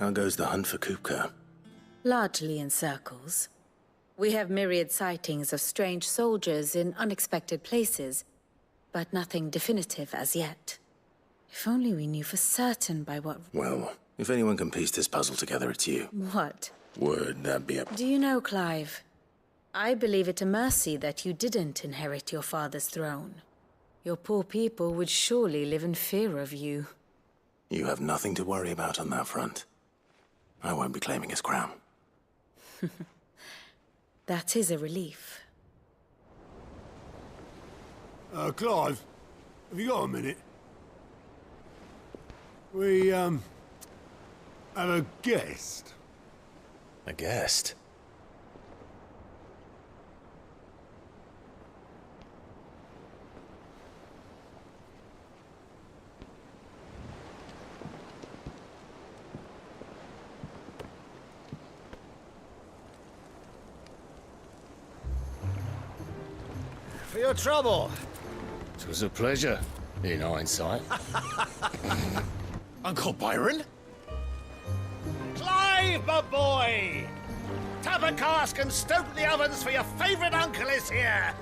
How goes the hunt for Kupka? Largely in circles. We have myriad sightings of strange soldiers in unexpected places, but nothing definitive as yet. If only we knew for certain by what... Well, if anyone can piece this puzzle together, it's you. What? Word, that'd be a... Do you know, Clive? I believe it a mercy that you didn't inherit your father's throne. Your poor people would surely live in fear of you. You have nothing to worry about on that front. I won't be claiming his crown. That is a relief. Clive, have you got a minute? We, have a guest. A guest? For your trouble. It was a pleasure, in hindsight. Uncle Byron? Clive, my boy! Tap a cask and stoke the ovens for your favorite uncle is here!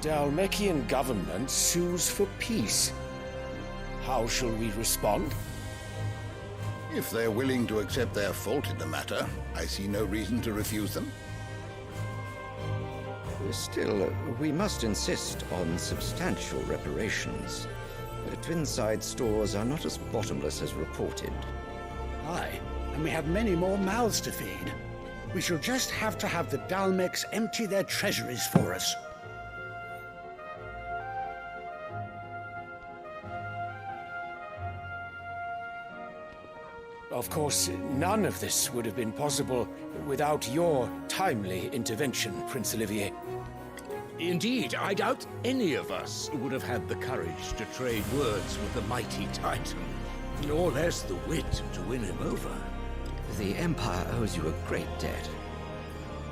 The Dhalmekian government sues for peace. How shall we respond? If they're willing to accept their fault in the matter, I see no reason to refuse them. Still, we must insist on substantial reparations. Twinside stores are not as bottomless as reported. Aye, and we have many more mouths to feed. We shall just have to have the Dhalmeks empty their treasuries for us. Of course, none of this would have been possible without your timely intervention, Prince Olivier. Indeed, I doubt any of us would have had the courage to trade words with the mighty Titan, nor less the wit to win him over. The Empire owes you a great debt.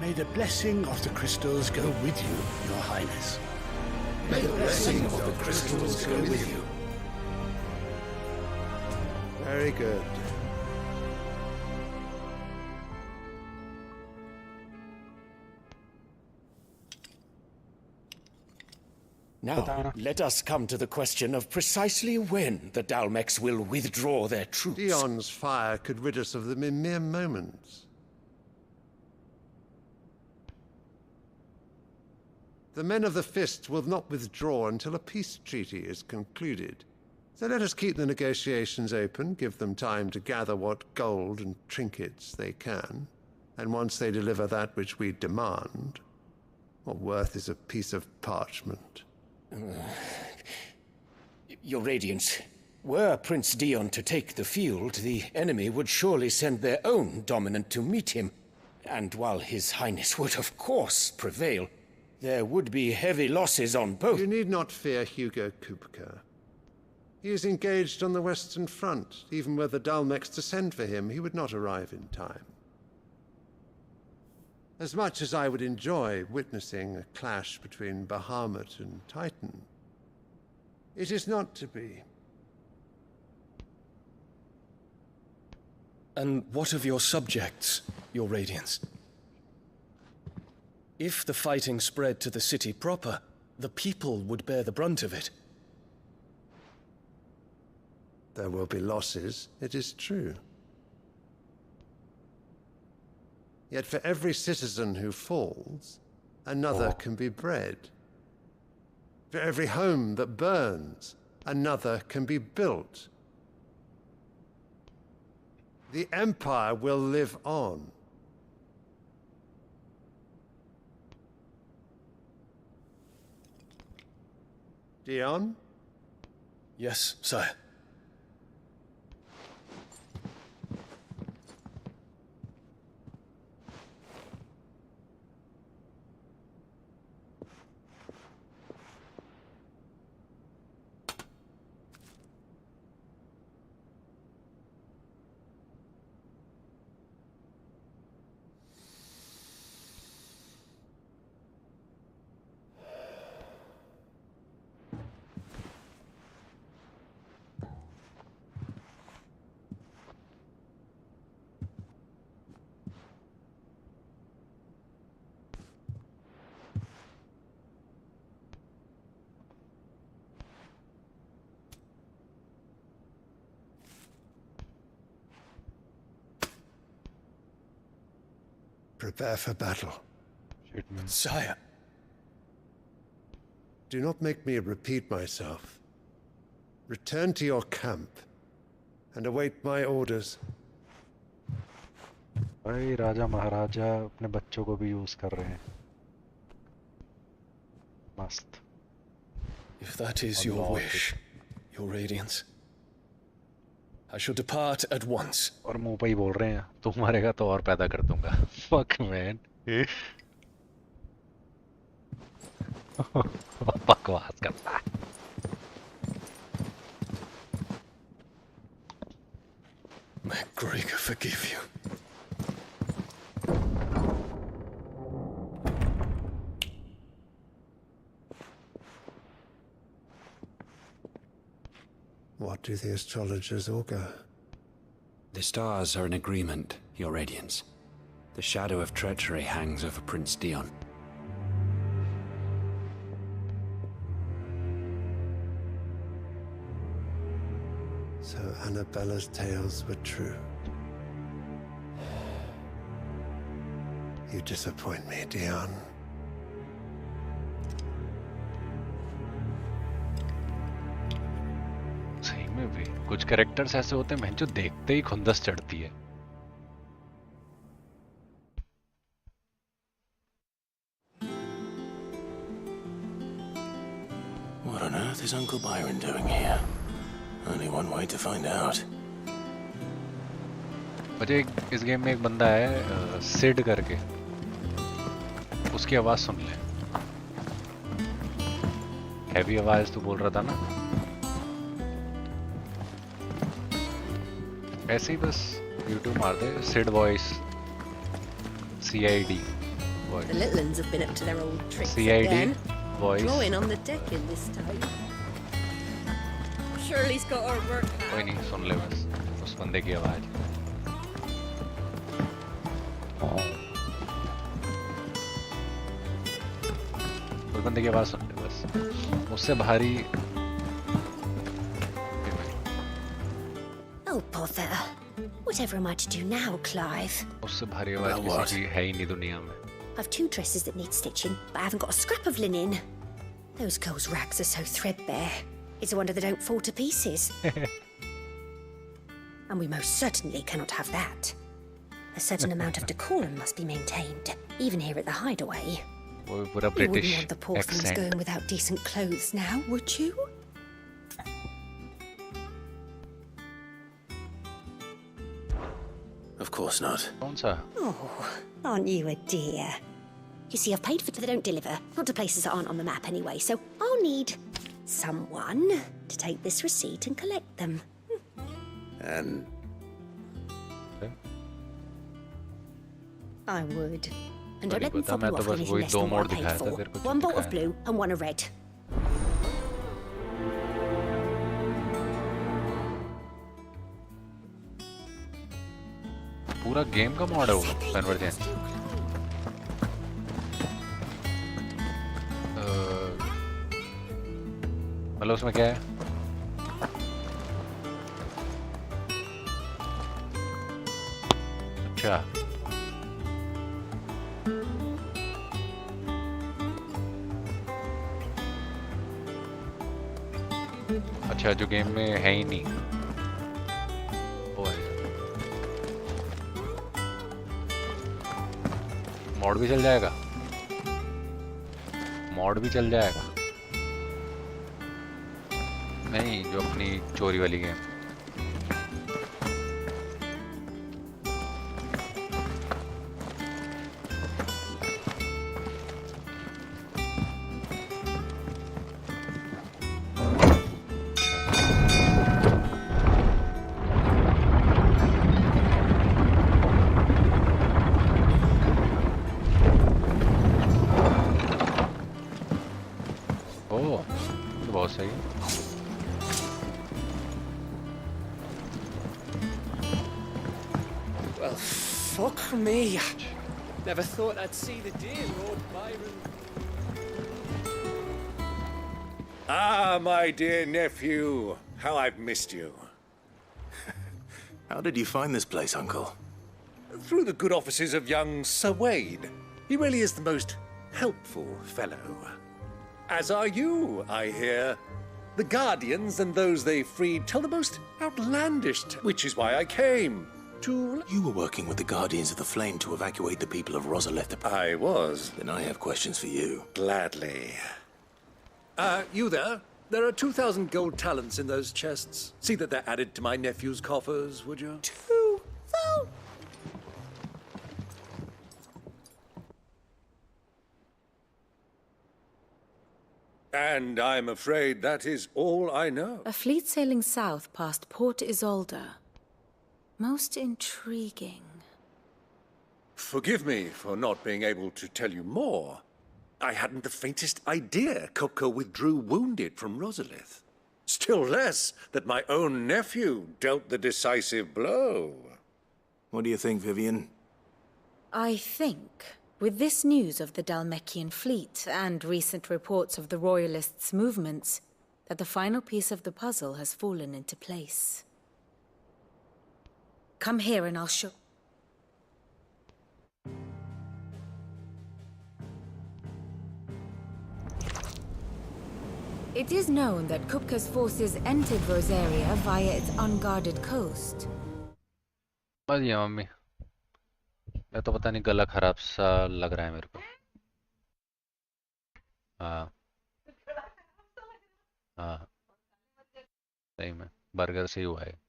May the blessing of the crystals go with you, Your Highness. May the blessing of the crystals go with you. Very good. Now, let us come to the question of precisely when the Dhalmeks will withdraw their troops. Dion's fire could rid us of them in mere moments. The men of the Fist will not withdraw until a peace treaty is concluded. So let us keep the negotiations open, give them time to gather what gold and trinkets they can. And once they deliver that which we demand, what worth is a piece of parchment? Your Radiance, were Prince Dion to take the field, the enemy would surely send their own dominant to meet him. And while His Highness would of course prevail, there would be heavy losses on both. You need not fear Hugo Kupka. He is engaged on the Western Front. Even were the Dhalmeks to send for him, he would not arrive in time. As much as I would enjoy witnessing a clash between Bahamut and Titan, it is not to be. And what of your subjects, Your Radiance? If the fighting spread to the city proper, the people would bear the brunt of it. There will be losses, it is true. Yet for every citizen who falls, another can be bred. For every home that burns, another can be built. The Empire will live on. Dion? Yes, sire. prepare for battle. Sire. Do not make me repeat myself. Return to your camp and await my orders. भाई राजा महाराजा अपने बच्चों को भी use कर रहे हैं. मस्त. If that is your wish, your radiance, I shall depart at once. और मुंह पे ही बोल रहे हैं, तू मरेगा तो और पैदा कर दूंगा. Fuck man. बकवास करता है. May Gregor forgive you. What do the astrologers augur? The stars are in agreement, Your Radiance. The shadow of treachery hangs over Prince Dion. So Annabella's tales were true. You disappoint me, Dion. सही में भी कुछ characters ऐसे होते हैं जो देखते ही खुंदस चढ़ती है. What on earth is Uncle Byron doing here? Only one way to find out. मुझे इस गेम में एक बंदा है सिड करके, उसकी आवाज सुन ले. हैवी आवाज तू बोल रहा था ना, ऐसे ही बस YouTube मार दे CID voice CID voice. The little ones have been up to their old tricks CID again. voice. Drawing on the deck in this time. Shirley's got her work. कोई नहीं, सुन ले बस उस बंदे की आवाज. उस बंदे की आवाज सुन ले बस, उससे भारी. Oh bother! Whatever am I to do now, Clive? उससे भारी आवाज किसी की है ही नहीं दुनिया में. I've 2 dresses that need stitching, but I haven't got a scrap of linen. Those girls' rags are so threadbare. It's a wonder they don't fall to pieces. And we most certainly cannot have that. A certain amount of decorum must be maintained, even here at the Hideaway. वो पूरा You wouldn't British want the poor things accent. going without decent clothes now, would you? Of course not. कौन सा? Oh, aren't you a dear? You see, I've paid for they don't deliver, not to places that aren't on the map anyway, so I'll need someone to take this receipt and collect them. And I would. And don't Sorry, let them बता, fob मैं you तो off बस anything वही less दो than what मोड़ I paid दिखाया था for. तेरे को, जो 1 bolt of दिखाया. blue and 1 of red. पूरा गेम का मॉड है वो कन्वर्जेंस. मतलब उसमें क्या है? अच्छा, अच्छा जो गेम में है ही नहीं वो है. मॉड भी चल जाएगा, मॉड भी चल जाएगा. नहीं, जो अपनी चोरी वाली गेम. ओह, तो बहुत सही. Well, fuck me. Never thought I'd see the day, Lord Byron. Ah, my dear nephew. How I've missed you. how did you find this place, Uncle? through the good offices of young Sir Wade. He really is the most helpful fellow. As are you, I hear. The Guardians and those they freed tell the most outlandish, which is why I came. You were working with the Guardians of the Flame to evacuate the people of Rosalith. I was. Then I have questions for you. Gladly. You there? There are 2,000 gold talents in those chests. See that they're added to my nephew's coffers, would you? 2,000! And I'm afraid that is all I know. A fleet sailing south past Port Isolde. Most intriguing. Forgive me for not being able to tell you more. I hadn't the faintest idea Kupka withdrew wounded from Rosalith. Still less that my own nephew dealt the decisive blow. What do you think, Vivian? I think, with this news of the Dhalmekian fleet and recent reports of the Royalists' movements, that the final piece of the puzzle has fallen into place. Come here and I'll show... It is known that Kupka's forces entered Rosaria via its unguarded coast. बढ़िया mummy मैं तो पता नहीं गला खराब सा लग रहा है मेरे को हाँ हाँ सही में बर्गर से ही हुआ है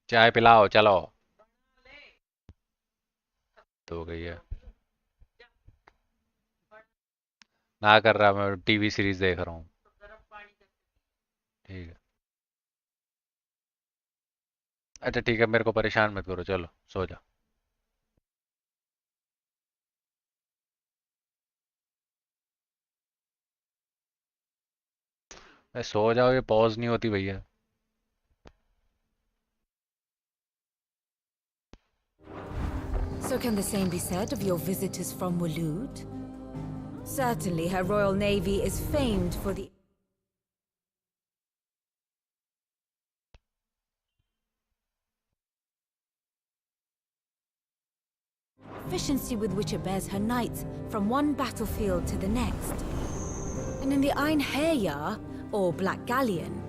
चाय पिलाओ चलो तो गई है ना कर रहा मैं टीवी सीरीज देख रहा हूँ ठीक है अच्छा ठीक है मेरे को परेशान मत करो चलो सो जा सो जाओ ये पॉज नहीं होती भैया So can the same be said of your visitors from Waloed? Certainly her Royal Navy is famed for the efficiency with which it bears her knights from one battlefield to the next. And in the Einherjar, or Black Galleon,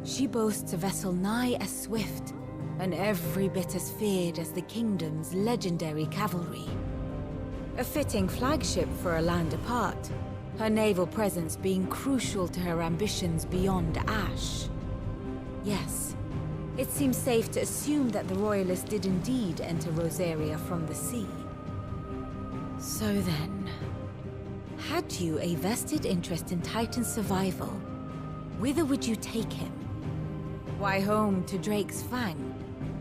she boasts a vessel nigh as swift and every bit as feared as the kingdom's legendary cavalry. A fitting flagship for a land apart, her naval presence being crucial to her ambitions beyond Ash. Yes, it seems safe to assume that the Royalists did indeed enter Rosaria from the sea. So then, had you a vested interest in Titan's survival, whither would you take him? Why home to Drake's Fang?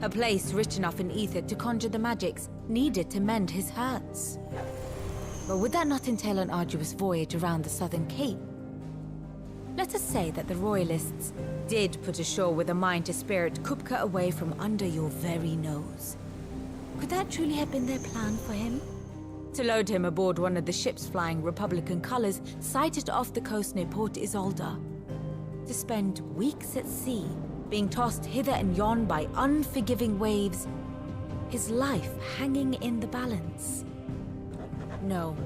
A place rich enough in ether to conjure the magics needed to mend his hurts. But would that not entail an arduous voyage around the southern cape? Let us say that the Royalists did put ashore with a mind to spirit Kupka away from under your very nose. Could that truly have been their plan for him? To load him aboard one of the ships flying Republican colors sighted off the coast near Port Isolde? To spend weeks at sea, being tossed hither and yon by unforgiving waves, his life hanging in the balance? No.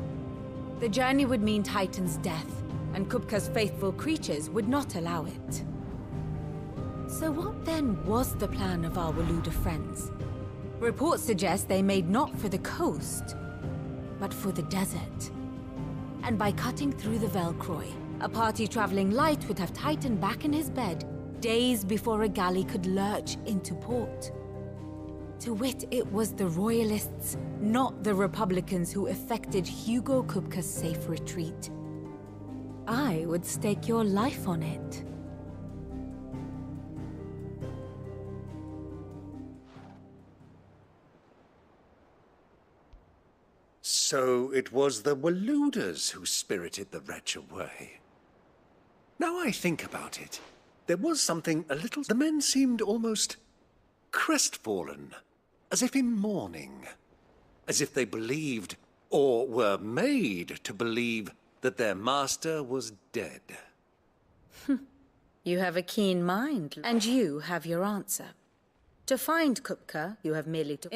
The journey would mean Titan's death, and Kupka's faithful creatures would not allow it. So what then was the plan of our Waluda friends? Reports suggest they made not for the coast, but for the desert. And by cutting through the Velcroy, a party traveling light would have Titan back in his bed days before a galley could lurch into port. To wit, it was the Royalists, not the Republicans, who effected Hugo Kupka's safe retreat. I would stake your life on it. So it was the Waludas who spirited the wretch away. Now I think about it, there was something a little... The men seemed almost crestfallen, as if in mourning, as if they believed or were made to believe that their master was dead. You have a keen mind, and you have your answer. To find Kupka, you have merely to...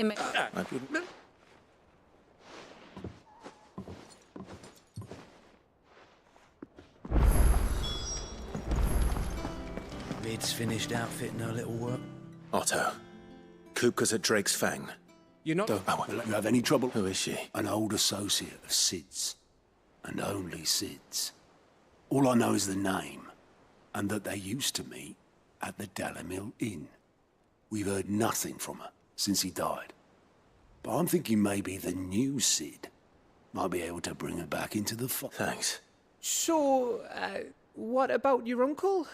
Mid's finished outfitting her little work. Otto, Kupka's at Drake's Fang. You're not... Don't let you have any trouble. Who is she? An old associate of Sid's. And only Sid's. All I know is the name, and that they used to meet at the Dalamil Inn. We've heard nothing from her since he died. But I'm thinking maybe the new Sid might be able to bring her back into the Thanks. So, what about your uncle?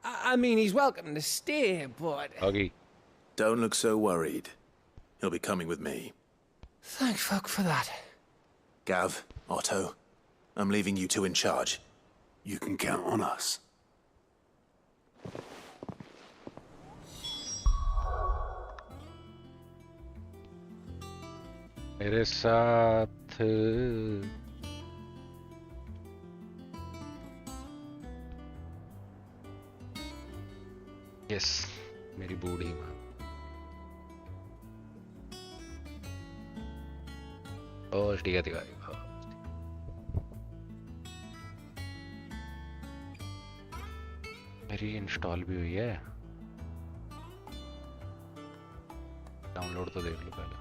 I mean, he's welcome to stay, but... Huggy. Don't look so worried. He'll be coming with me. Thank fuck for that. Gav, Otto, I'm leaving you two in charge. You can count on us. मेरे साथ yes मेरी बूढ़ी माँ और ठीक है तिवारी मेरी install भी हुई है डाउनलोड तो देख लो पहले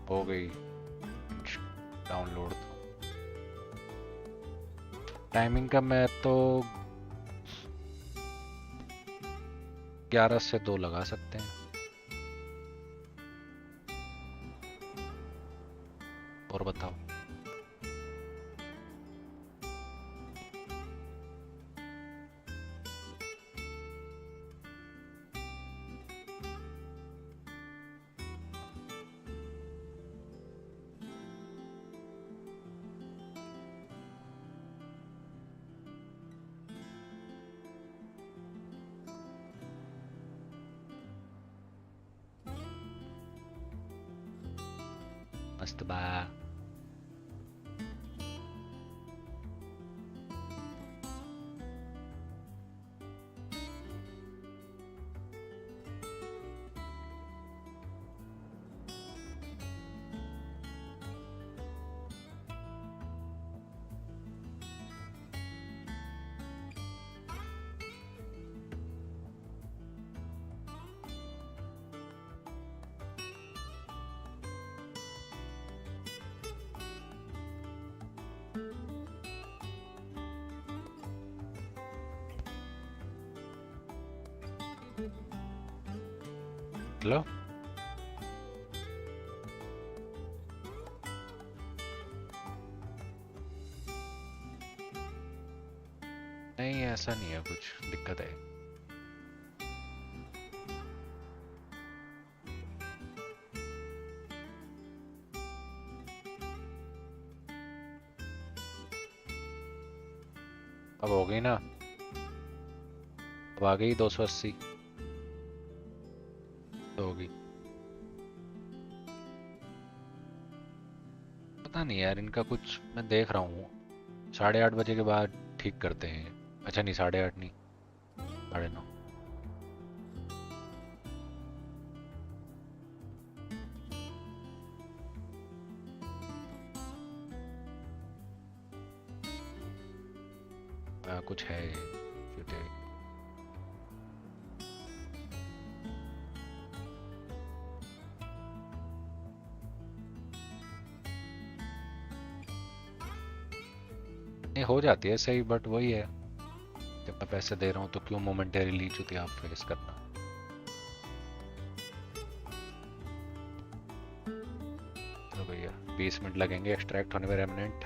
हो गई डाउनलोड टाइमिंग का मैं तो 11 से 2 लगा सकते हैं और बताओ मस्त बा हेलो नहीं ऐसा नहीं है कुछ दिक्कत है अब हो गई ना अब आ गई 280 होगी पता नहीं यार इनका कुछ मैं देख रहा हूँ 8:30 बजे के बाद ठीक करते हैं अच्छा नहीं 8:30 नहीं 9:30 कुछ है हो जाती है सही बट वही है जब मैं पैसे दे रहा हूँ तो क्यों मोमेंटरीली चुतिया आप फेस करना चलो भैया 20 मिनट लगेंगे एक्सट्रैक्ट होने में रेमिनेंट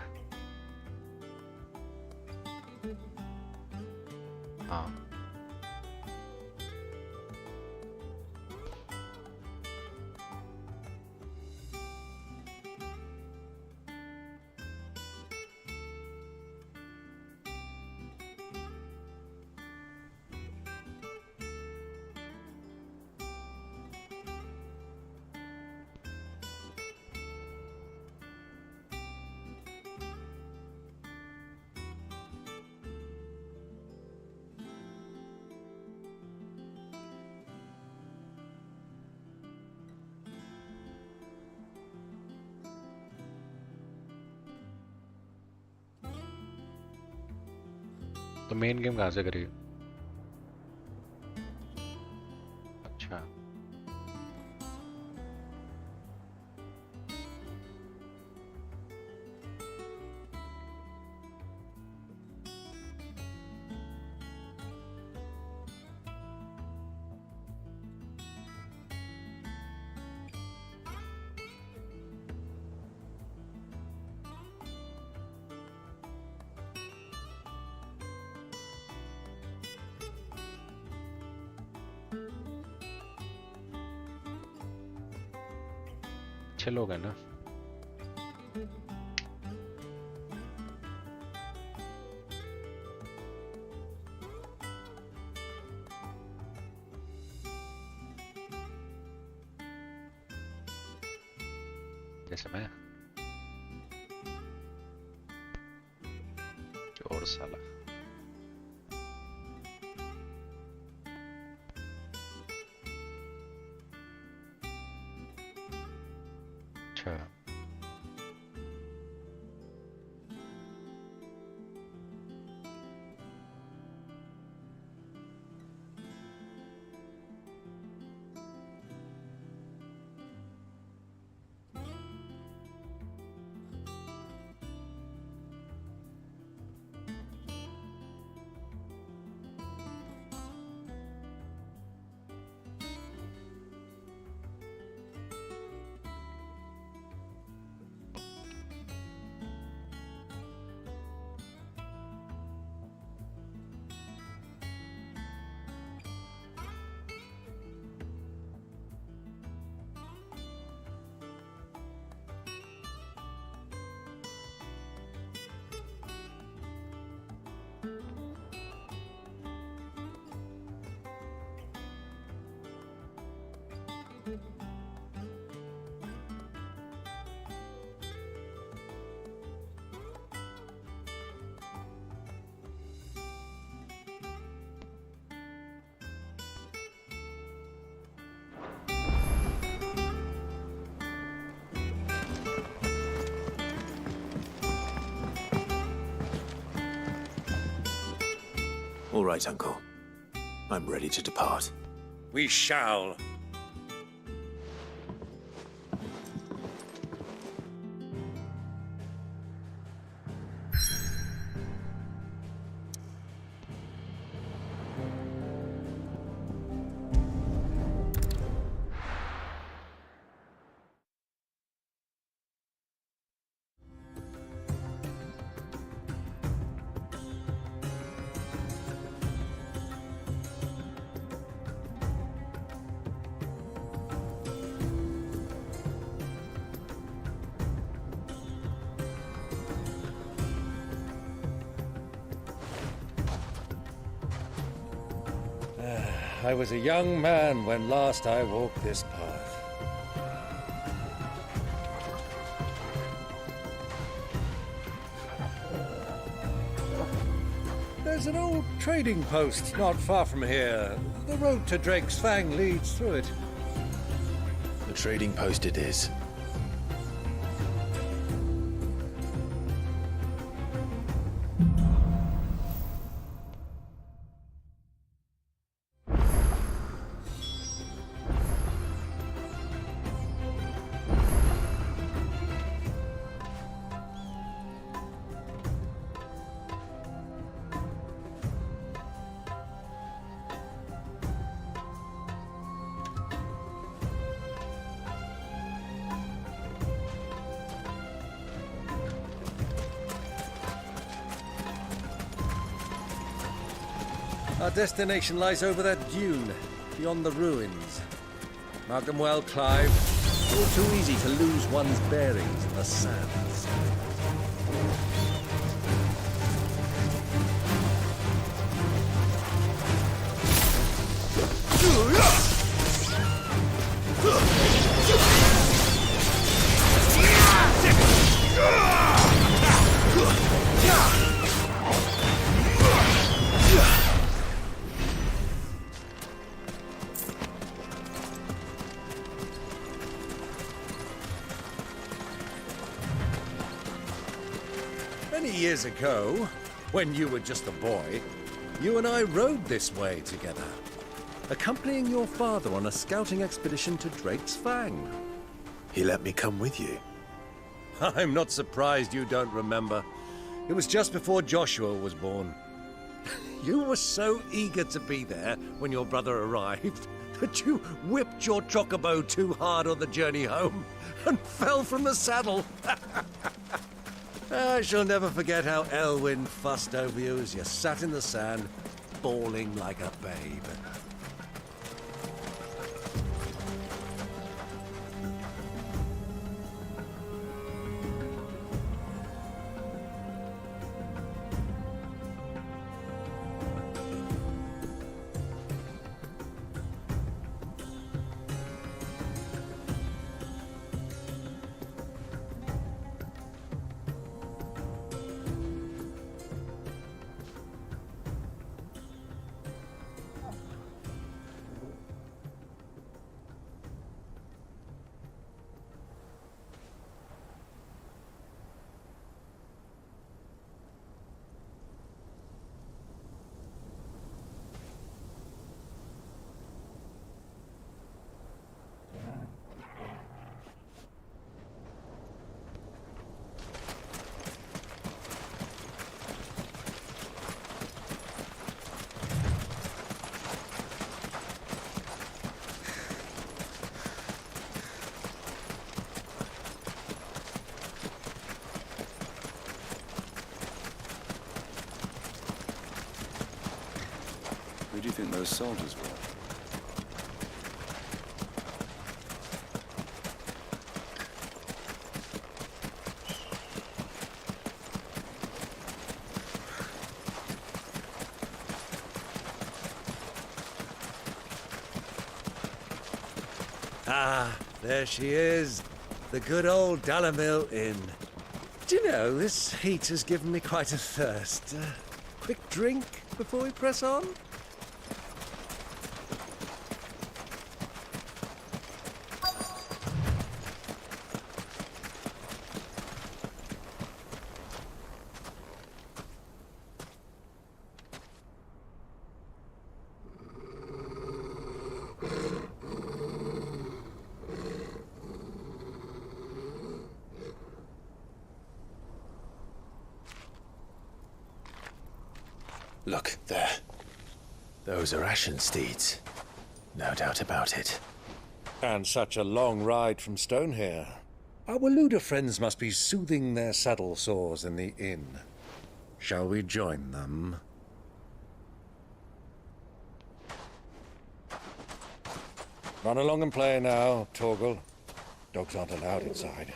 हाँ तो मेन गेम कहाँ से करेगी? अच्छा अच्छे लोग हैं ना। जैसे मैं चोर साला। अच्छा All right, Uncle. I'm ready to depart. We shall. I was a young man when last I walked this path. There's an old trading post not far from here. The road to Drake's Fang leads through it. The trading post it is. Our destination lies over that dune, beyond the ruins. Mark them well, Clive. All too easy to lose one's bearings in the sands. Many years ago, when you were just a boy, you and I rode this way together, accompanying your father on a scouting expedition to Drake's Fang. He let me come with you. I'm not surprised you don't remember. It was just before Joshua was born. You were so eager to be there when your brother arrived that you whipped your chocobo too hard on the journey home and fell from the saddle. I shall never forget how Elwyn fussed over you as you sat in the sand, bawling like a babe. Who do you think those soldiers were? Ah, there she is. The good old Dalimil Inn. Do you know, this heat has given me quite a thirst. Quick drink before we press on? Look, there. Those are Ashen steeds. No doubt about it. And such a long ride from Stonehair. Our Waluda friends must be soothing their saddle sores in the inn. Shall we join them? Run along and play now, Torgal. Dogs aren't allowed inside.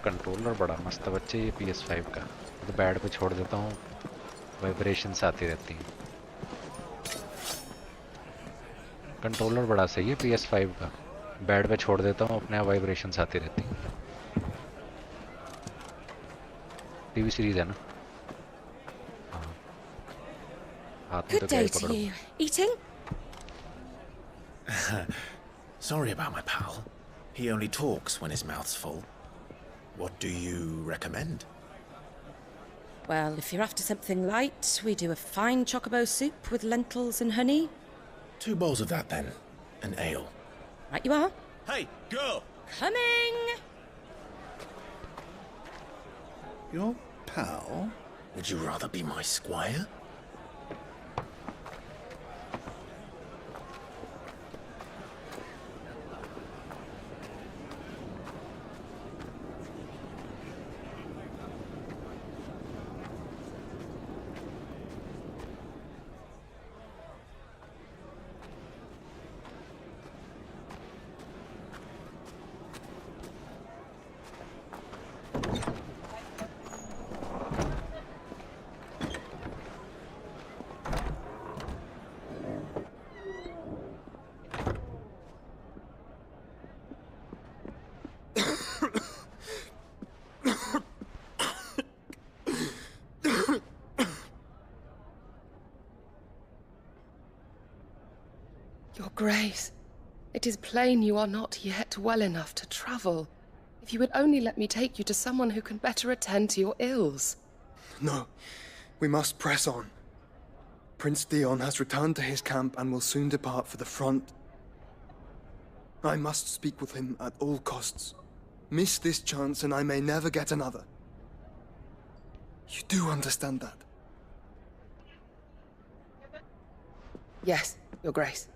Controller बड़ा मस्त बच्चे ये PS5 का तो bed पे छोड़ देता हूँ वाइब्रेशंस आती रहती हैं कंट्रोलर बड़ा सही है PS5 का बेड पे छोड़ देता हूँ अपने आप वाइब्रेशंस आती रहती हैं टीवी सीरीज है ना हाथ में तो क्या ही पकड़ो Eating? Sorry about my pal. He only talks when his mouth's full. What do you recommend? Well, if you're after something light, we do a fine chocobo soup with lentils and honey. 2 bowls of that, then. An ale. Right you are. Hey, girl! Coming! Your pal? Would you rather be my squire? Your Grace, it is plain you are not yet well enough to travel. If you would only let me take you to someone who can better attend to your ills. No, we must press on. Prince Theon has returned to his camp and will soon depart for the front. I must speak with him at all costs. Miss this chance and I may never get another. You do understand that? Yes, Your Grace.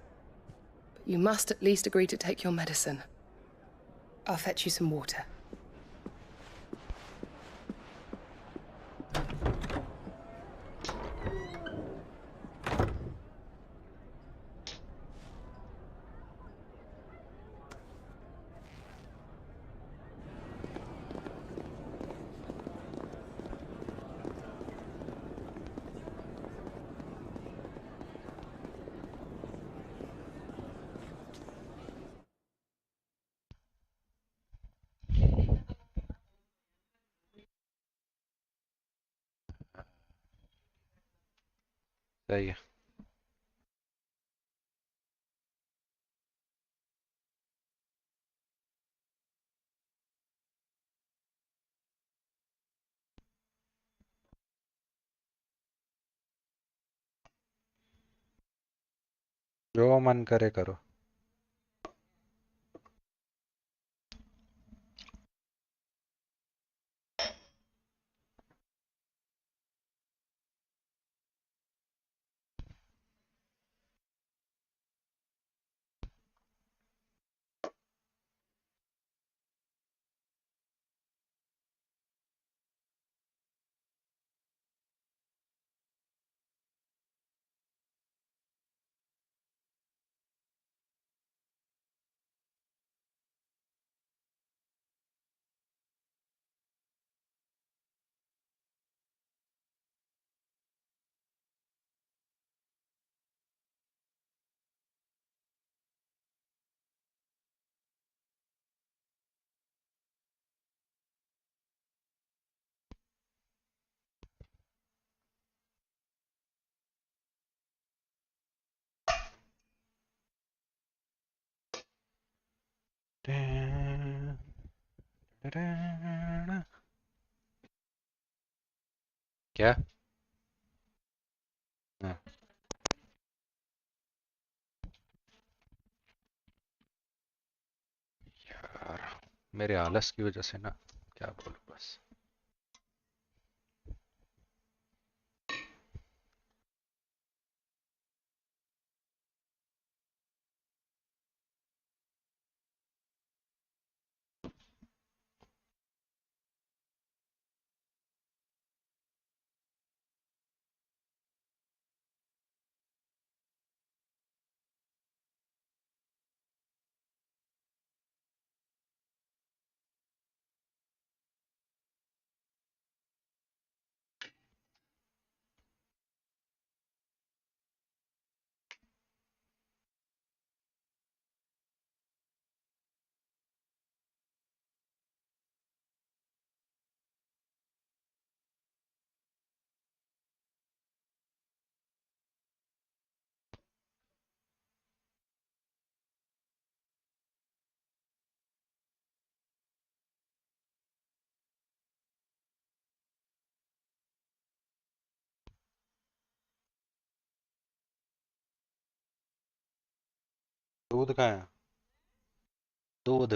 But you must at least agree to take your medicine. I'll fetch you some water. सही है। जो मन करे करो। क्या? हाँ। यार मेरे आलस की वजह से ना, क्या बोलूं बस। दूध कहाँ है? दूध।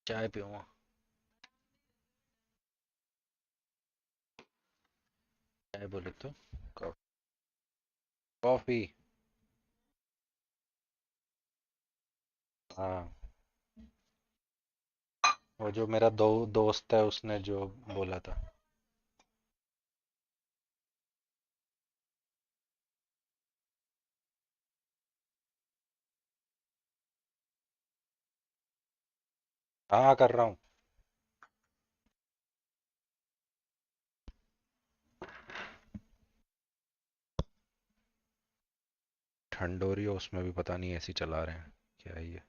चाय पीऊंगा। चाय बोले तो कॉफी। हाँ, वो जो मेरा दोस्त है उसने जो बोला था। हाँ कर रहा हूँ। ठंड हो रही है उसमें भी, पता नहीं ऐसी चला रहे हैं क्या है ये।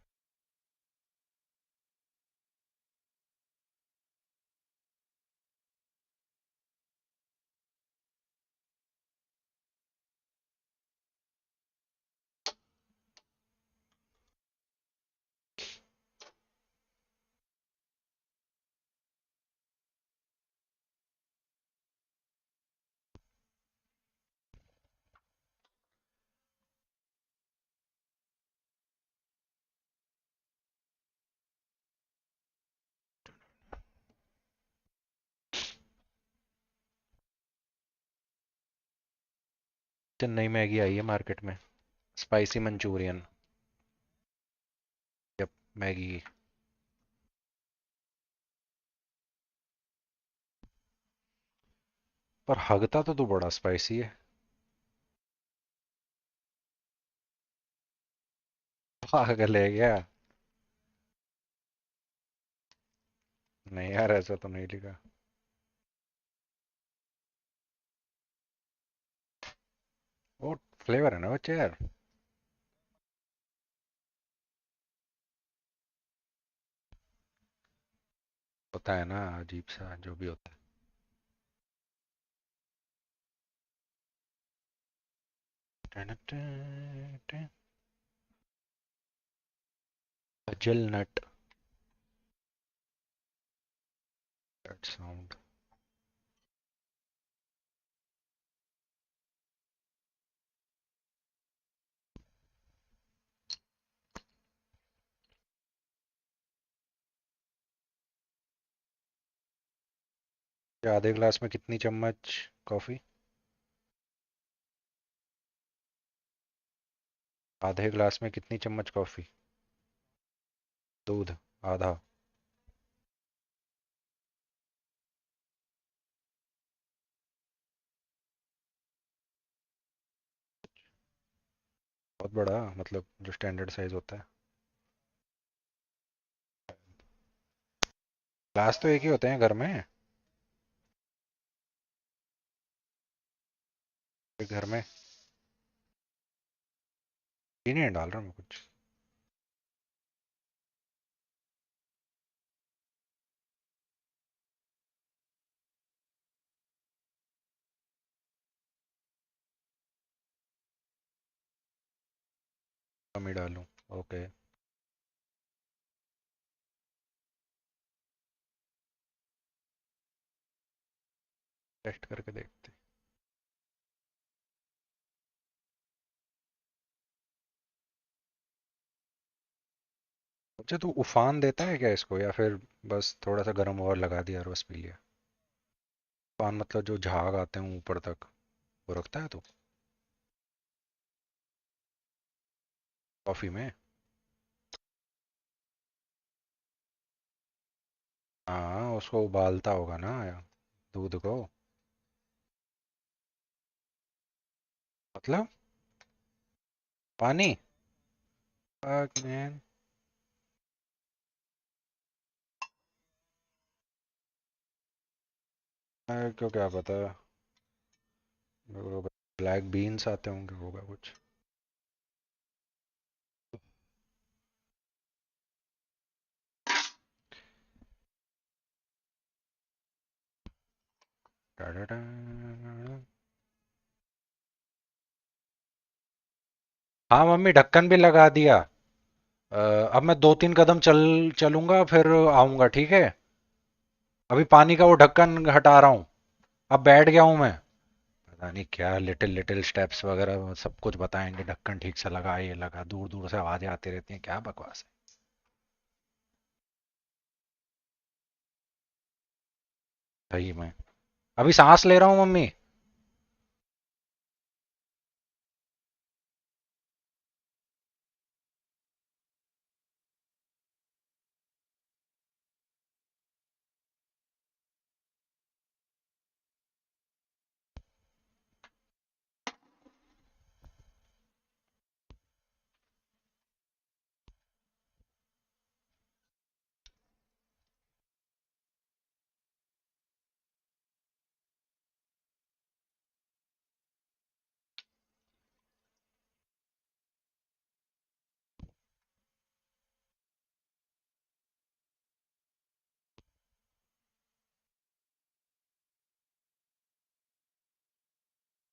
नई मैगी आई है मार्केट में, स्पाइसी मंचूरियन। Yup, Maggi. पर हगता तो तू बड़ा स्पाइसी है। पागल है क्या? नहीं यार, ऐसा तो नहीं लिखा। वो फ्लेवर है ना बच्चे यार। होता है ना अजीब सा जो भी होता है। Hazelnut. That sound. क्या आधे ग्लास में कितनी चम्मच कॉफी? आधे ग्लास में कितनी चम्मच कॉफी? दूध आधा। बहुत बड़ा, मतलब जो स्टैंडर्ड साइज होता है। ग्लास तो एक ही होते हैं घर में। एक घर में चीनी नहीं डाल रहा मैं कुछ। कम ही डालूं? ओके। टेस्ट करके देखते। अच्छा, तू उफान देता है क्या इसको, या फिर बस थोड़ा सा गर्म और लगा दिया और बस पी लिया? उफान मतलब जो झाग आते हैं ऊपर तक, वो रखता है तू कॉफी में? हाँ, उसको उबालता होगा ना दूध को। मतलब पानी? Fuck man। मेरे को क्या पता। ब्लैक बीन्स आते होंगे, होगा कुछ। टाडाडा। हाँ मम्मी, ढक्कन भी लगा दिया। अब मैं 2-3 कदम चलूंगा फिर आऊंगा, ठीक है? अभी पानी का वो ढक्कन हटा रहा हूँ। अब बैठ गया हूँ मैं। पता नहीं क्या लिटिल लिटिल स्टेप्स वगैरह सब कुछ बताएंगे, ढक्कन ठीक से लगा, ये लगा, दूर दूर से आवाजें आती रहती हैं, क्या बकवास है सही में। अभी सांस ले रहा हूँ मम्मी।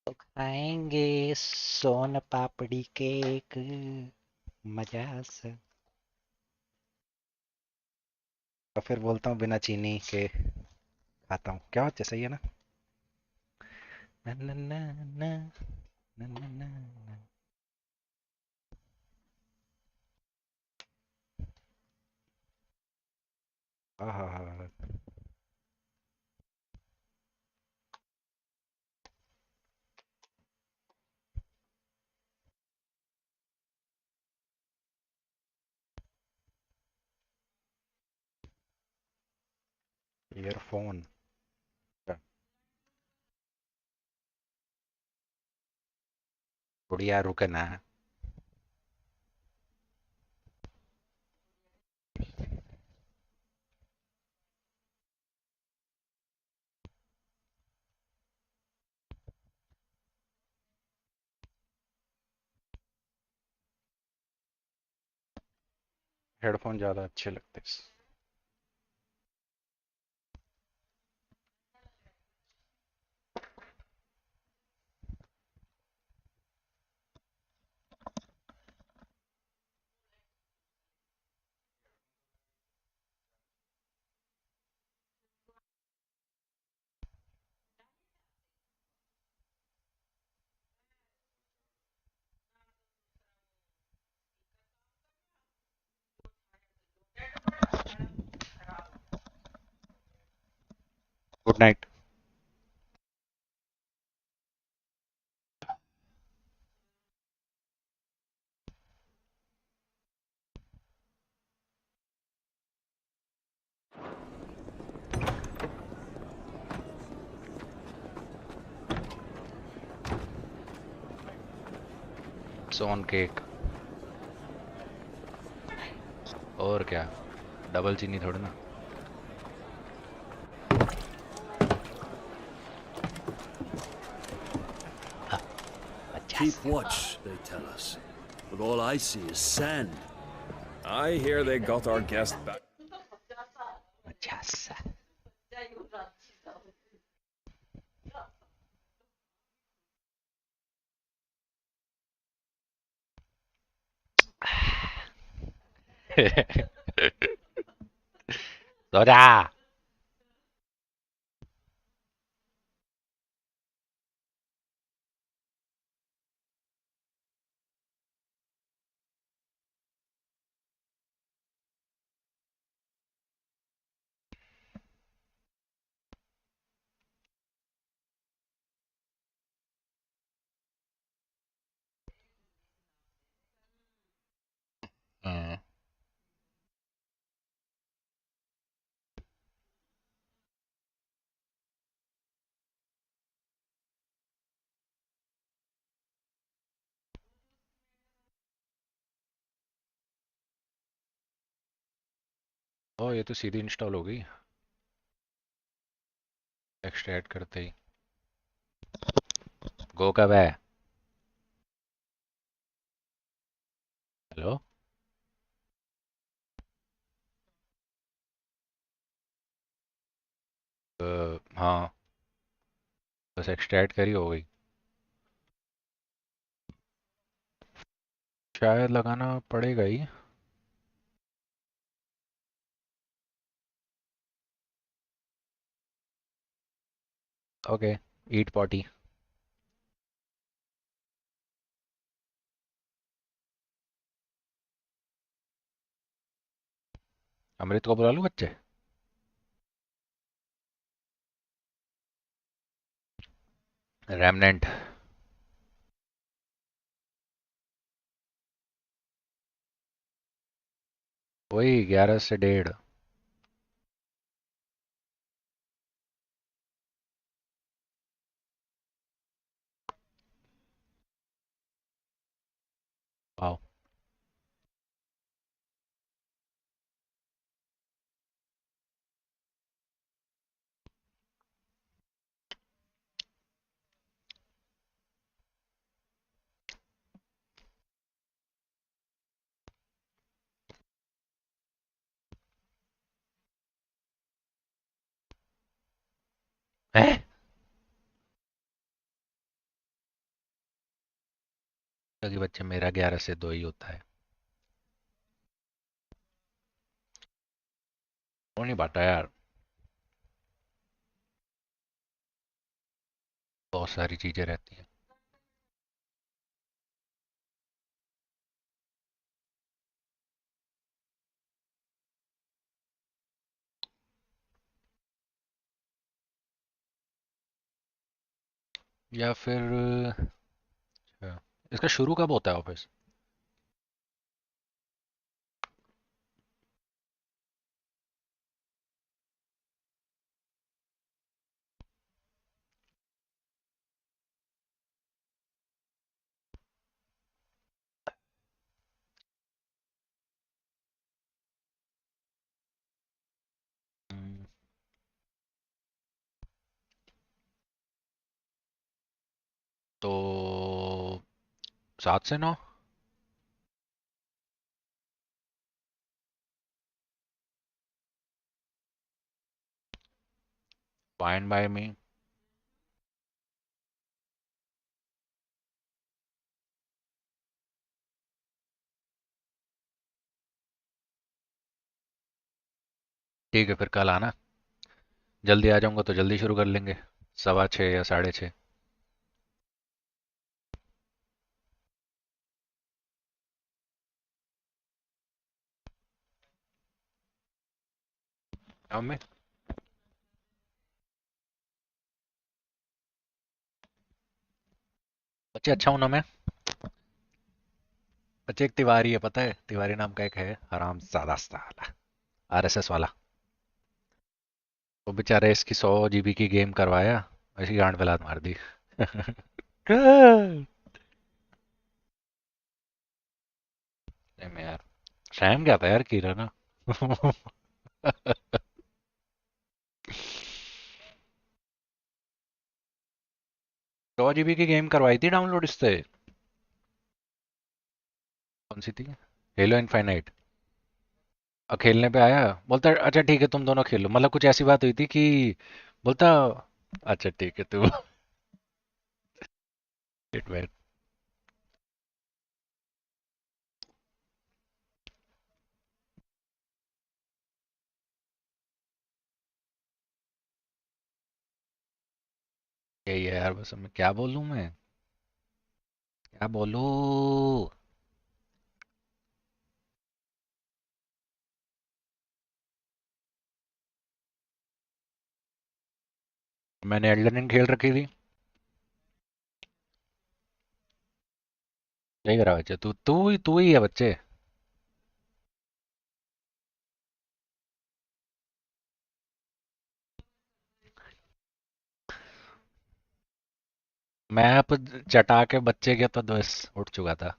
तो खाएंगे सोन पापड़ी केक मजा से। और फिर बोलता हूँ बिना चीनी के खाता हूँ, क्या होता है? सही है ना? ना ना ना ना ना ना ना ना। आहा। ईयरफोन बढ़िया रुकना है। हेडफोन ज़्यादा अच्छे लगते हैं। Good night. सोन केक और क्या, डबल चीनी थोड़ी ना। Keep watch, they tell us. But all I see is sand. I hear they got our guest back. सोजा। ओ ये तो सीधी इंस्टॉल हो गई एक्सट्रैक्ट करते ही। गो कब है? हेलो हाँ बस एक्सट्रैक्ट करी हो गई। शायद लगाना पड़ेगा ही। ओके ईट पॉटी। अमृत को बुला लूं बच्चे? रेमनेंट वही 11 से 1:30। आओ हैं? क्योंकि बच्चे मेरा 11 से 2 ही होता है। वो नहीं बांटा यार, बहुत सारी चीजें रहती हैं। या फिर अच्छा, इसका शुरू कब होता है ऑफिस? तो 7 से 9। फाइन बाय मी। ठीक है, फिर कल आना। जल्दी आ जाऊंगा तो जल्दी शुरू कर लेंगे, 6:15 या 6:30। मैं बच्चे अच्छा हूं ना मैं। बच्चे एक तिवारी है, पता है? तिवारी नाम का एक है, हराम ज्यादा साला, आरएसएस वाला। वो बेचारे इसकी 100 GB की गेम करवाया, ऐसी गांड पे लात मार दी। मैं यार, सैम क्या था यार, कीरा ना। 100 GB की गेम करवाई थी डाउनलोड इससे। कौन सी थी? Hello infinite. और खेलने पे आया, बोलता अच्छा ठीक है तुम दोनों खेलो, मतलब कुछ ऐसी बात हुई थी कि बोलता अच्छा ठीक है तू। Shit, man. यही है यार, बस मैं क्या बोलूं, मैं क्या बोलूं। मैंने एल्डन रिंग खेल रखी थी। यही करा बच्चे, तू ही है बच्चे। मैप चटा के बच्चे के तो बस उठ चुका था।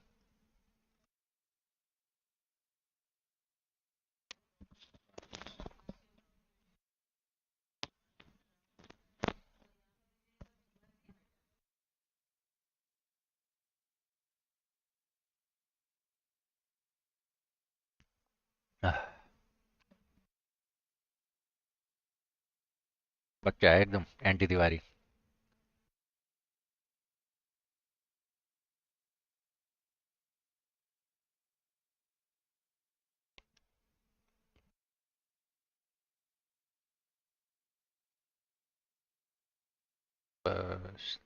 बच्चा है एकदम एंटी तिवारी। बस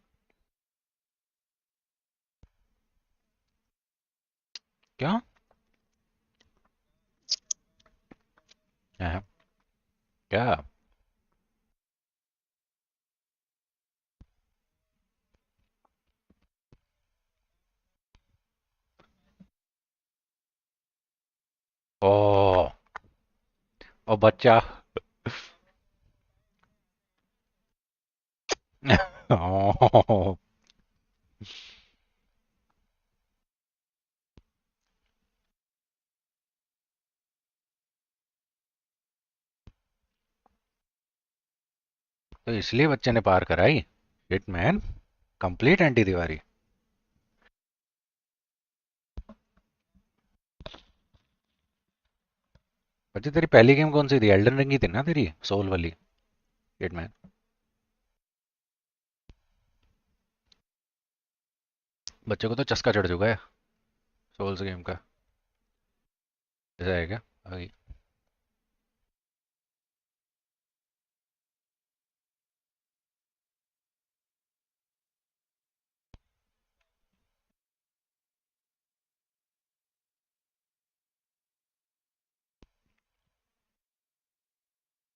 क्या? हाँ, क्या? ओ, ओ बच्चा। ओ, तो इसलिए बच्चे ने पार कराई। Shit man, complete anti Tiwari. बच्चे तेरी पहली गेम कौन सी थी? एल्डन रिंग ही थी ना तेरी, सोल वाली? शिट मैन, बच्चे को तो चस्का चढ़ चुका है सोल्स गेम का। ऐसा है क्या? अभी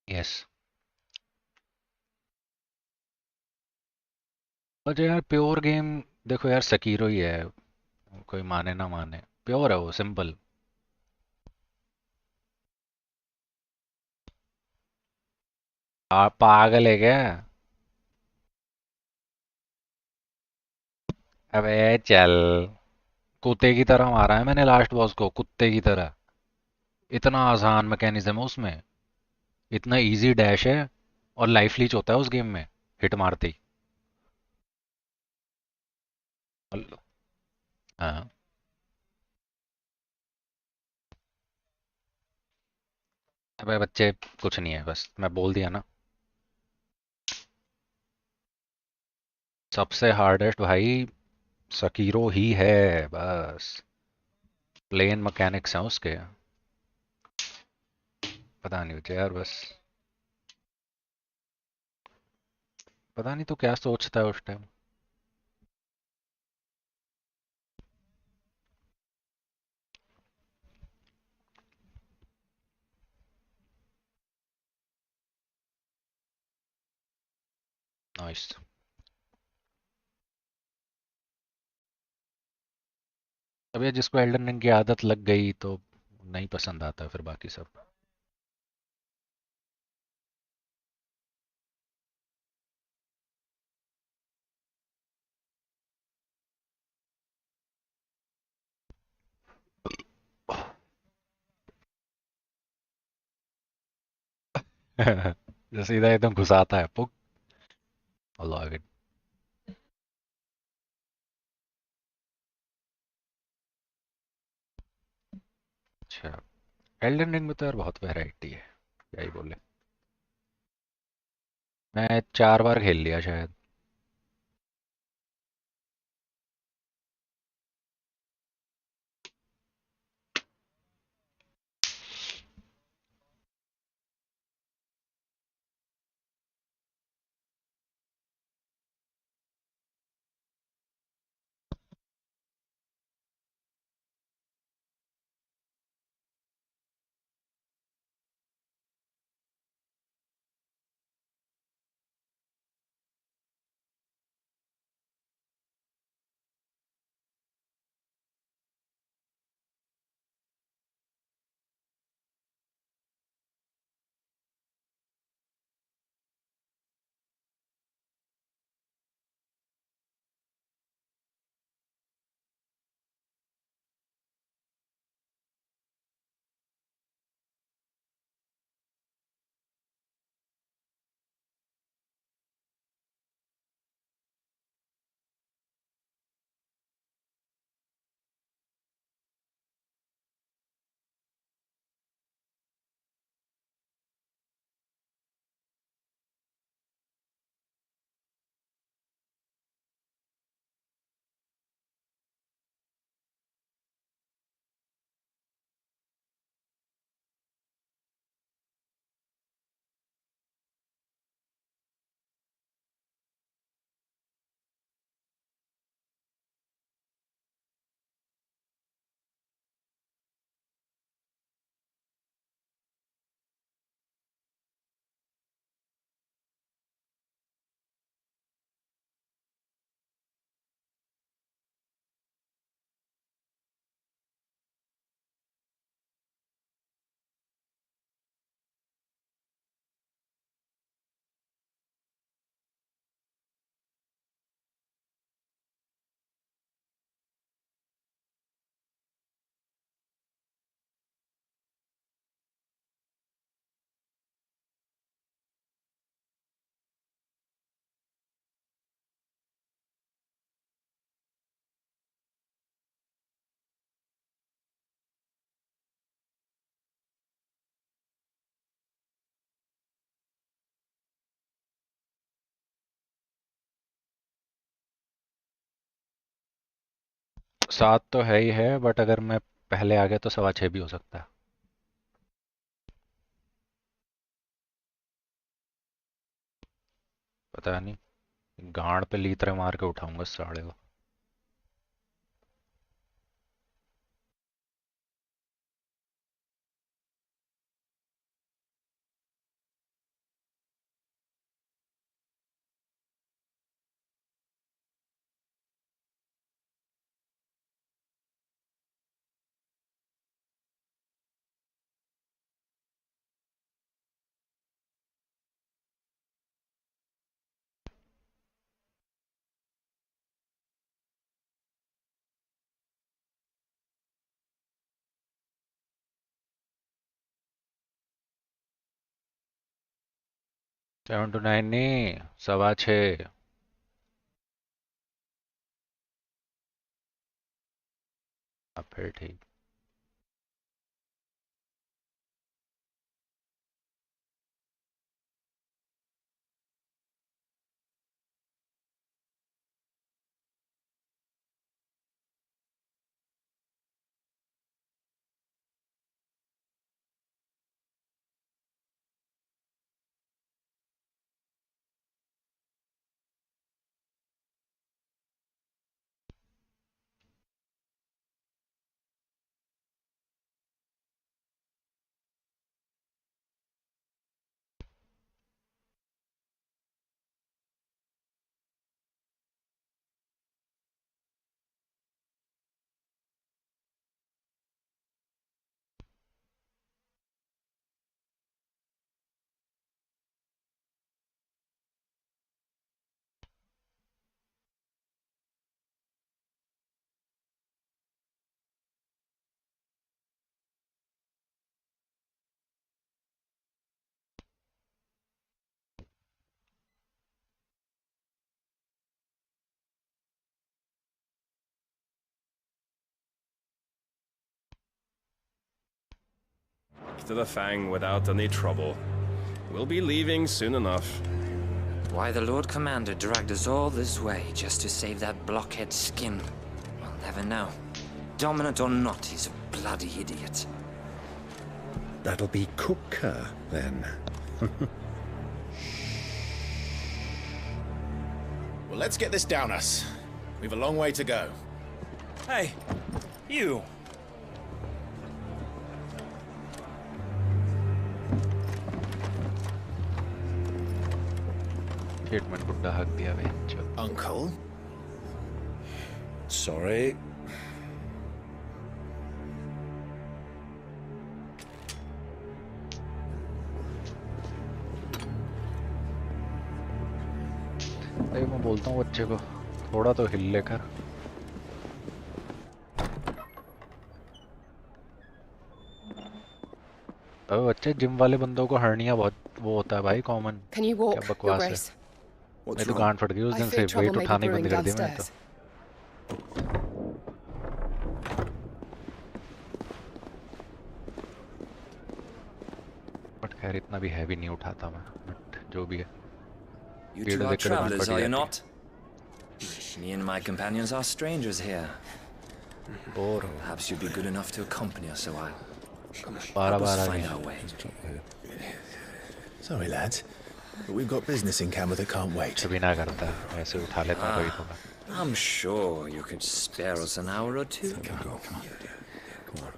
यस। बच्चे यार प्योर गेम, देखो यार सकीरो ही है, कोई माने ना माने, प्योर है वो, सिंपल। पागल है क्या? अबे चल, कुत्ते की तरह मारा है मैंने लास्ट बॉस को, कुत्ते की तरह। इतना आसान मैकेनिज्म है उसमें, इतना इजी डैश है, और लाइफ लीच होता है उस गेम में हिट मारते ही। हाँ अबे बच्चे, कुछ नहीं है, बस मैं बोल दिया ना। सबसे हार्डेस्ट भाई सकीरो ही है बस। प्लेन मैकेनिक्स हैं उसके। पता नहीं मुझे यार, बस पता नहीं तो क्या सोचता है उस टाइम। नाइस। अब ये जिसको एल्डन रिंग की आदत लग गई तो नहीं पसंद आता फिर बाकी सब। जैसे सीधा एकदम घुसाता है पुक। अल्लाह के। अच्छा, एल्डन रिंग में तो यार बहुत वैरायटी है, क्या ही बोले। मैं 4 बार खेल लिया शायद। सात तो है ही है, बट अगर मैं पहले आ गया तो 6.25 भी हो सकता है। पता नहीं, गांड पे लीतरे मार के उठाऊंगा इस साले को। सेवन टू नाइन नहीं, 6.25। अब फिर ठीक। To the Fang without any trouble. We'll be leaving soon enough. Why the Lord Commander dragged us all this way just to save that blockhead Skin, we'll never know. Dominant or not, he's a bloody idiot. That'll be Cooker, then. Well, let's get this down us. We've a long way to go. Hey, you! Statement बुड्ढा हक दिया बेंचो। Uncle? Sorry. अरे मैं बोलता हूँ बच्चे को थोड़ा तो हिल लेकर। अबे बच्चे जिम वाले बंदों को हर्निया बहुत वो होता है भाई कॉमन। क्या बकवास है। मैं तो गांड फट गई उस दिन से वेट उठाने बंद कर दिया मैंने तो। बट खैर इतना भी हैवी नहीं उठाता मैं, बट जो भी है। You two are travelers, are you not? Me and my companions are strangers here. Perhaps you'd be good enough to accompany us a while. Help us find our way. Sorry, lads. But we've got business in Camber that can't wait. I'm sure you could spare us an hour or two. Come on.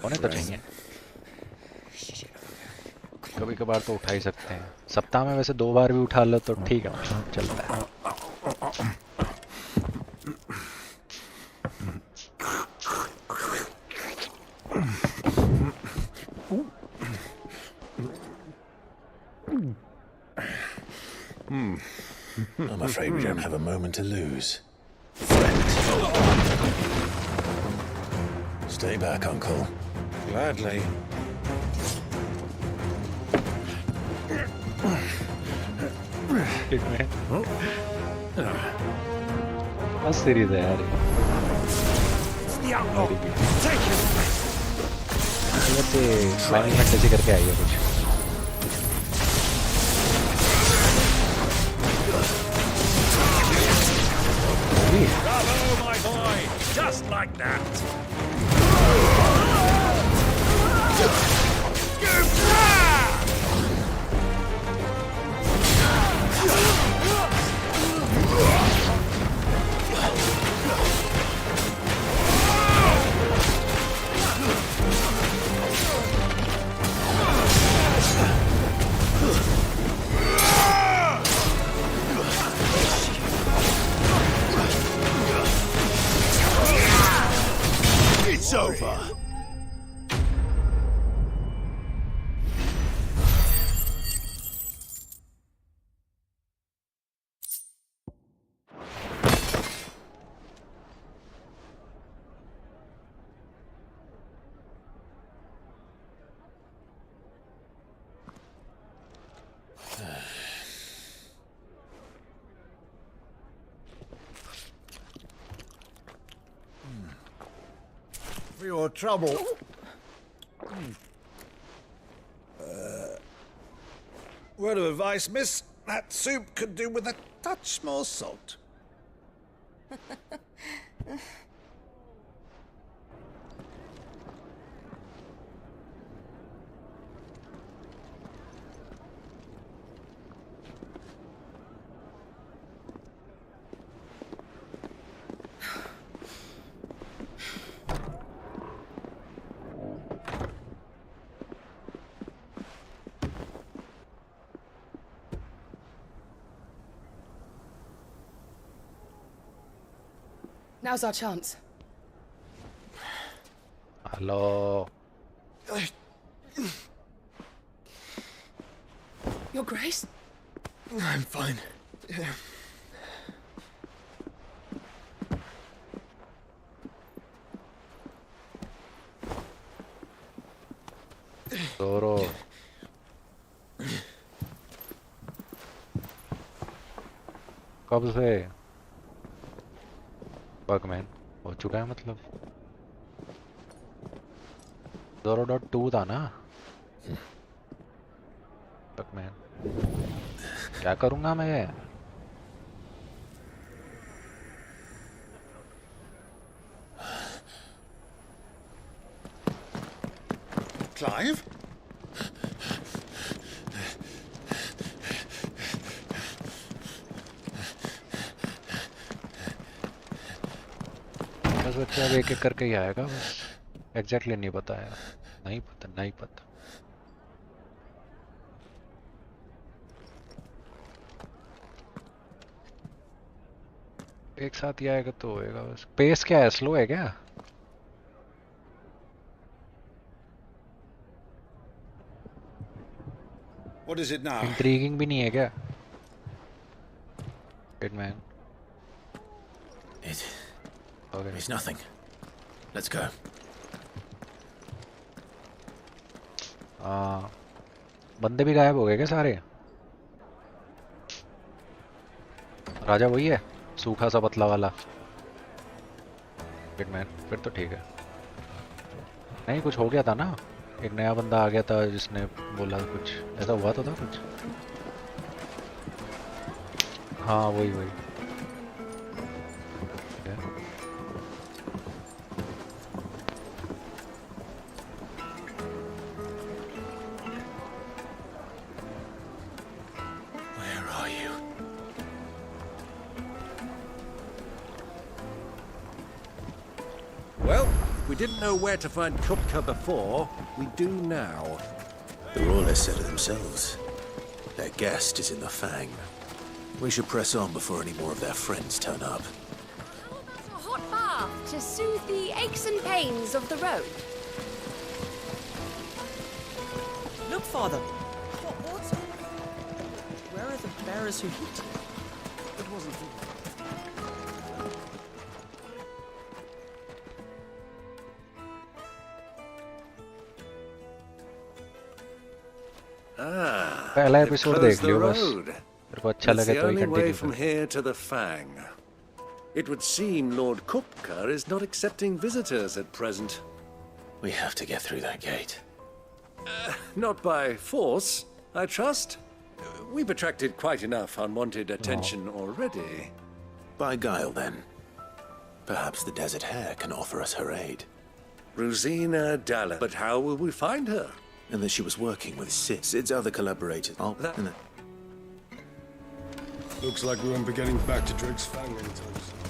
होने तो चाहिए। कभी कभार तो उठा ही सकते हैं। सप्ताह में वैसे 2 बार भी उठा लो तो ठीक है, चलता है। I'm afraid we don't have a moment to lose. Stay back, Uncle. Gladly. How serious है यार? The outlaw. Take him. ये तो लाइनिंग में टच करके आई है कुछ। Bravo, my boy! Just like that! It's over. for your trouble. Word of advice, miss. That soup could do with a touch more salt. Now's our chance. Hello. Your Grace? I'm fine. Zoro. कब से Burgman हो चुका है मतलब Zoro.2 था ना Burgman क्या करूँगा मैं Clive? बस बच्चा अब एक एक करके ही आएगा बस एग्जैक्टली नहीं बताया नहीं पता एक साथ ही आएगा तो होएगा बस पेस क्या है स्लो है क्या What is it now? Intriguing भी नहीं है क्या Hitman It's nothing. Let's go. बंदे भी गायब हो गए क्या सारे राजा वही है सूखा सा पतला वाला हिटमैन फिर तो ठीक है नहीं कुछ हो गया था ना एक नया बंदा आ गया था जिसने बोला कुछ ऐसा हुआ तो था कुछ हाँ वही Didn't know where to find Kupka before, we do now. The Royalists said it themselves. Their guest is in the Fang. We should press on before any more of their friends turn up. A hot bath to soothe the aches and pains of the road. Look, Father. What? Where are the bearers who hit you? It wasn't. पहला episode देख लियो बस मेरे को अच्छा लगे तो ही continue from here to the Fang. It would seem Lord Kupka is not accepting visitors at present. We have to get through that gate. Not by force, I trust. We've attracted quite enough unwanted attention already. By guile, then. Perhaps the Desert Hare can offer us her aid. Rosina Dalla. But how will we find her? And that she was working with Sid's other collaborators. Looks like we won't be getting back to Drake's Fang anytime soon.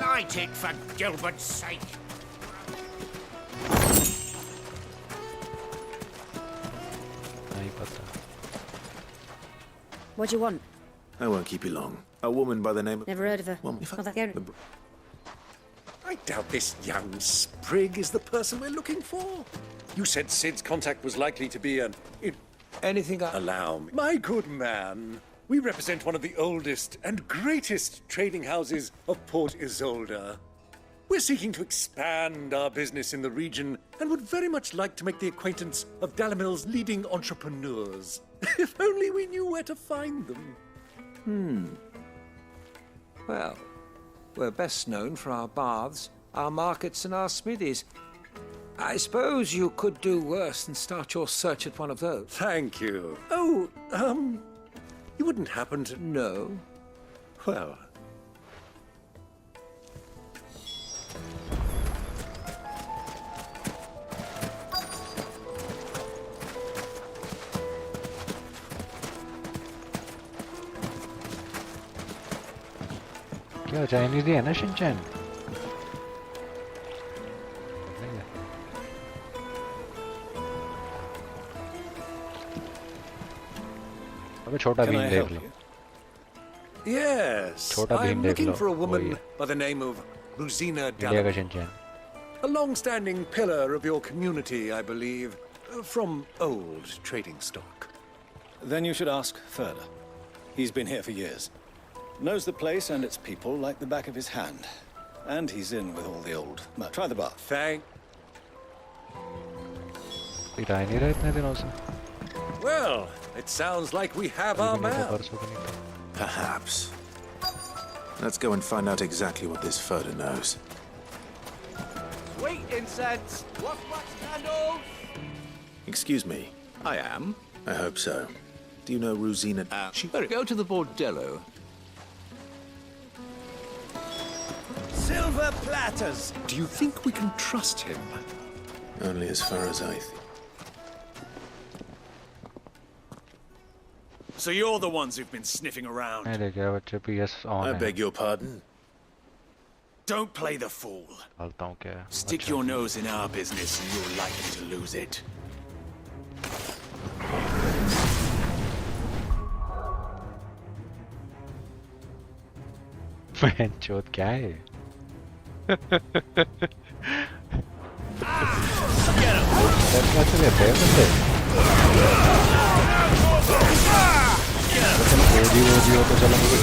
Light it for Gilbert's sake. What do you want? I won't keep you long. A woman by the name of... Never heard of her. Well, Not that good. I doubt this young sprig is the person we're looking for. You said Sid's contact was likely to be an... Anything I... Allow me. My good man, we represent one of the oldest and greatest trading houses of Port Isolde. We're seeking to expand our business in the region and would very much like to make the acquaintance of Dalimil's leading entrepreneurs. If only we knew where to find them. Well, we're best known for our baths, our markets, and our smithies. I suppose you could do worse than start your search at one of those. Thank you. Oh, you wouldn't happen to... No. Well... क्या Chinese ही है ना Shinchan? अबे छोटा भीम देख लो. Yes, I'm looking for a woman by the name of Rosina Dallin. A long-standing pillar of your community, I believe, from old trading stock. Then you should ask further. He's been here for years. Knows the place and its people like the back of his hand. And he's in with all the old... Try the bath. Thank... Well, it sounds like we have our man. Perhaps. Let's go and find out exactly what this Furder knows. Sweet incense! What candles? Excuse me. I am. I hope so. Do you know Rosina? She better go to the bordello. Silver platters! Do you think we can trust him? Only as far as I think. So you're the ones who've been sniffing around. I beg your pardon? Don't play the fool. Stick your nose in our business and you're likely to lose it. चोद क्या है? वो तो चलो मुझे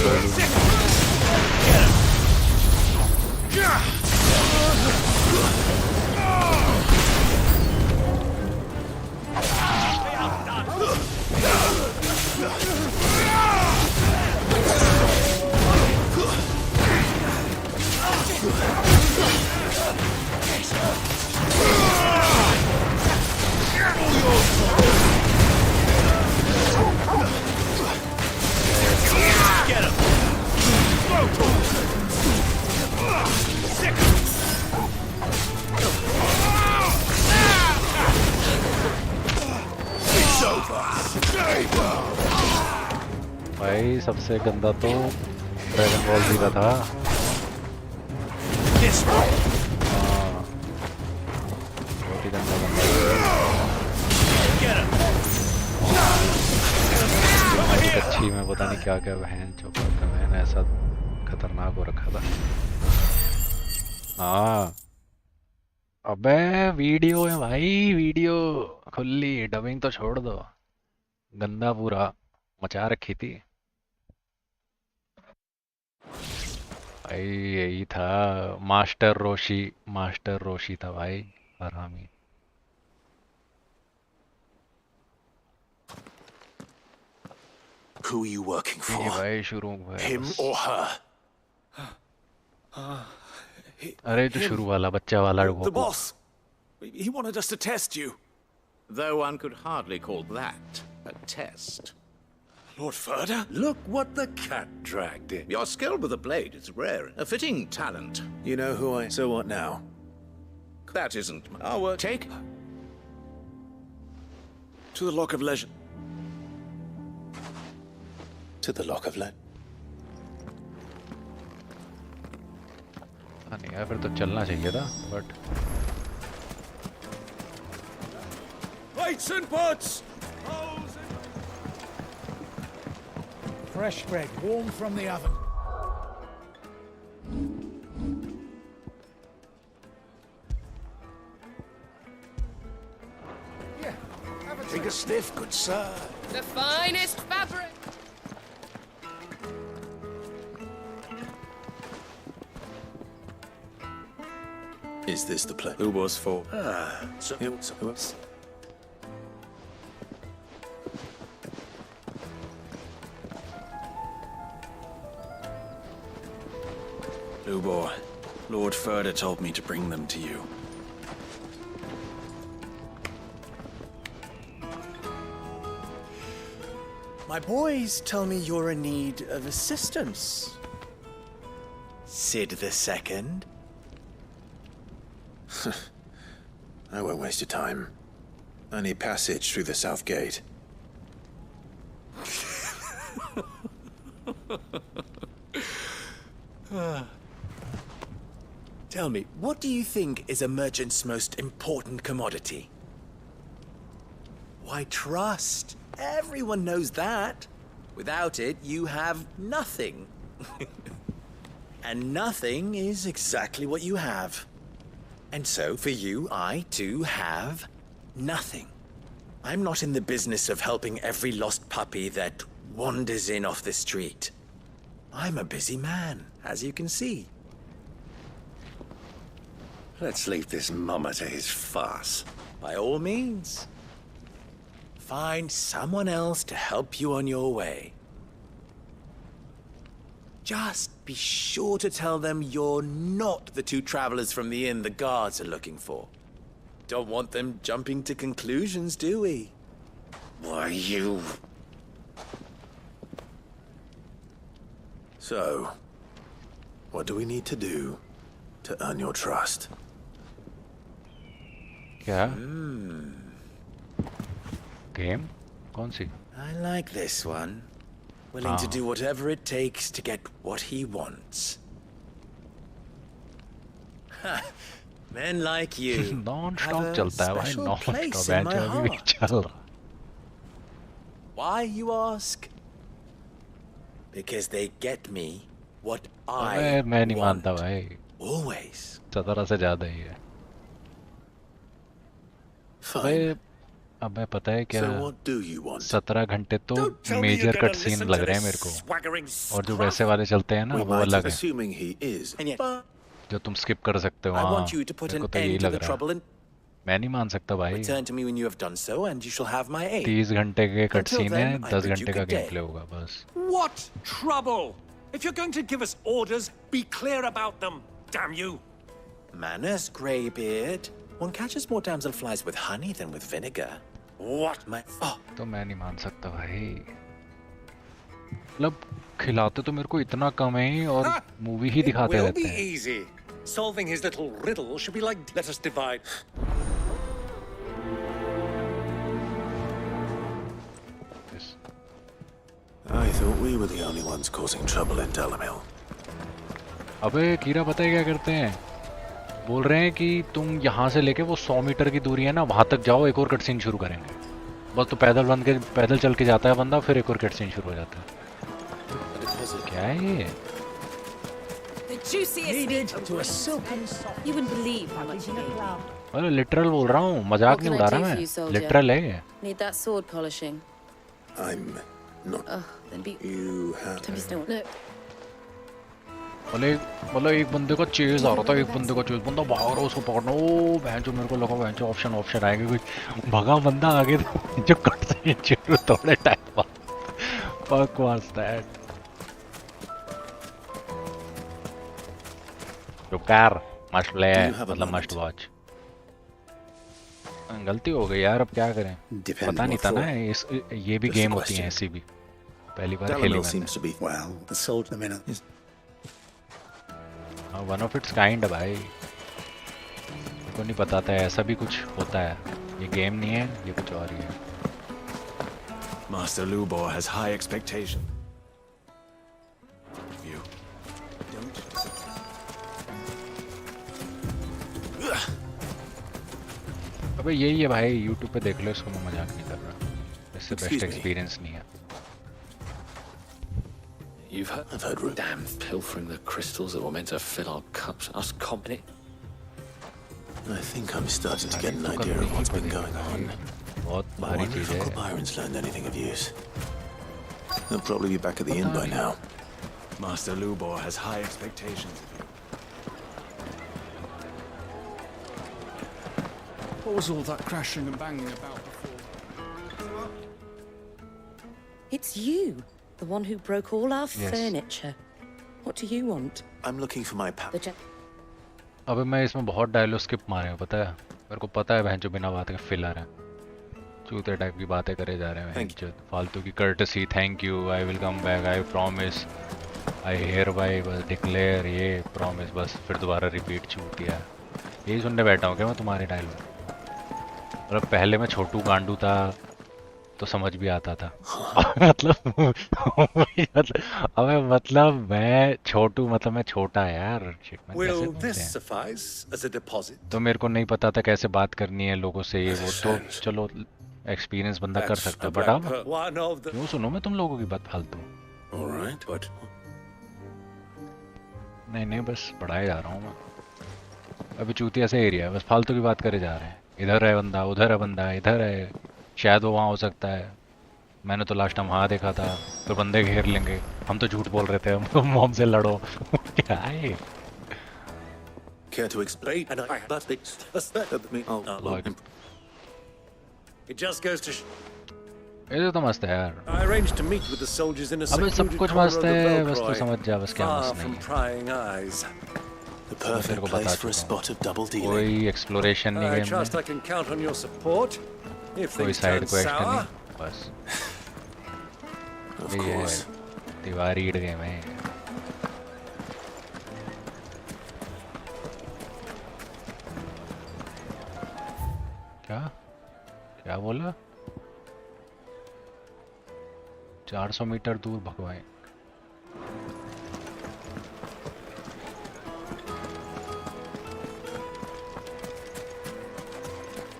भाई सबसे गंदा तो ड्रैगन बॉल जी का था. बहुत ही गंदा अच्छी में पता नहीं क्या क्या बहन चौपड़ का मैंने ऐसा खतरनाक हो रखा था. हाँ अबे वीडियो है भाई, वीडियो खुली. डबिंग तो छोड़ दो, गंदा पूरा मचा रखी थी भाई. यही था मास्टर रोशी था भाई, हरामी. Who are you working for? भाई शुरू Him or her? अरे जो शुरू वाला बच्चा वाला The boss! He wanted us to test you. Though one could hardly call that a test. Lord Furder? Look what the cat dragged in. Your skill with the blade is rare. A fitting talent. You know who I... So what now? That isn't our work. Take? To the Lock of Legend. To the Lock of Legend. नहीं यार फिर तो चलना चाहिए था, but Lights and pots! Fresh bread, warm from the oven. Yeah, take a sniff, good sir. The finest fabric. Is this the place? Who was for? So it was. Lubor, Lord Furder told me to bring them to you. My boys tell me you're in need of assistance. Sid II? I won't waste your time. I need passage through the south gate. Tell me, what do you think is a merchant's most important commodity? Why, trust. Everyone knows that. Without it, you have nothing. And nothing is exactly what you have. And so, for you, I, too, have nothing. I'm not in the business of helping every lost puppy that wanders in off the street. I'm a busy man, as you can see. Let's leave this mummer to his farce. By all means. Find someone else to help you on your way. Just be sure to tell them you're not the two travelers from the inn the guards are looking for. Don't want them jumping to conclusions, do we? Why, you... So, what do we need to do to earn your trust? क्या? Game? कौन सी? I like this one. Willing to do whatever it takes to get what he wants. Men like you Non-stop have a चलता है भाई, special non-stop place in my अभी भी heart. चल रहा. Why, you ask? Because they get me what I अबे मैं नहीं want. मानता भाई. Always. 17 से ज्यादा ही है. अबे अबे पता है क्या? 17 घंटे तो मेजर कट सीन लग रहे हैं मेरे को. और जो वैसे वाले चलते हैं ना वो अलग है. जो तुम स्किप कर सकते हो. हाँ. मेरे को तो यही लग रहा है. मैं नहीं मान सकता भाई. 30 घंटे के कट सीन है, 10 घंटे का गेम प्ले होगा बस. What trouble? If you're going to give us orders, be clear about them, damn you! Manners, Greybeard. One catches more damselflies with honey than with vinegar. What my... Oh. तो मैं नहीं मान सकता भाई. मतलब खिलाते तो मेरे को इतना कम है और मूवी ही दिखाते रहते हैं. It will be easy. Solving his little riddle should be like, let us divide. I thought we were the only ones causing trouble in Delamil. अबे कीरा पता है क्या करते हैं? बोल रहे हैं कि तुम यहाँ से लेके वो 100 मीटर की दूरी है ना, वहां तक जाओ, एक और कट सीन शुरू करेंगे. बस तो पैदल चल के जाता है बंदा, फिर एक और कट सीन शुरू हो जाता है. क्या है ये? अरे लिटरल बोल रहा हूँ, मजाक नहीं उड़ा रहा मैं. लिटरल है. Need that sword polishing. I'm not. Then be. You have. No. मतलब एक बंदे का चेज आ रहा था, एक बंदे का चेज, बंदा भाग रहा, उसको पकड़ना. ओ बहन जो मेरे को लगा बहन जो ऑप्शन आएगा कुछ. भगा बंदा आगे जो कट सीन शुरू थोड़े टाइम बाद. Fuck was that? Car must play मतलब मस्ट वॉच. गलती हो गई यार, अब क्या करें. पता नहीं था ना ये भी गेम होती है ऐसी भी. पहली बार खेली मैंने. वन ऑफ इट्स काइंड भाई. मेरे को नहीं पता था ऐसा भी कुछ होता है. ये गेम नहीं है, ये कुछ और ही है. Master Lubor has high expectation. You don't. अबे यही है भाई, YouTube पे देख लो इसको. मैं मजाक नहीं कर रहा. इससे बेस्ट एक्सपीरियंस नहीं है. I've heard damn pilfering the crystals that were meant to fill our cups. Us company. I think I'm starting to get an idea of what's been going on. बहुत I भारी wonder चीज if है. Uncle Byron's learned anything of use. He'll probably be back at the inn by now. Master Lubor has high expectations of you. What was all that crashing and banging about before? It's you, the one who broke all our Yes. furniture. What do you want? I'm looking for my pal. अबे मैं इसमें बहुत dialogue skip मारे हैं पता है मेरे को पता है बहन जो बिना बात के फिलर है चूते टाइप की बातें करे जा रहे हैं फालतू की courtesy thank you I will come back I promise I hereby बस डिक्लेयर ये प्रॉमिस बस फिर दोबारा रिपीट चूतिया यही सुनने बैठा हूँ क्या मैं तुम्हारे डायलॉग मतलब पहले मैं छोटू गांडू था तो समझ भी आता था मतलब अबे मतलब मैं छोटू मतलब मैं छोटा यार Will this suffice as a deposit? तो मेरे को नहीं पता था कैसे बात करनी है लोगों से ये वो तो चलो एक्सपीरियंस बंदा कर सकता है बट अब क्यों सुनो मैं तुम लोगों की बात फालतू नहीं बस पढ़ाए जा रहा हूँ मैं अभी चूतिया से एरिया है बस फालतू की बात करे जा रहे हैं इधर है बंदा उधर है बंदा इधर है शायद वो वहाँ हो सकता है मैंने तो लास्ट टाइम वहाँ देखा था तो बंदे घेर लेंगे हम तो झूठ बोल रहे थे हम मॉम से लड़ो क्या है Care to explain? And I but it just goes to ये तो मस्त है यार I arranged to meet with the soldiers in a अबे सब कुछ मस्त है बस तो समझ जा बस क्या मस्त नहीं है The perfect place for a spot of double dealing. कोई एक्सप्लोरेशन नहीं I trust I can count on your support if कोई things side turn quest sour. नहीं बस Of course. दीवारी इड़ गए मैं क्या बोला 400 मीटर दूर भगवाए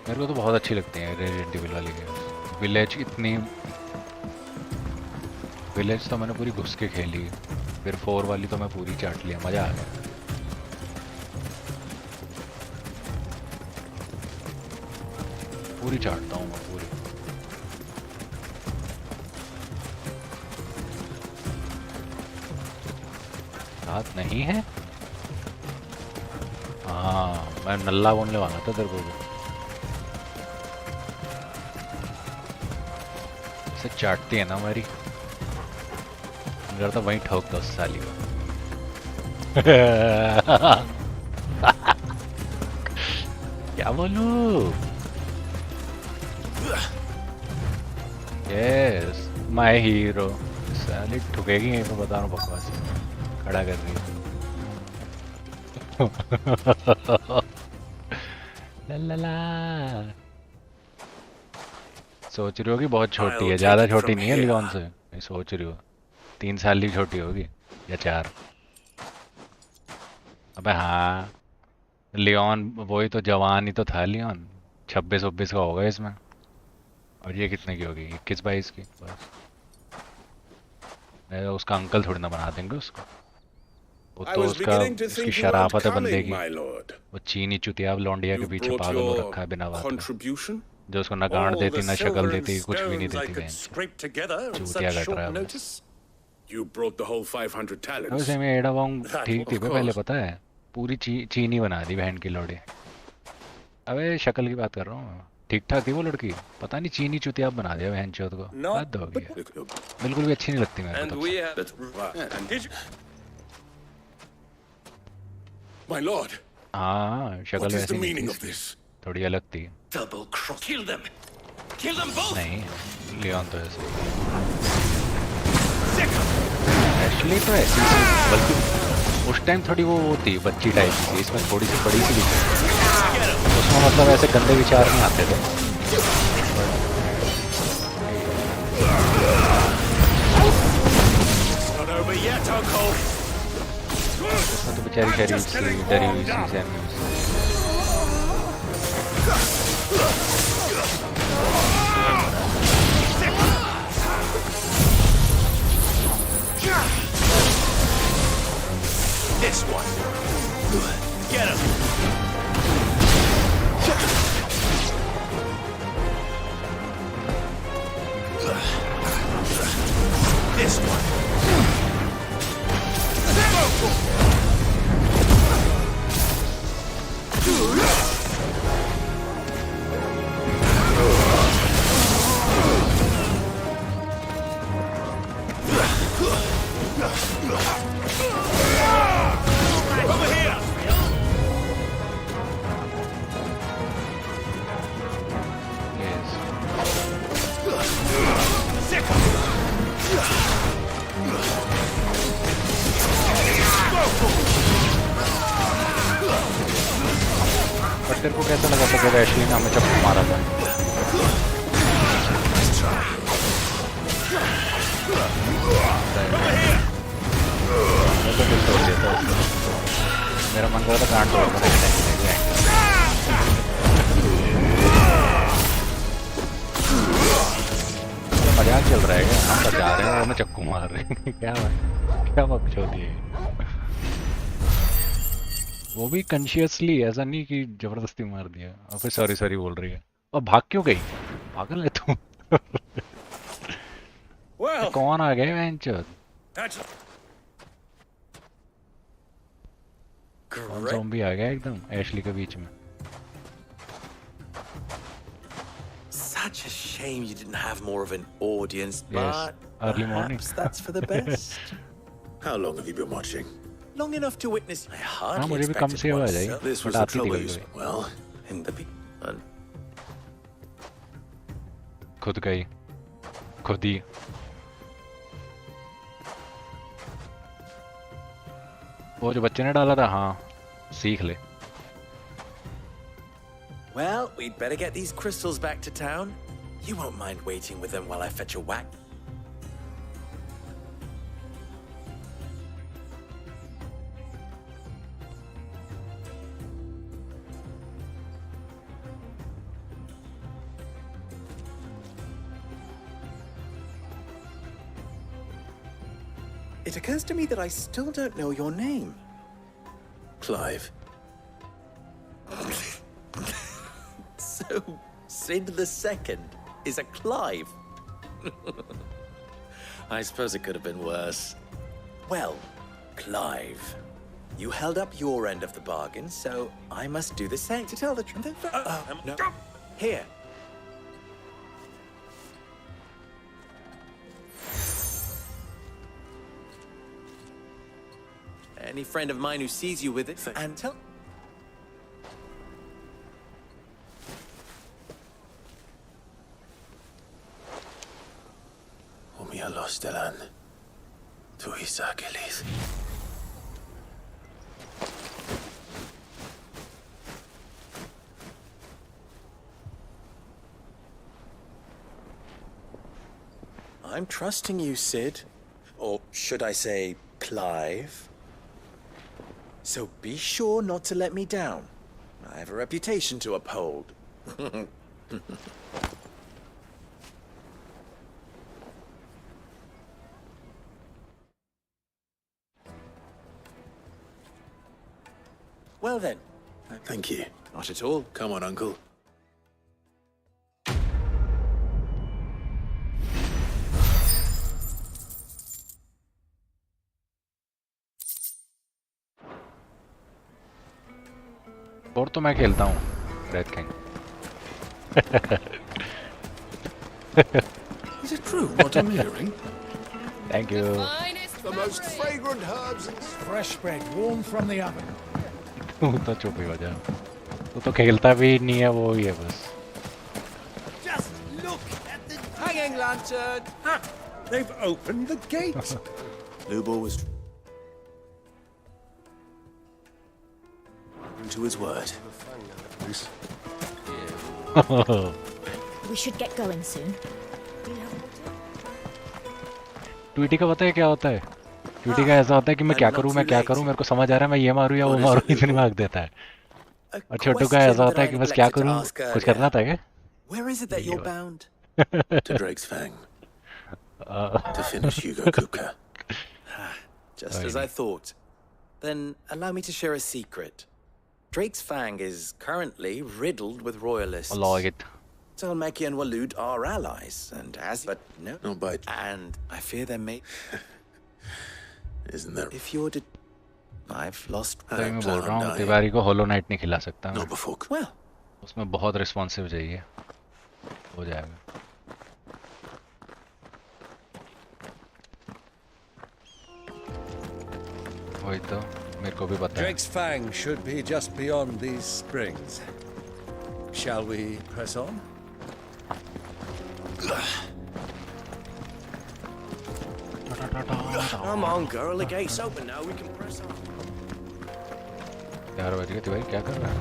मेरे को तो बहुत अच्छी लगती है रेजिडेंट इविल वाली गेम्स विलेज तो मैंने पूरी घुस के खेली फिर 4 वाली तो मैं पूरी चाट लिया मजा आ गया पूरी चाटता हूँ मैं पूरी रात नहीं है हाँ मैं नल्ला बोलने वाला था तेरे को भी इसे चाटती है ना हमारी करता वहीं ठोक दो साली को क्या बोलूं यस माय हीरो साली ठुकेगी यहीं पे बता रहा हूँ बकवास खड़ा कर रही है ला सोच रही होगी बहुत छोटी है ज्यादा छोटी नहीं है लियोन से मैं सोच रही हो 3 साल की छोटी होगी या 4 अबे हाँ लियोन वही तो जवान ही तो था लियोन 26-26 का होगा इसमें और ये कितने की होगी 21-22 की बस उसका अंकल थोड़ी ना बना देंगे उसको वो तो उसकी शराफत है बंदे की वो चीनी चुतिया लौंडिया के पीछे पागल हो रखा है बिना बात के जो उसको न गांड देती न शक्ल देती कुछ भी नहीं देती बहन चूतिया कट रहा है वैसे मैं एडा वांग ठीक थी पहले पता है पूरी चीनी बना दी बहन की लौड़ी अबे शक्ल की बात कर रहा हूँ ठीक ठाक थी वो लड़की पता नहीं चीनी चुतिया बना दिया बहन चौथ को हद हो गया बिल्कुल भी अच्छी नहीं लगती मेरे को My lord. हाँ शक्ल वैसी नहीं थी थोड़ी अलग थी Double cross. Kill them. Kill them both. नहीं लियोन तो ऐसे एक्चुअली तो ऐसी थी बल्कि उस टाइम थोड़ी वो थी बच्ची टाइप की इसमें थोड़ी सी बड़ी सी उसमें मतलब ऐसे गंदे विचार नहीं आते थे उसमें तो बेचारी शरीफ सी डरी हुई सी सहमी हुई सी This one. Get him. This one. तेरे को कैसा लगा था जब एशली ने हमें चप्पू मारा था? मैं तो दिल तोड़ दिया था उसका। मेरा मन कर रहा था कांड तोड़ कर मजाक चल रहा है क्या? हम बचा रहे हैं और हमें चक्कू मार रहे हैं। क्या बकचोदी है? वो भी कॉन्शियसली, ऐसा नहीं कि जबरदस्ती मार दिया और फिर सॉरी सॉरी बोल रही है। और भाग क्यों गई? पागल है तुम। कौन आ गए वेंचर? कौन ज़ॉम्बी आ गया एकदम एशली के बीच में? Such a shame you didn't have more of an audience, Yes, but early morning. perhaps that's for the best. How long have you been watching? Long enough to witness. I hardly मुझे भी कम expected से हो one, जाएगी। sir. This was but the आती थी trouble. कभी-कभी। Well, in the खुद गई, खुद ही। वो जो बच्चे ने डाला था, हाँ, सीख ले। Well, we'd better get these crystals back to town. You won't mind waiting with them while I fetch a whack. It occurs to me that I still don't know your name. Clive. So, Sid the Second is a Clive. I suppose it could have been worse. Well, Clive, you held up your end of the bargain, so I must do the same. To tell the truth, no. Here. Any friend of mine who sees you with it, and tell. وميا lost Elan. Tu hisa Achilles. I'm trusting you, Sid. Or should I say, Clive? So be sure not to let me down. I have a reputation to uphold. Well then. Thank you. Not at all. Come on, Uncle. और तो मैं खेलता हूँ red king. Is it true what I'm hearing? Thank you. The most fragrant herbs and fresh bread warm from the oven. तू तो चुप ही हो जा। तू तो खेलता भी नहीं है, वो ही है बस। Just look at the hanging lantern. Ah, they've opened the gate. Lubor was to his word. We should get going soon. Tweety का पता है क्या होता है? ट्वीटी का ऐसा होता है कि मैं क्या करूं, मेरे को समझ आ रहा है मैं ये मारूं या वो मारूं, इतनी भाग देता है। और छोटू का ऐसा होता है कि बस क्या करूं, कुछ करना था क्या? Where is it that you're bound? To Drake's Fang. To finish Hugo Kupka. Just as I thought. Then allow me to share a secret. Drake's Fang is currently riddled with royalists. I like it. Talmeki and Walud are allies, and but no. No, but... And I fear there may... Isn't there... If you're I've lost... मैं बोल रहा हूँ तिवारी को होलो night नहीं खिला सकता मैं। No, before... Well... उसमें बहुत रिस्पॉन्सिव चाहिए। हो जाएगा। वही तो मेरे को भी पता है। Drake's Fang should be just beyond these springs. Shall we press on? Come on, girl. The gate's open now. We can press on. 4 बज गए तिवारी, क्या कर रहा है?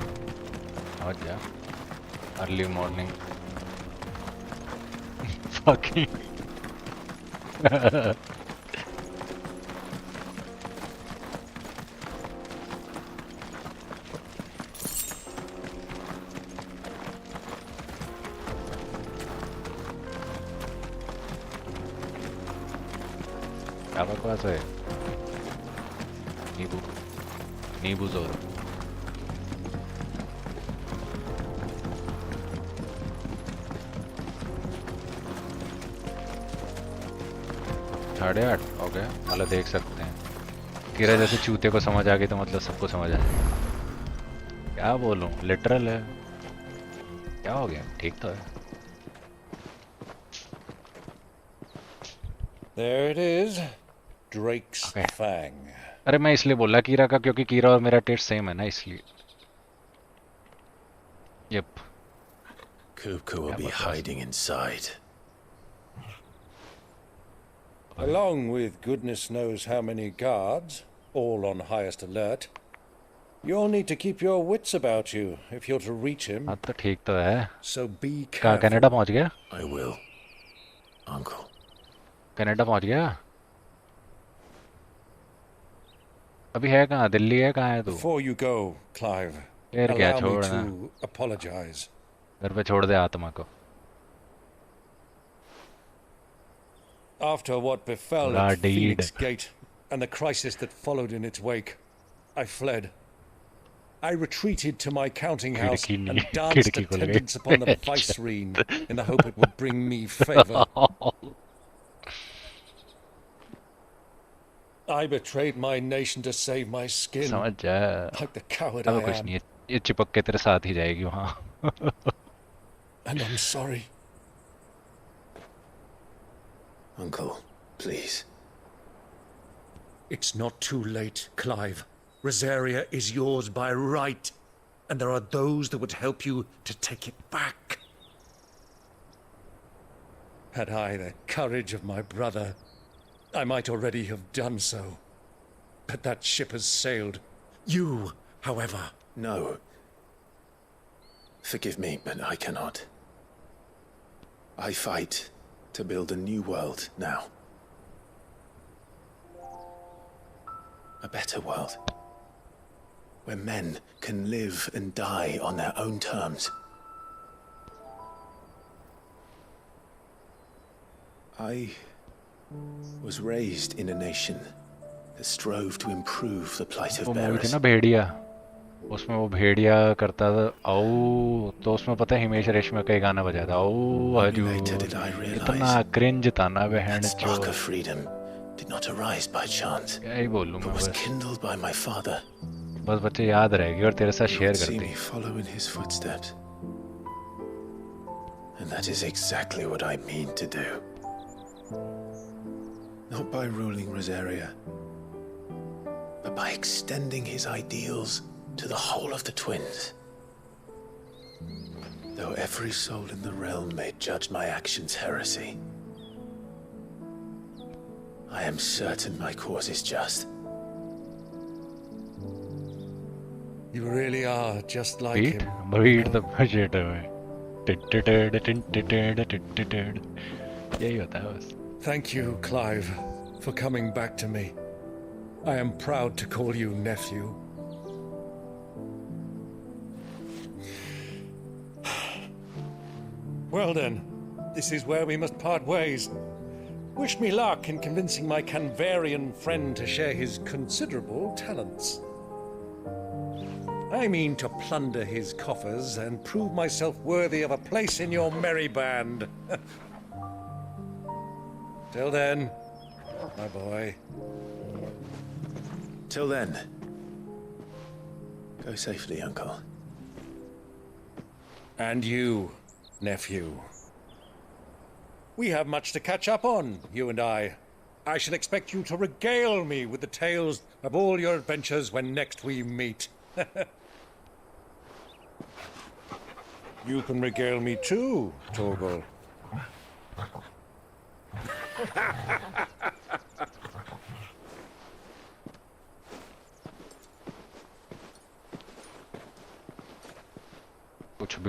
समझ गया अर्ली मॉर्निंग fucking क्या बकवास है नींबू जोर 8:30 हो गया मतलब देख सकते हैं कीरा जैसे चूते को समझ आ गई तो मतलब सबको समझ आ जाए क्या बोलूं लिटरल है क्या हो गया ठीक तो है There it is. Drake's Fang. अरे मैं इसलिए बोला कीरा का क्योंकि कीरा और मेरा टेस्ट सेम है ना इसलिए yup Kupka will be hiding inside. Along with goodness knows how many guards, all on highest alert, you'll need to keep your wits about you if you're to reach him. हाँ तो ठीक तो है So be कहाँ careful. Canada पहुँच गया I will, Uncle. Canada पहुँच गया अभी है कहाँ दिल्ली है कहाँ है तू Before you go, Clive, फिर क्या allow me छोड़ना to apologize. घर पे छोड़ दे आत्मा को After what befell La at deed. Phoenix Gate and the crisis that followed in its wake, I fled. I retreated to my counting house and danced attendance upon the vicereine in the hope it would bring me favor. I betrayed my nation to save my skin. समझ जा Like the coward अब I कुछ am. नहीं है ये चिपक के तेरे साथ ही जाएगी वहाँ And I'm sorry. Uncle, please. It's not too late, Clive. Rosaria is yours by right, and there are those that would help you to take it back. Had I the courage of my brother, I might already have done so. But that ship has sailed. You, however... No. Forgive me, but I cannot. I fight to build a new world now. A better world. Where men can live and die on their own terms. I was raised in a nation that strove to improve the plight of वो movie थी bearers. ना भेड़िया उसमें वो भेड़िया करता था औ तो उसमें पता है हिमेश रेशमिया का एक गाना बजा था औ हजूर कितना क्रिंज था ना बहन That spark of freedom did not arise by chance, क्या ही बोलूं मैं but was बस kindled by my father. बस बच्चे याद रहेगी और तेरे साथ You शेयर would see करते me follow in his footsteps. And that is exactly what I mean to do. Not by ruling Rosaria, but by extending his ideals to the whole of the twins. Though every soul in the realm may judge my actions heresy, I am certain my cause is just. You really are just like Beat? him. Beat the budget away. यही होता है बस Thank you, Clive, for coming back to me. I am proud to call you nephew. Well then, this is where we must part ways. Wish me luck in convincing my Canvarian friend to share his considerable talents. I mean to plunder his coffers and prove myself worthy of a place in your merry band. Till then, my boy. Till then, go safely, Uncle. And you, nephew. We have much to catch up on, you and I. I shall expect you to regale me with the tales of all your adventures when next we meet. You can regale me too, Torgal.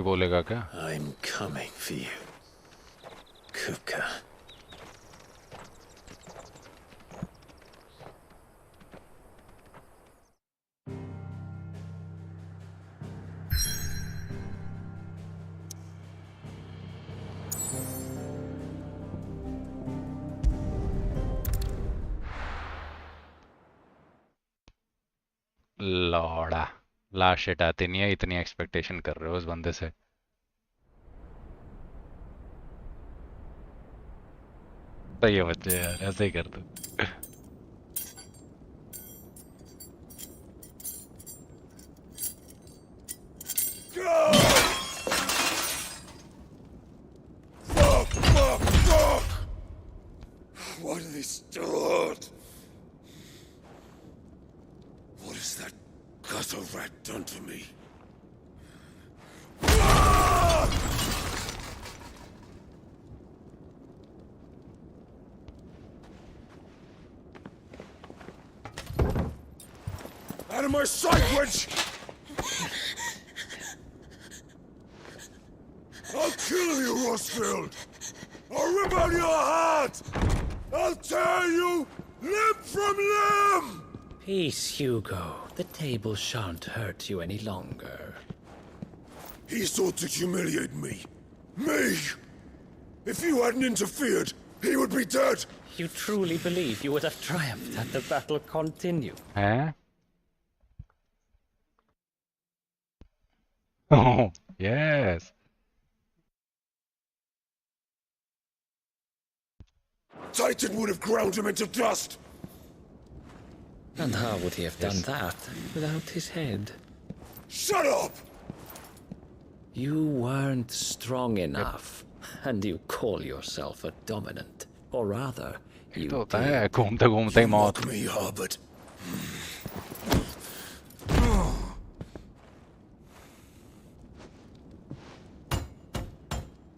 बोलेगा क्या? I'm coming for you, Kupka. लौड़ा last shit आती नहीं है, इतनी expectation कर रहे हो उस बंदे से। सही है बच्चे यार, ऐसे ही कर दो। Why do they start? What has that gutter rat done to me? Out of my sight, wench! I'll kill you, Rosfield! I'll rip out your heart! I'll tear you limb from limb! Peace, Hugo. The table shan't hurt you any longer. He sought to humiliate me. Me! If you hadn't interfered, he would be dead! You truly believe you would have triumphed had the battle continued? Huh? Oh, yes. Titan would have ground him into dust! And how would he have done that without his head? Shut up! You weren't strong enough, and you call yourself a dominant. Or rather, you घूमते मौत। me, Harbert.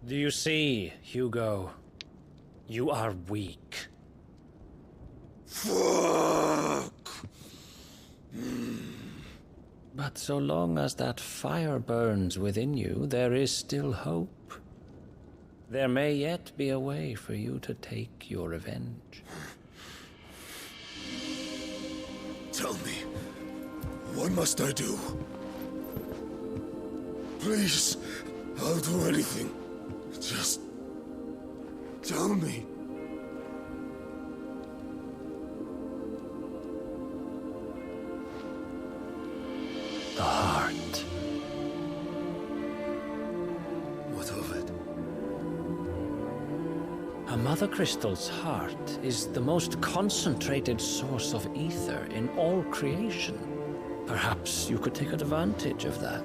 Do you see, Hugo? You are weak. Fuck! But so long as that fire burns within you, there is still hope. There may yet be a way for you to take your revenge. Tell me, what must I do? Please, I'll do anything. Just tell me. The heart. What of it? A mother crystal's heart is the most concentrated source of ether in all creation. Perhaps you could take advantage of that.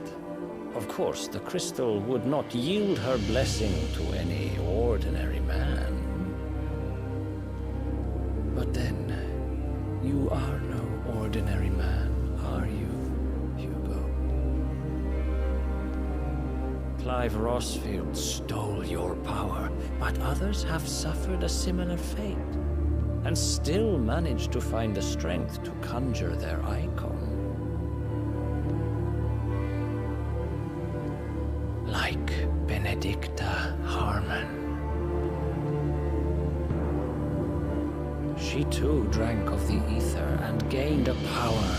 Of course, the crystal would not yield her blessing to any ordinary man. But then, you are no ordinary man, are you, Hugo? Clive Rosfield stole your power, but others have suffered a similar fate, and still managed to find the strength to conjure their icon. Like Benedicta Harmon. She too drank of the ether and gained a power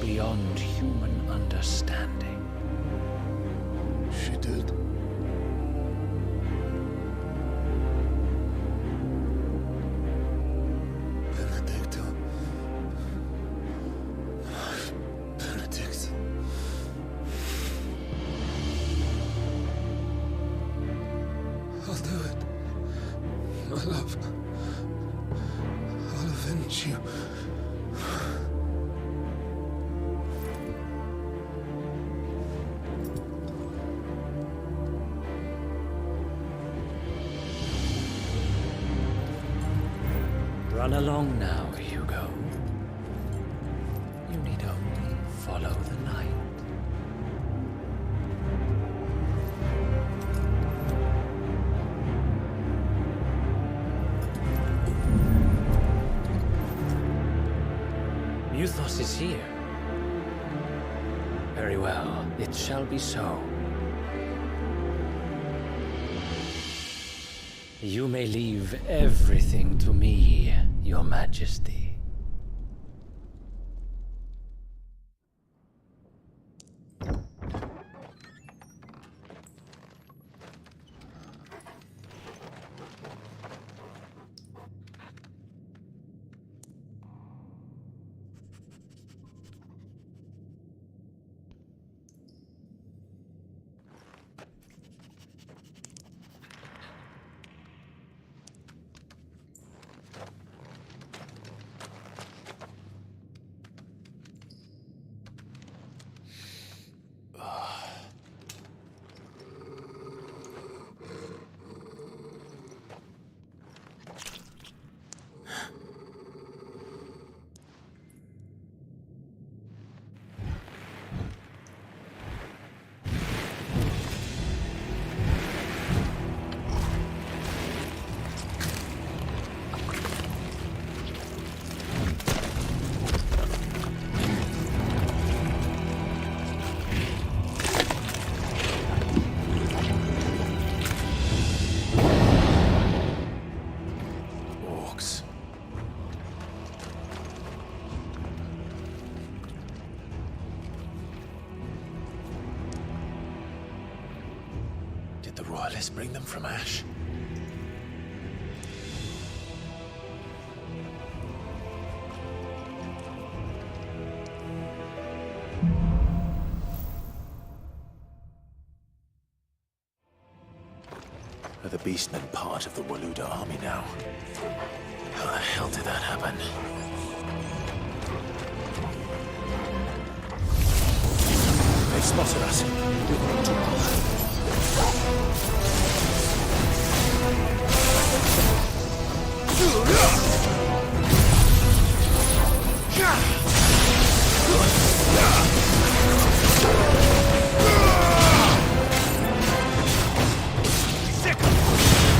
beyond human understanding. She did. Benedicta. Benedict. I'll do it. My love. I'll avenge you. Run along now, Hugo. You need only follow the light. Muthos is here. Very well, it shall be so. You may leave everything to me, Your Majesty. Royalists bring them from Ash? Are the Beastmen part of the Waluda army now? How the hell did that happen? They spotted us.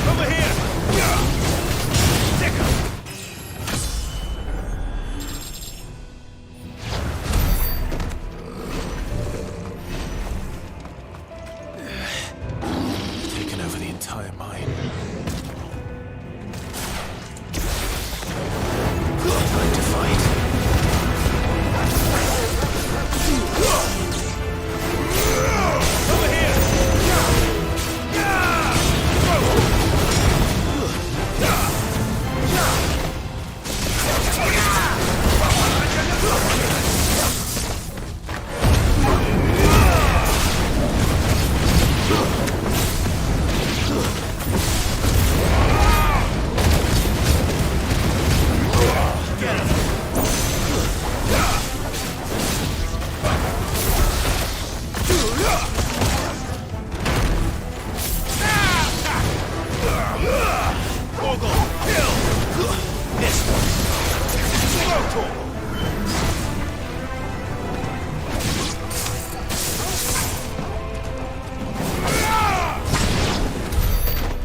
Over here! Taken over the entire mine. Time to fight. Over here!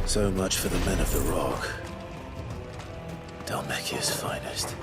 So much for the men of the Rock. Dhalmekia's finest.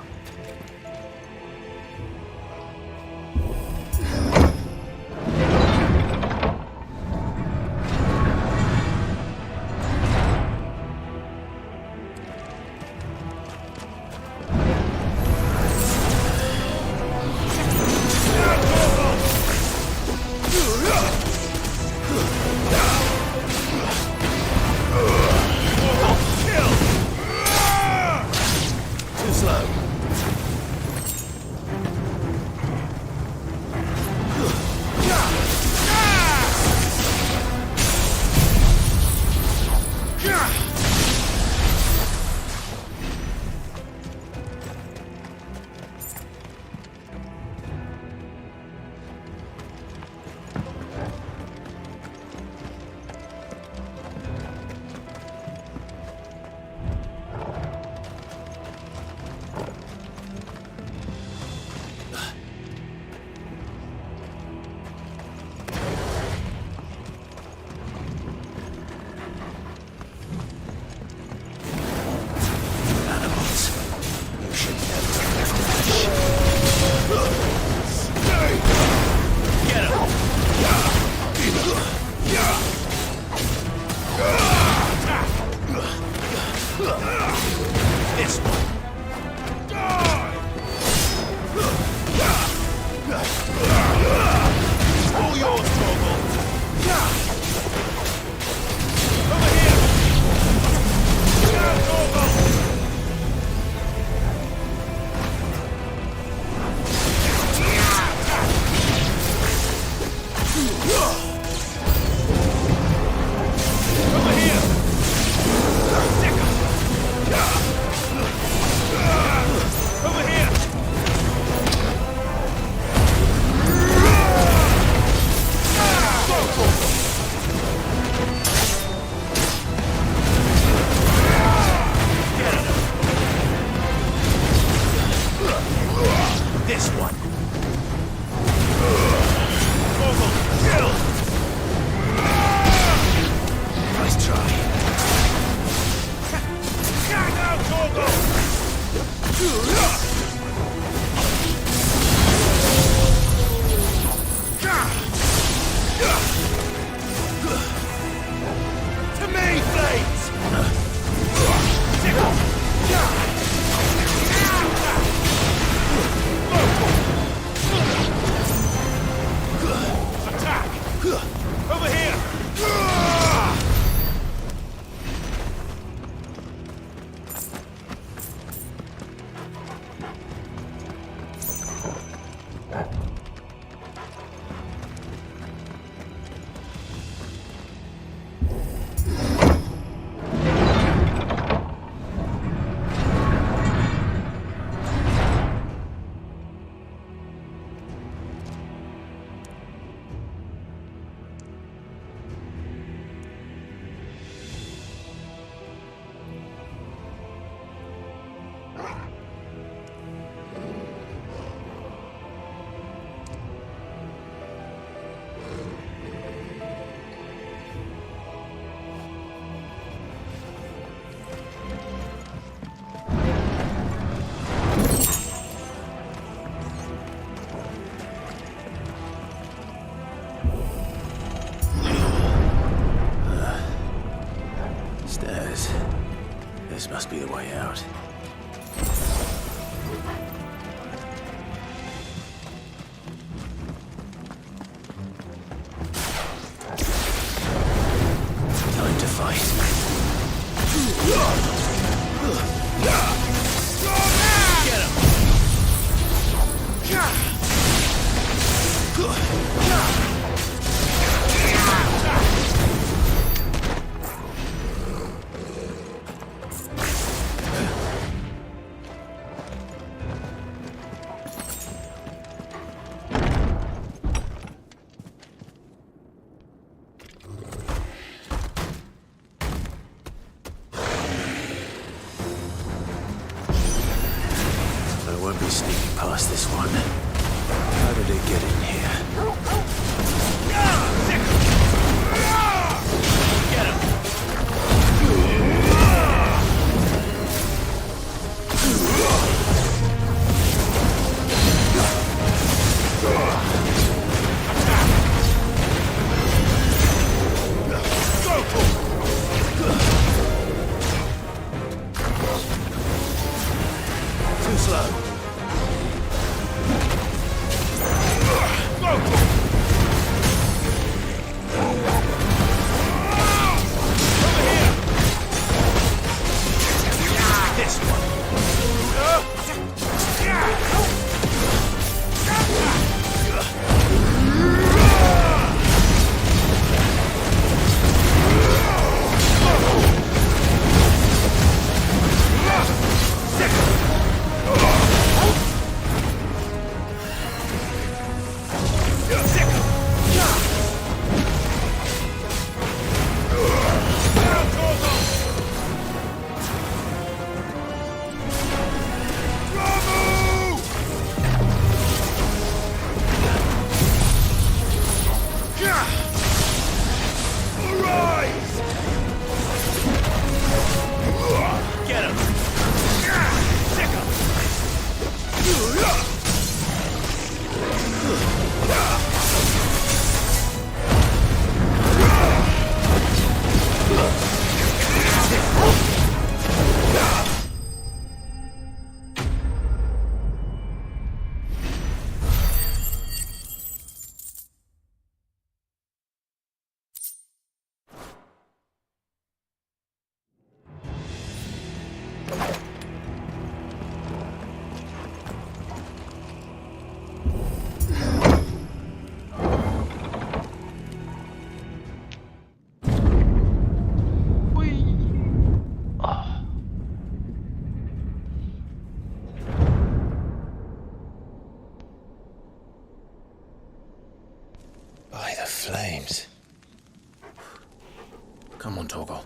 To me, Blades! Attack! Over here! Stairs. This must be the way out. Time to fight. Get him! I won't be sneaking past this one. How did it get in here? Get him! Too slow. This Get him! Sick him! By the flames. Come on, Torgal.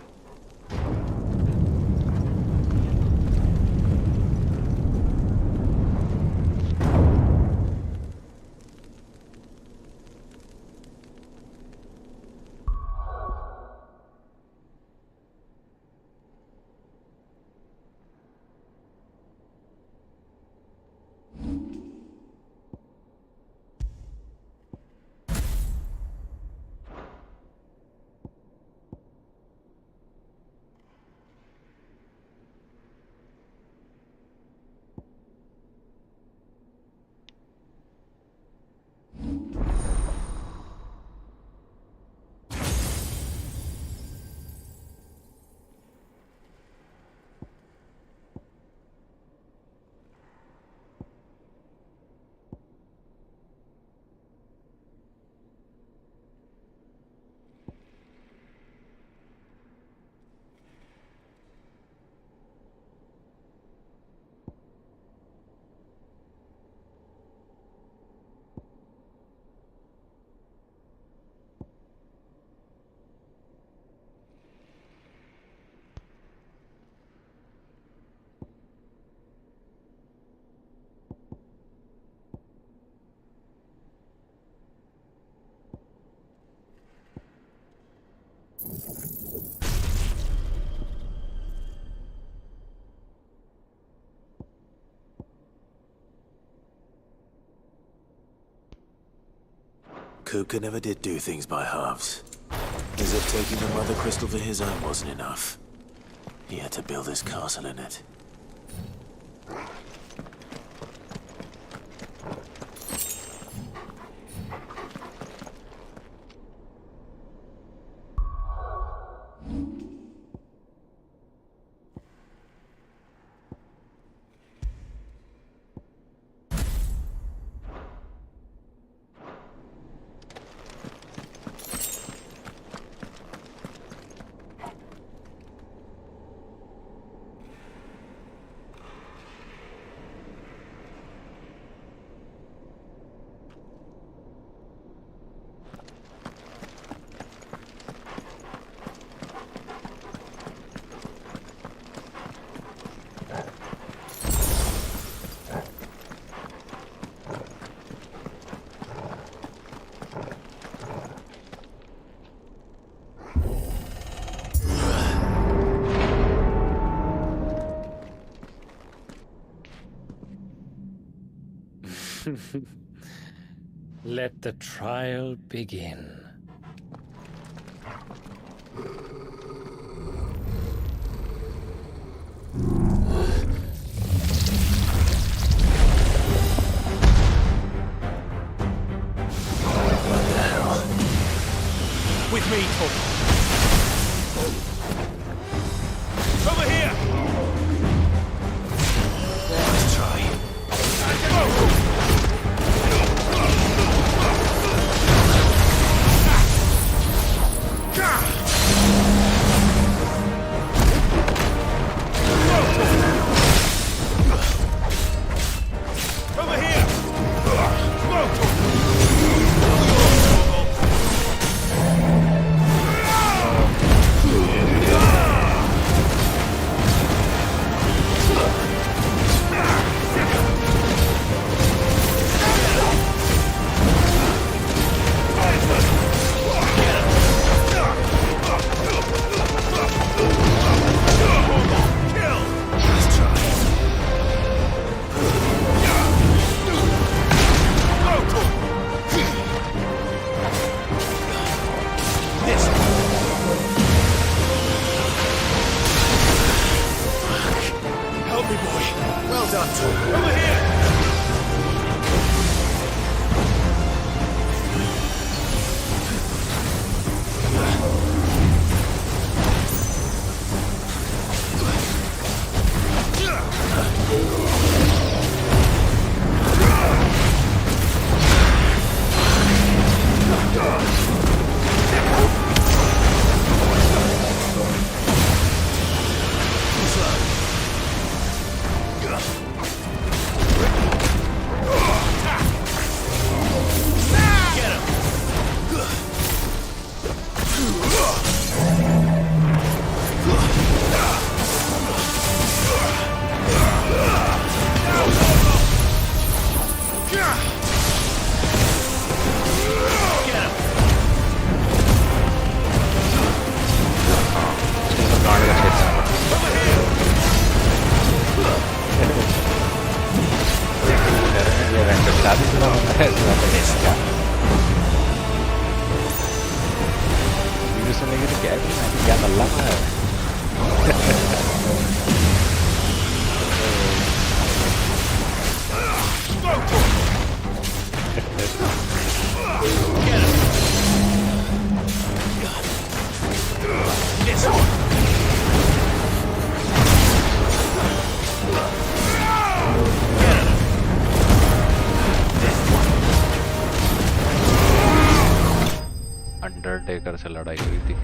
Kupka never did do things by halves. As if taking the Mother Crystal for his own wasn't enough. He had to build his castle in it. Let the trial begin. What the hell? With me, Torvald. Over here! Let's try. Over here! Help me, boy. Well done, Tom. Over here! Undertaker से लड़ाई हुई थी।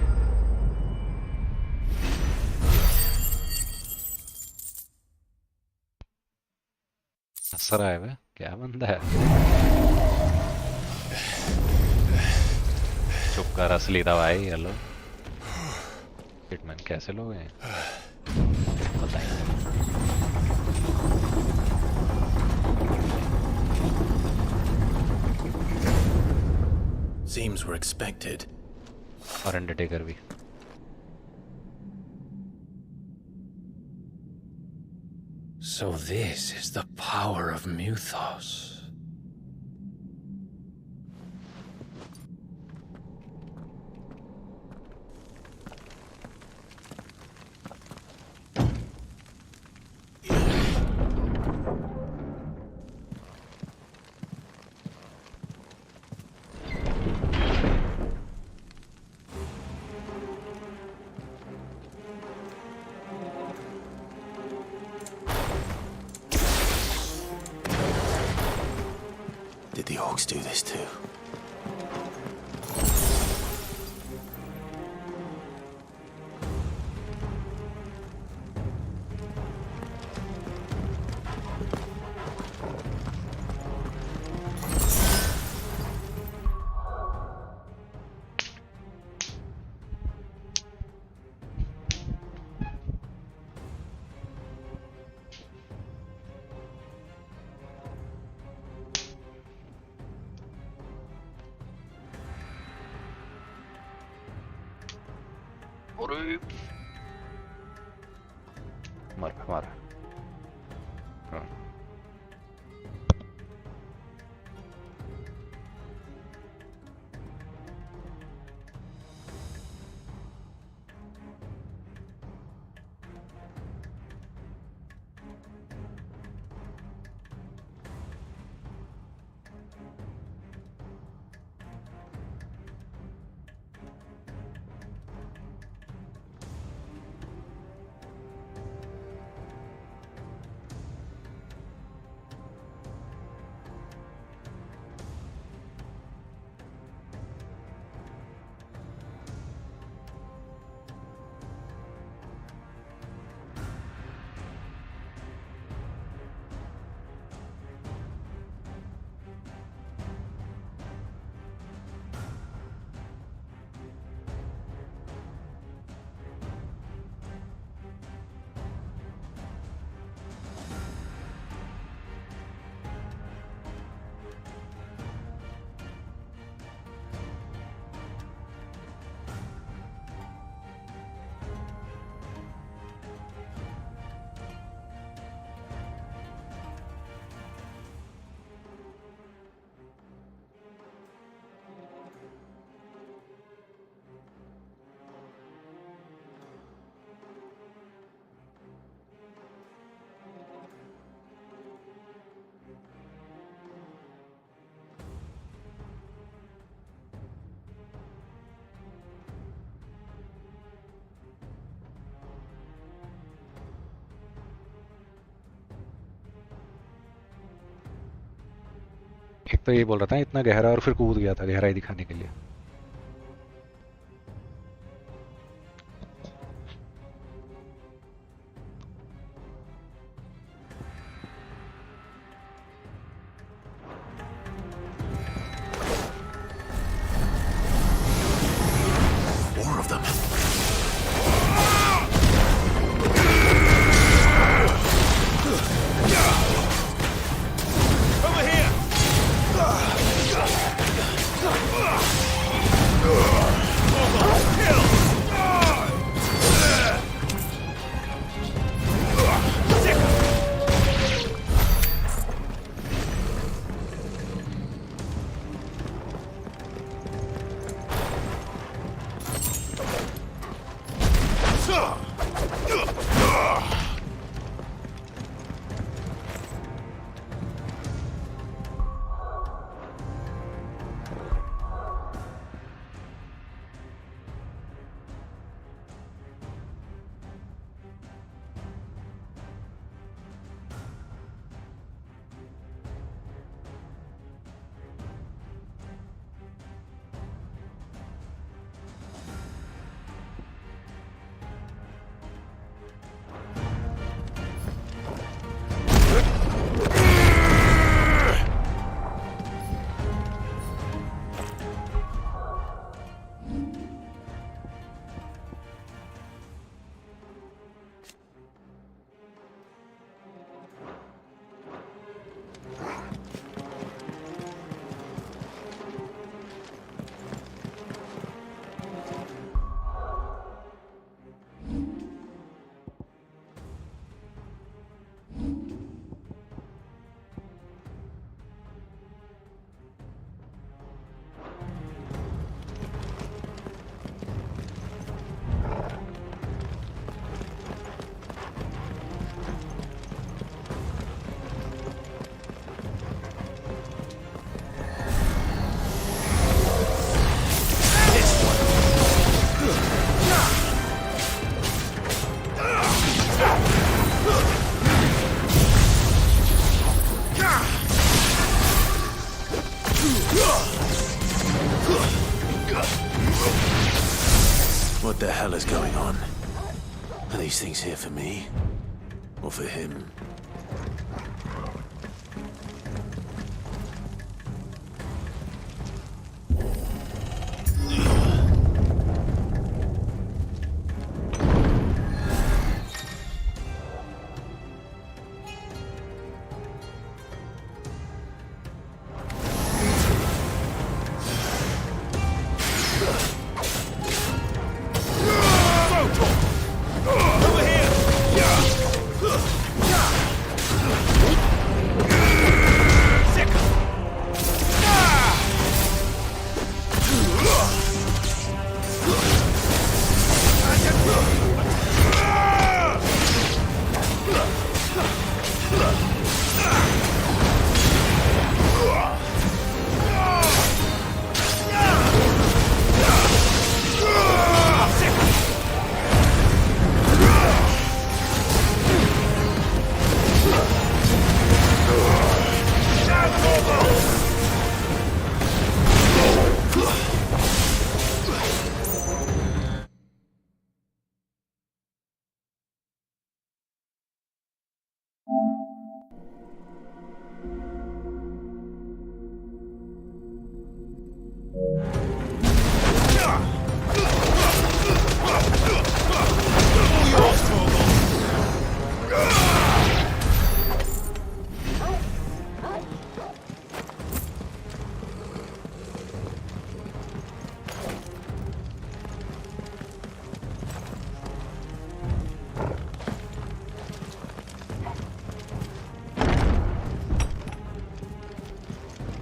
हंस रहा है वे, क्या बंदा है? चुप कर, असली दवाई। हेलो हिटमैन, कैसे लोग हैं? बताइए। Seems we're expected. और अंडरटेकर भी। So this is the power of Muthos. Did the orcs do this too? मर हाँ। एक तो ये बोल रहा था इतना गहरा और फिर कूद गया था गहराई दिखाने के लिए। Over here! hell is going on? Are these things here for me? Or for him?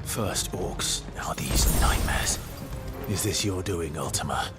First orcs, now these nightmares. Is this your doing, Ultima?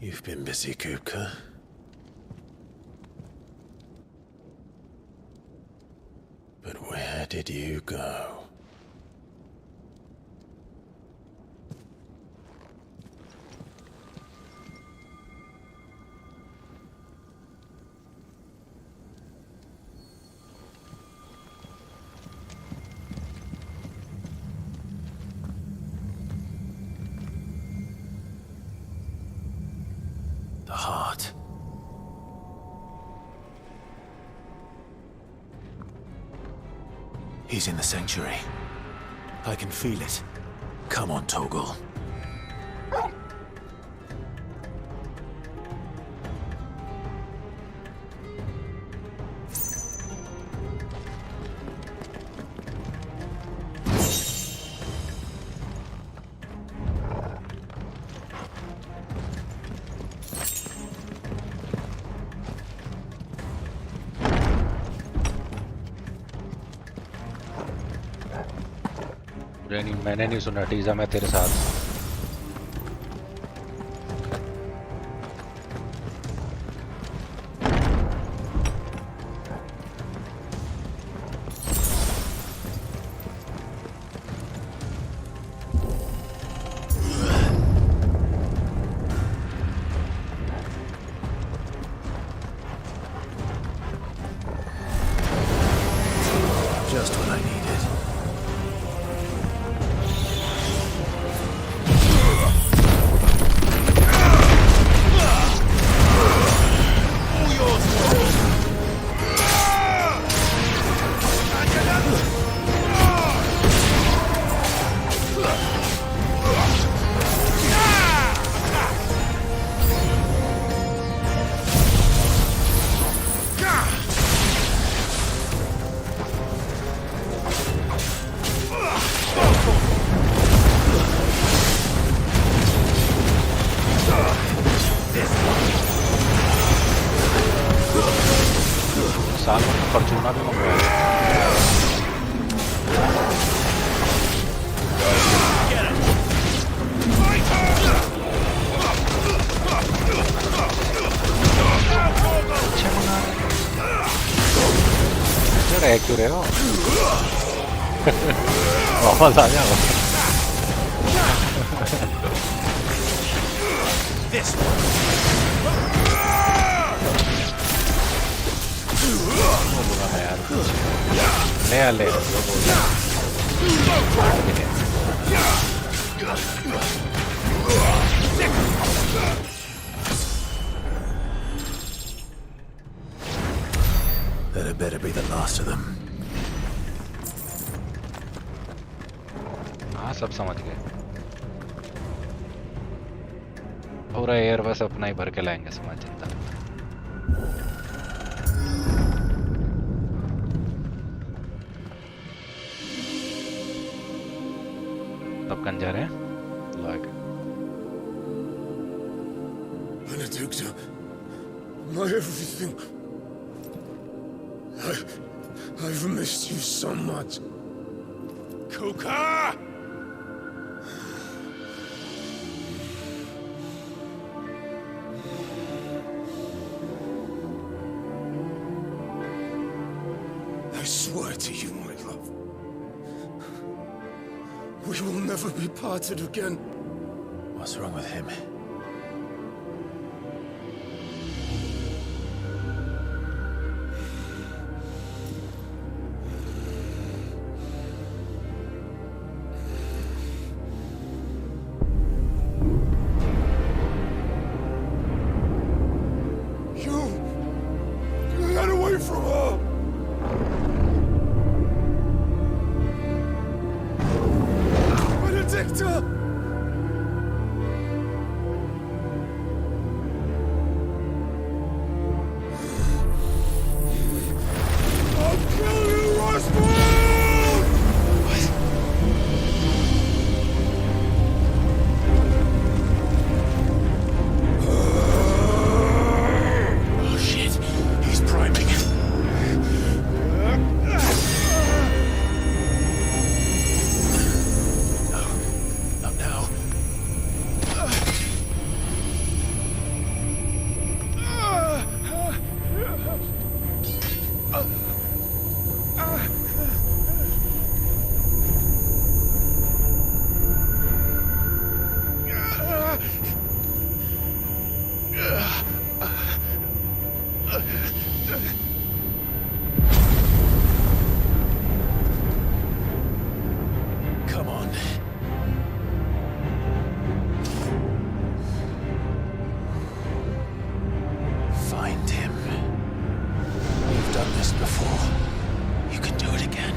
You've been busy, Kupka. But where did you go? The heart. He's in the sanctuary. I can feel it. Come on, Toggle. मैंने नहीं सुना टीजा मैं तेरे साथ Just what I needed. साल में Fortuna भी मंगवाया रह क्यों रहे हो वापस आ जाओ ले ले That had better be the last of them. हाँ सब समझ गए पूरा एयर बस अपना ही भर के लाएंगे समझ चिंता सब कन जा रहे हैं लाग Benedicta, my everything. I've missed you so much. Kuka! I swear to you, my love, we will never be parted again. What's wrong with him? You got away from her! Benedicta! I'll kill you, Roswell! Oh shit, he's priming. Not now. Come on. Find him. You've done this before. You can do it again.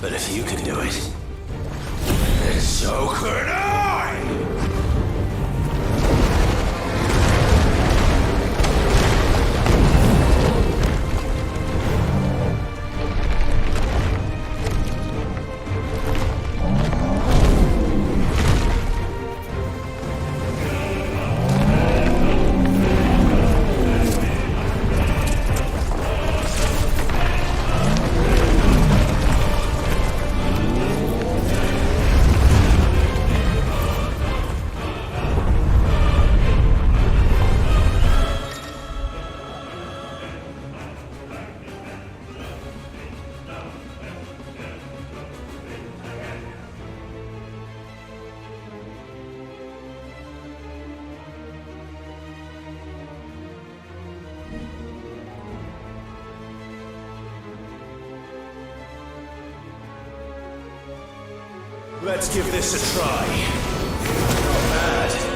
But if you can do it, then so could I! Let's give this a try. Not bad.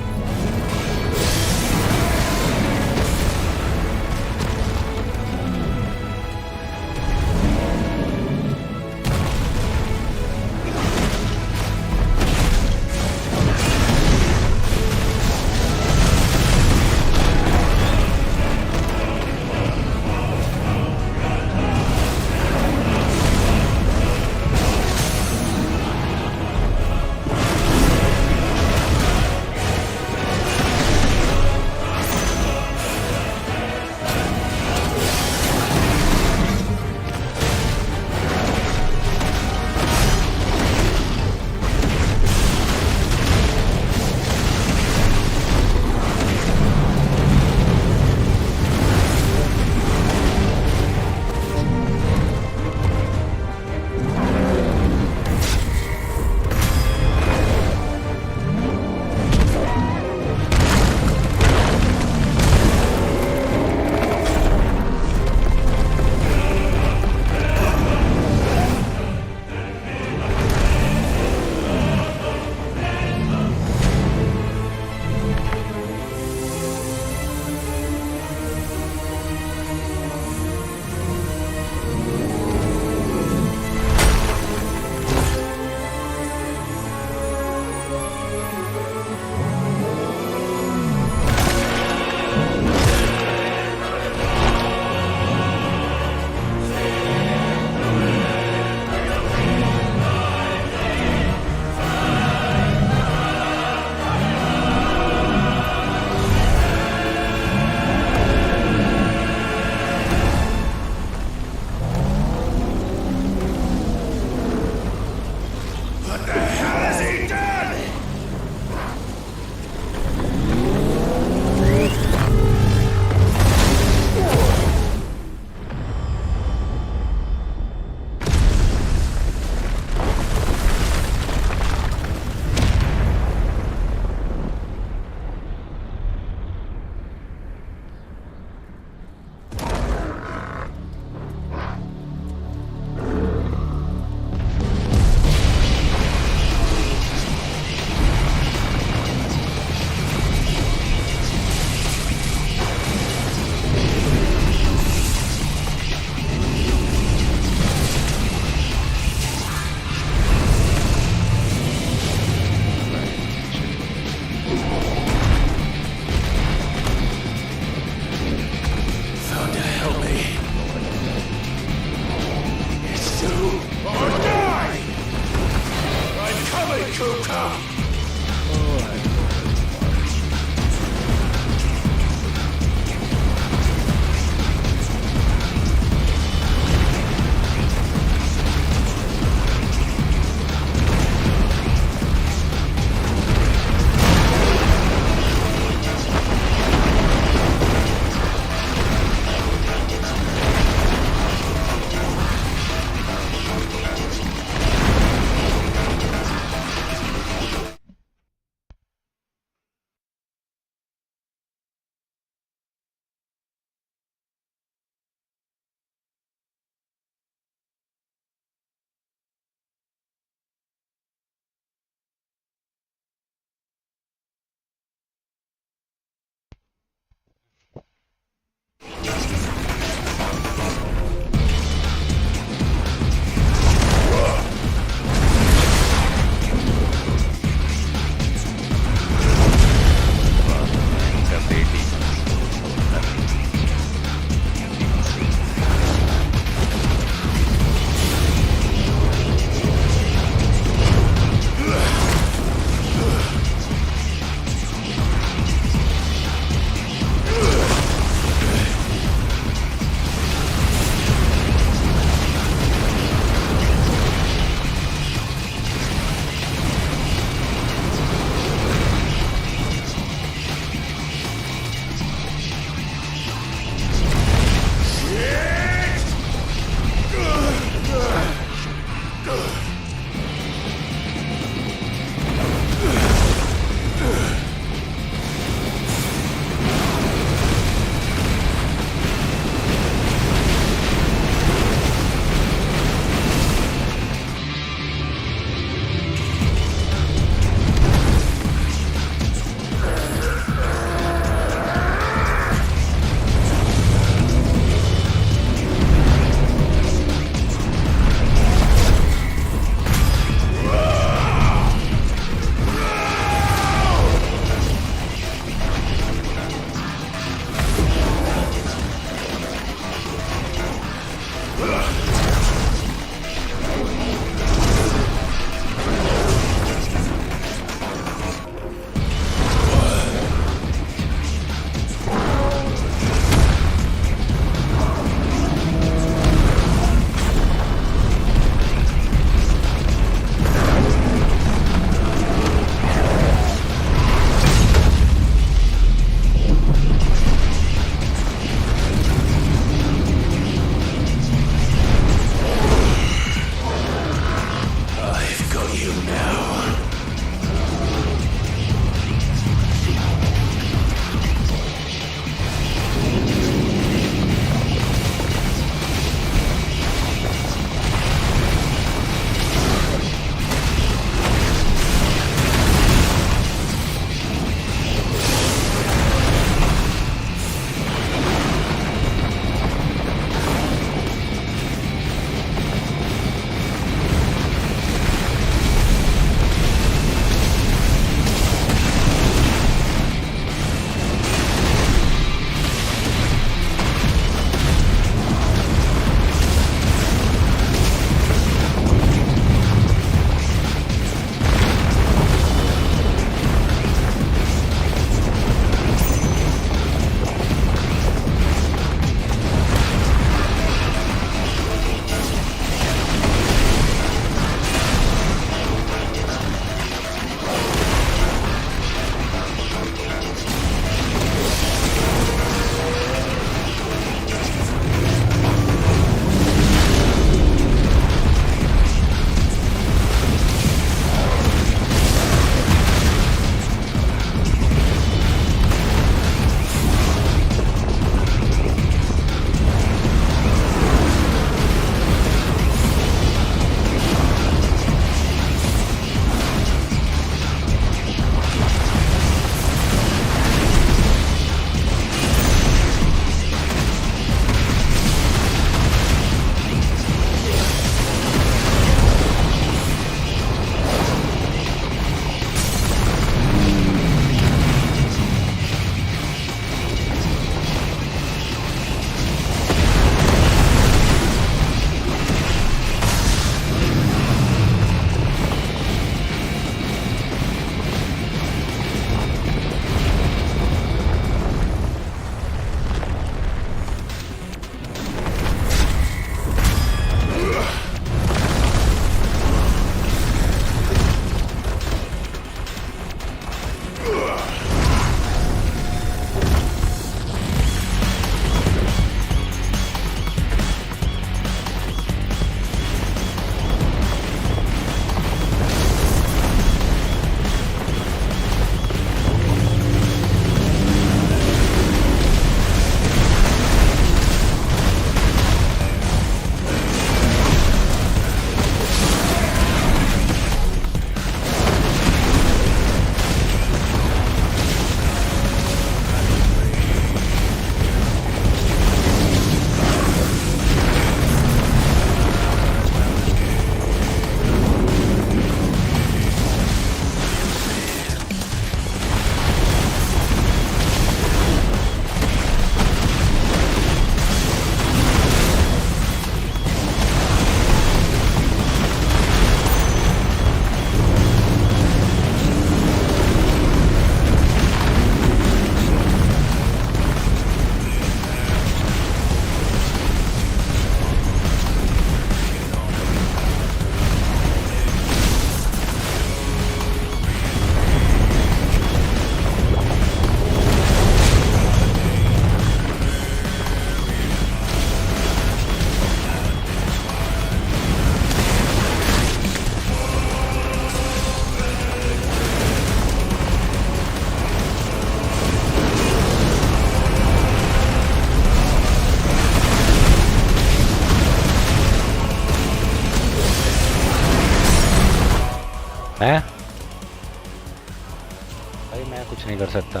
सकता।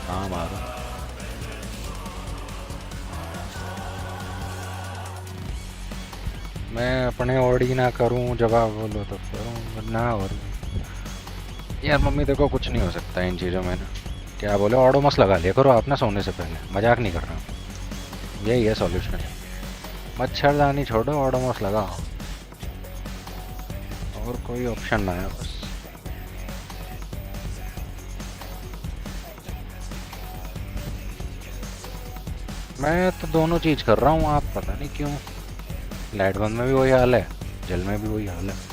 हाँ मारो। मैं अपने Audi ना करूं, जवाब बोलो तो करूं ना। और यार मम्मी देखो कुछ नहीं हो सकता इन चीज़ों में ना। क्या बोले, ऑडोमस लगा लिया करो आप ना सोने से पहले, मजाक नहीं कर रहा हूँ, यही है सॉल्यूशन। मच्छरदानी छोड़ो, ऑडोमस लगाओ, और कोई ऑप्शन ना है बस। मैं तो दोनों चीज़ कर रहा हूँ, आप पता नहीं क्यों। लाइट बंद में भी वही हाल है, जल में भी वही हाल है।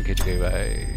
खिंच गई भाई।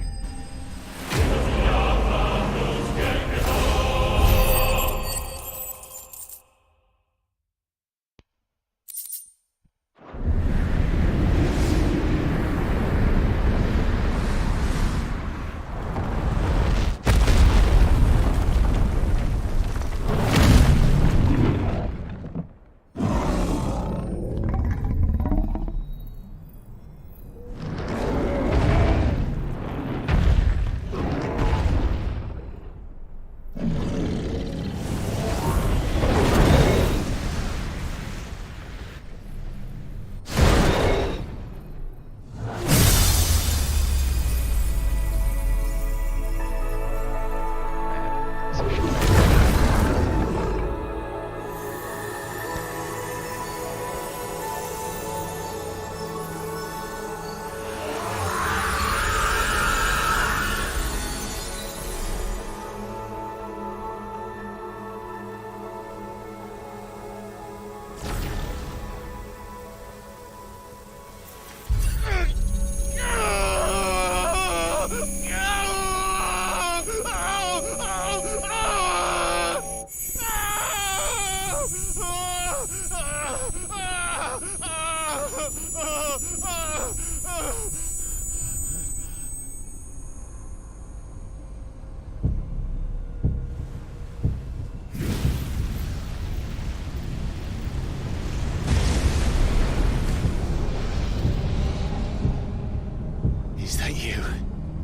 Is that you,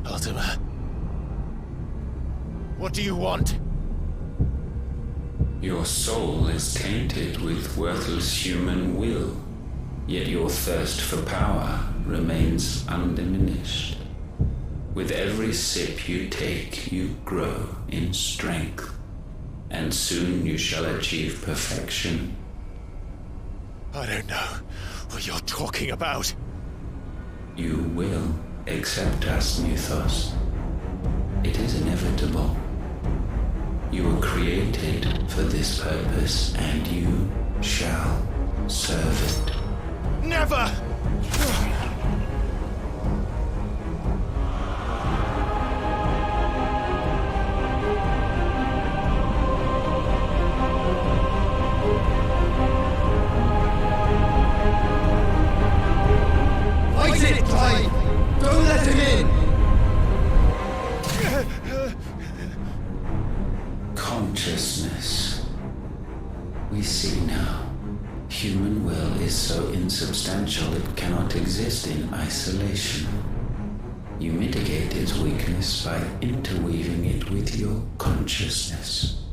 Ultima? What do you want? Your soul is tainted with worthless human will, yet your thirst for power remains undiminished. With every sip you take, you grow in strength, and soon you shall achieve perfection. I don't know what you're talking about. You will accept us, Mythos. It is inevitable. You were created for this purpose, and you shall serve it. Never! Fight it, Clive! Don't let him in! Consciousness. We see now. Human will is so insubstantial it cannot exist in isolation. You mitigate its weakness by interweaving it with your consciousness.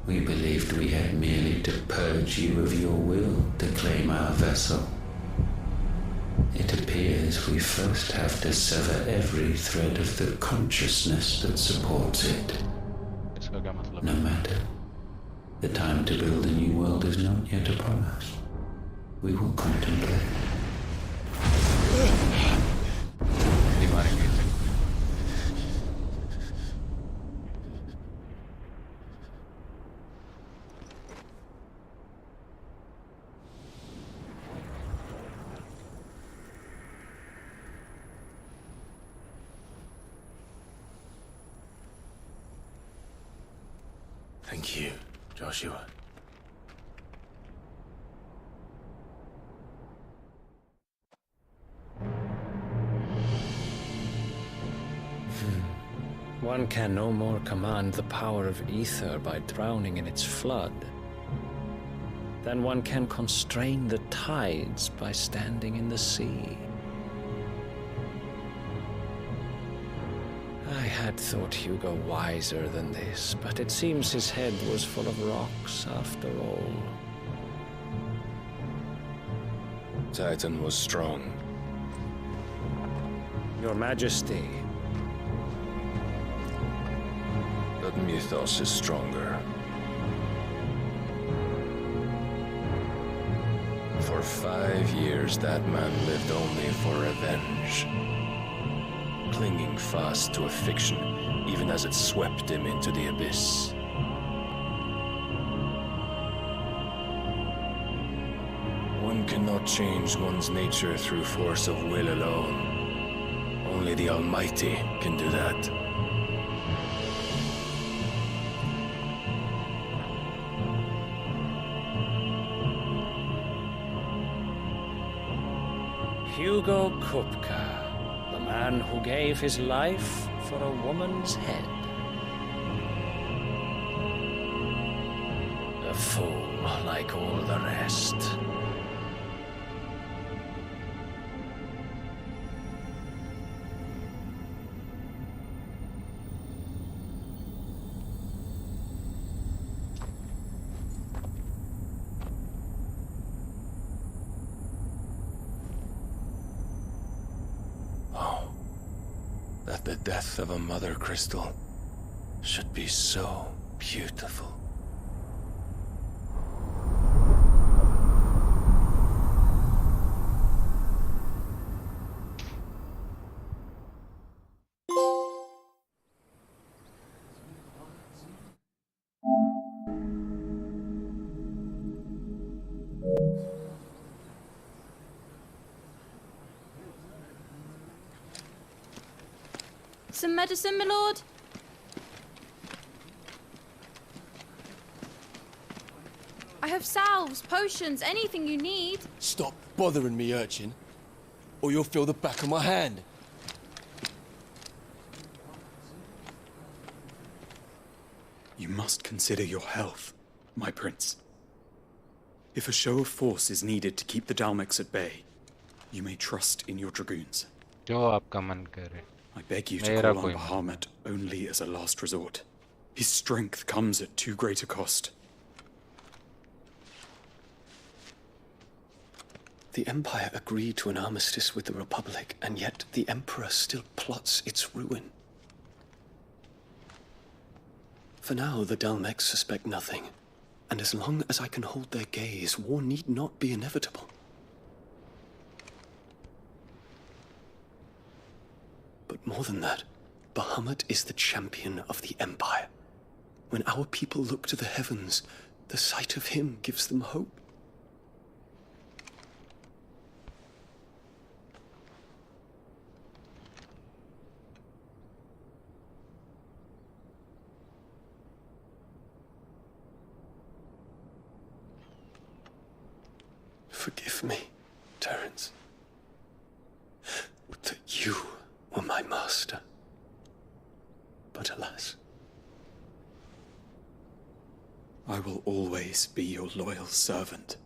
We believed we had merely to purge you of your will to claim our vessel. It appears we first have to sever every thread of the consciousness that supports it. No matter. The time to build a new world is not yet upon us. We will contemplate. Thank you, Joshua. One can no more command the power of ether by drowning in its flood than one can constrain the tides by standing in the sea. I had thought Hugo wiser than this, but it seems his head was full of rocks after all. Titan was strong. Your Majesty. But Mythos is stronger. For 5 years, that man lived only for revenge. Clinging fast to a fiction, even as it swept him into the One cannot change one's nature through force of will alone. Only the Almighty can do that. Hugo Kupka, the man who gave his life for a woman's head. A fool like all the rest. That the death of a mother crystal should be so beautiful. Some medicine, my lord? I have salves, potions, anything you need. Stop bothering me, urchin, or you'll feel the back of my hand. You must consider your health, my prince. If a show of force is needed to keep the Dalmex at bay, you may trust in your dragoons. जो आपका मन करे. I beg you to call on Bahamut only as a last resort. His strength comes at too great a cost. The Empire agreed to an armistice with the Republic, and yet the Emperor still plots its ruin. For now, the Dalmex suspect nothing, and as long as I can hold their gaze, war need not be inevitable. But more than that, Bahamut is the champion of the Empire. When our people look to the heavens, the sight of him gives them hope. Forgive me, Terence. Would that you were my master. But alas. I will always be your loyal servant.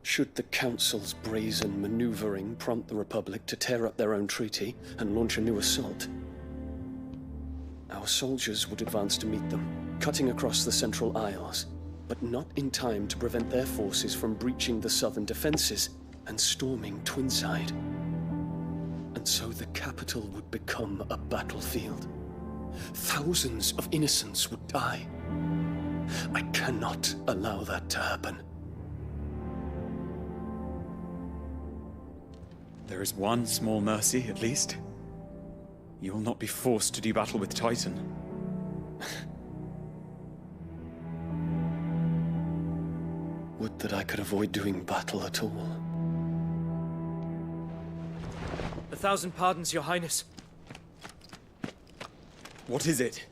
Should the Council's brazen maneuvering prompt the Republic to tear up their own treaty and launch a new assault, our soldiers would advance to meet them, cutting across the Central Isles, but not in time to prevent their forces from breaching the southern defenses and storming Twinside. And so the capital would become a battlefield. Thousands of innocents would die. I cannot allow that to happen. There is one small mercy, at least. You will not be forced to do battle with Titan. Would that I could avoid doing battle at all. 1,000 pardons, Your Highness. What is it?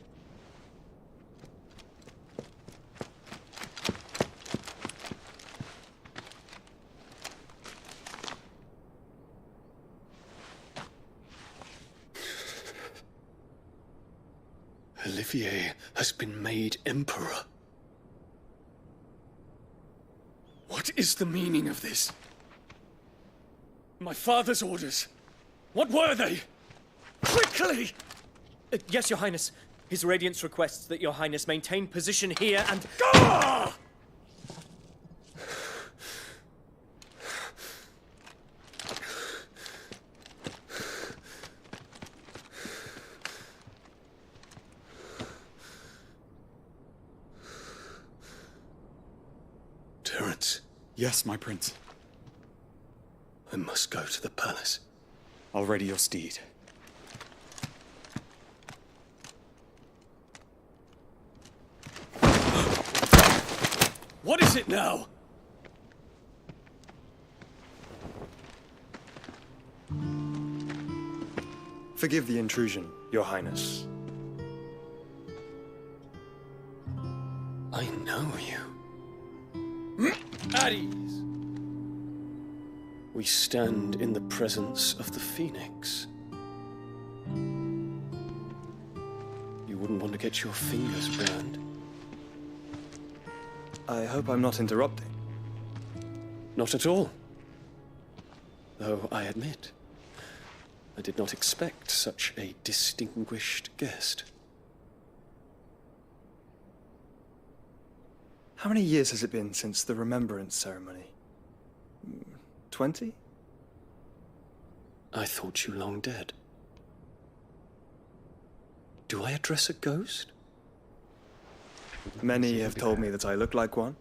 Olivier has been made Emperor. What is the meaning of this? My father's orders. What were they? Quickly! Yes, Your Highness. His Radiance requests that Your Highness maintain position here and... Ah! Yes, my prince. I must go to the palace. I'll ready your steed. What is it now? Forgive the intrusion, Your Highness. I know you. At ease. We stand in the presence of the Phoenix. You wouldn't want to get your fingers burned. I hope I'm not interrupting. Not at all. Though I admit, I did not expect such a distinguished guest. How many years has it been since the Remembrance ceremony? 20? I thought you long dead. Do I address a ghost? Many have told me that I look like one.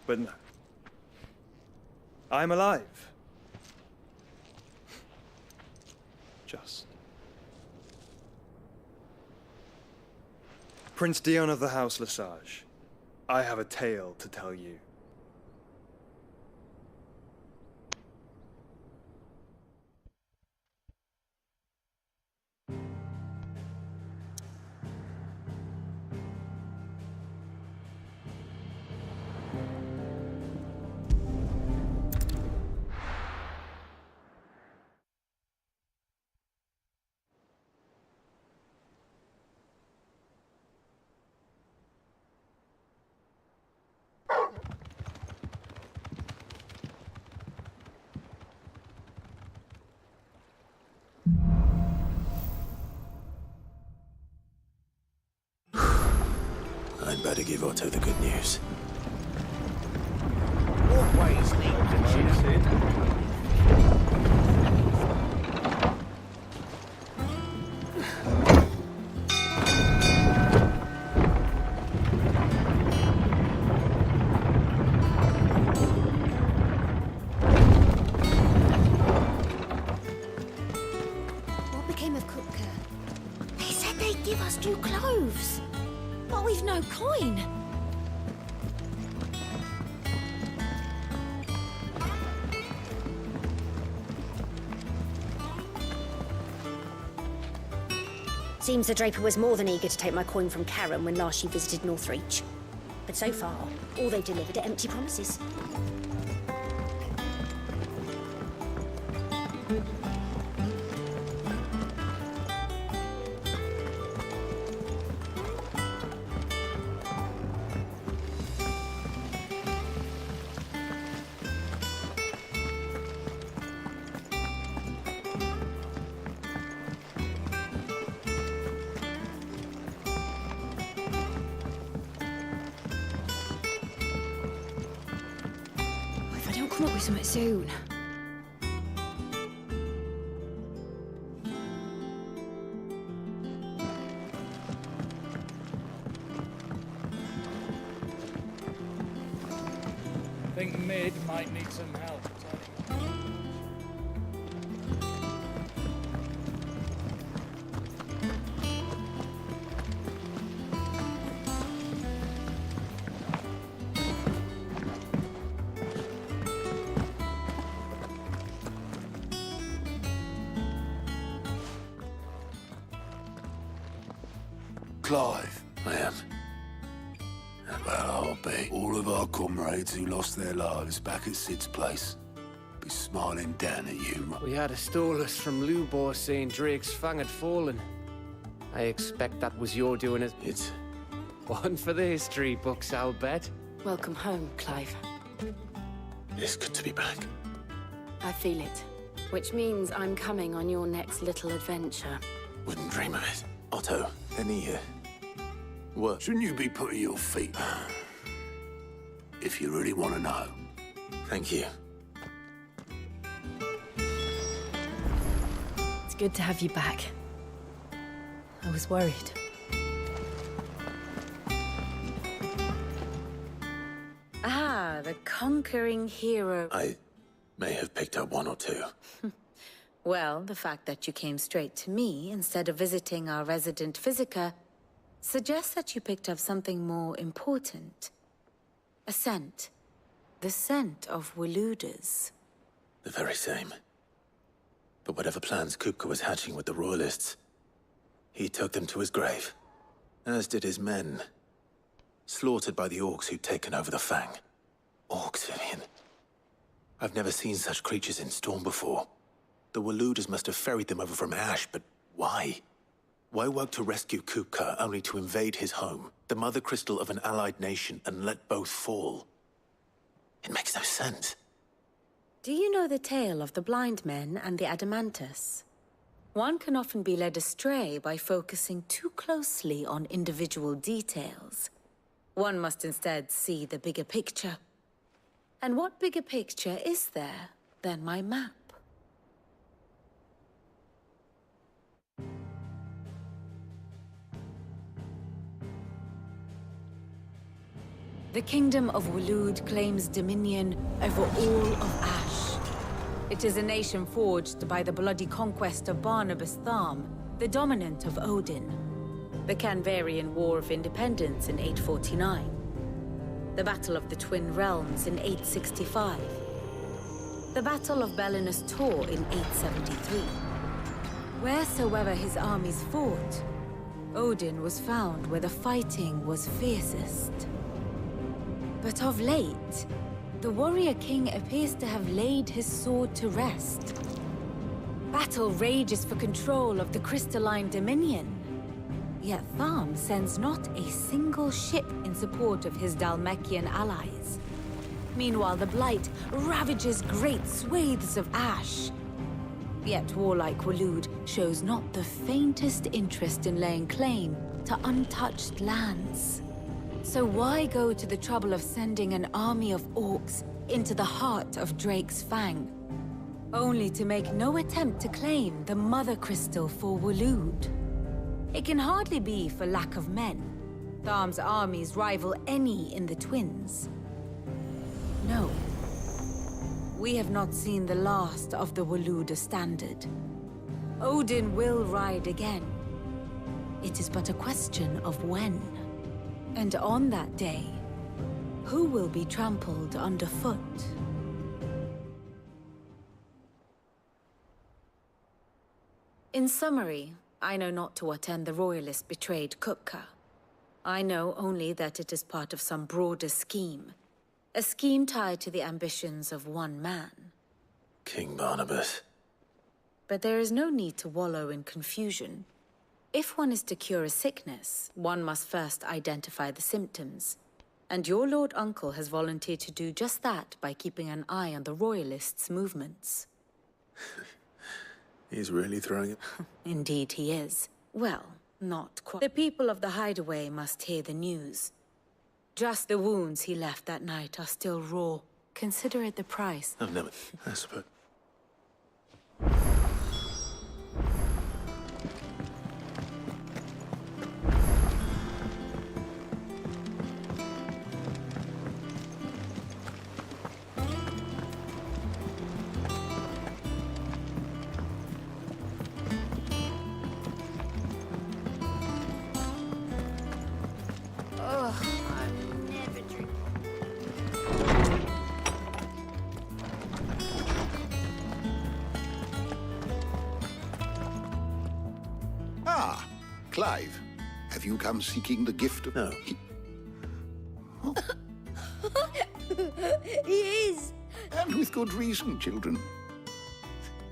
But no. I'm alive. Just. Prince Dion of the House Lesage, I have a tale to tell you. I'd better give Otto the good news. Always need to cheer. What became of Kupka? They said they'd give us new clothes. But we've no coin. Seems the Draper was more than eager to take my coin from Karen when last she visited Northreach. But so far, all they've delivered are empty promises. Come up with something soon. Think Mid might need some help. Clive. I am. Well, I'll bet all of our comrades who lost their lives back at Sid's place be smiling down at you. We had a stolus from Lubor saying Drake's Fang had fallen. I expect that was your doing it. It's one for the history books, I'll bet. Welcome home, Clive. It's good to be back. I feel it. Which means I'm coming on your next little adventure. Wouldn't dream of it. Otto, any what? Shouldn't you be putting your feet down? If you really want to know. Thank you. It's good to have you back. I was worried. the conquering hero. I may have picked up one or two. Well, the fact that you came straight to me instead of visiting our resident Physica suggests that you picked up something more important. A scent. The scent of Waludas. The very same. But whatever plans Kupka was hatching with the Royalists, he took them to his grave. As did his men. Slaughtered by the Orcs who'd taken over the Fang. Orcs, Vivian. I've never seen such creatures in Storm before. The Waludas must have ferried them over from Ash, but why? Why work to rescue Kupka only to invade his home, the mother crystal of an allied nation, and let both fall? It makes no sense. Do you know the tale of the blind men and the Adamantus? One can often be led astray by focusing too closely on individual details. One must instead see the bigger picture. And what bigger picture is there than my map? The Kingdom of Waloed claims dominion over all of Ash. It is a nation forged by the bloody conquest of Barnabas Tharm, the dominant of Odin. The Canvarian War of Independence in 849. The Battle of the Twin Realms in 865. The Battle of Belinus Tor in 873. Wheresoever his armies fought, Odin was found where the fighting was fiercest. But of late, the warrior king appears to have laid his sword to rest. Battle rages for control of the crystalline dominion. Yet Tharm sends not a single ship in support of his Dhalmekian allies. Meanwhile, the Blight ravages great swathes of Ash. Yet warlike Waloed shows not the faintest interest in laying claim to untouched lands. So why go to the trouble of sending an army of orcs into the heart of Drake's Fang, only to make no attempt to claim the Mother Crystal for Waloed? It can hardly be for lack of men. Tharm's armies rival any in the Twins. No. We have not seen the last of the Waluda standard. Odin will ride again. It is but a question of when. And on that day, who will be trampled underfoot? In summary, I know not to what end the Royalists betrayed Kupka. I know only that it is part of some broader scheme. A scheme tied to the ambitions of one man. King Barnabas. But there is no need to wallow in confusion. If one is to cure a sickness, one must first identify the symptoms. And your Lord Uncle has volunteered to do just that by keeping an eye on the Royalists' movements. He's really throwing it? Indeed he is. Well, not quite. The people of the Hideaway must hear the news. Just the wounds he left that night are still raw. Consider it the price. I've never... I suppose... Clive, have you come seeking the gift of... No. He is. And with good reason, children.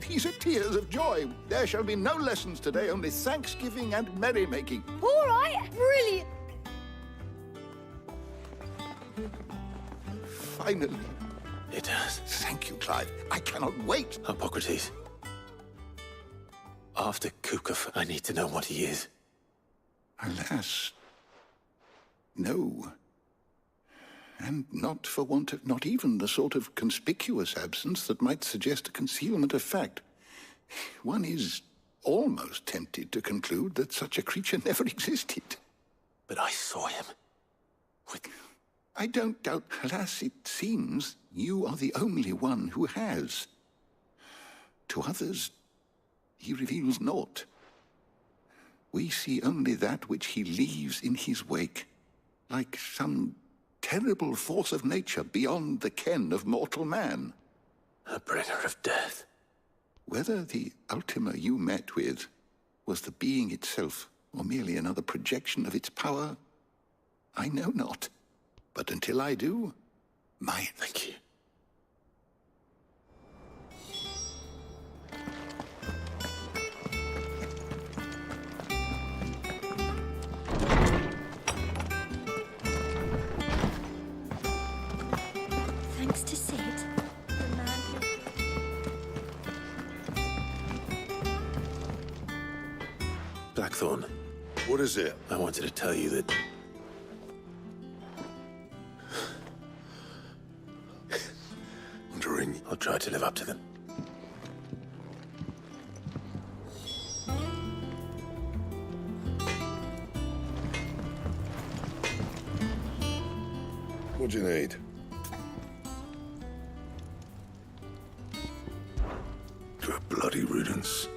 These are tears of joy. There shall be no lessons today, only thanksgiving and merrymaking. All right, brilliant. Finally. It does. Thank you, Clive. I cannot wait. Hippocrates. After Kupka, I need to know what he is. Alas, no. And not for want of not even the sort of conspicuous absence that might suggest a concealment of fact. One is almost tempted to conclude that such a creature never existed. But I saw him. I don't doubt, alas, it seems you are the only one who has. To others, he reveals naught. We see only that which he leaves in his wake, like some terrible force of nature beyond the ken of mortal man. A bringer of death. Whether the Ultima you met with was the being itself, or merely another projection of its power, I know not. But until I do, Thank you. Thanks to Sid, the man who... Blackthorn. What is it? I wanted to tell you that... I'll try to live up to them. What do you need? To a bloody riddance.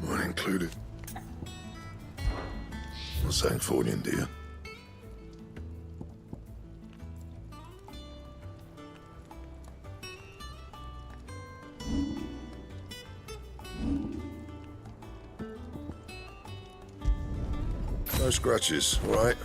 Mine included. Not saying for you, dear. No scratches, all right?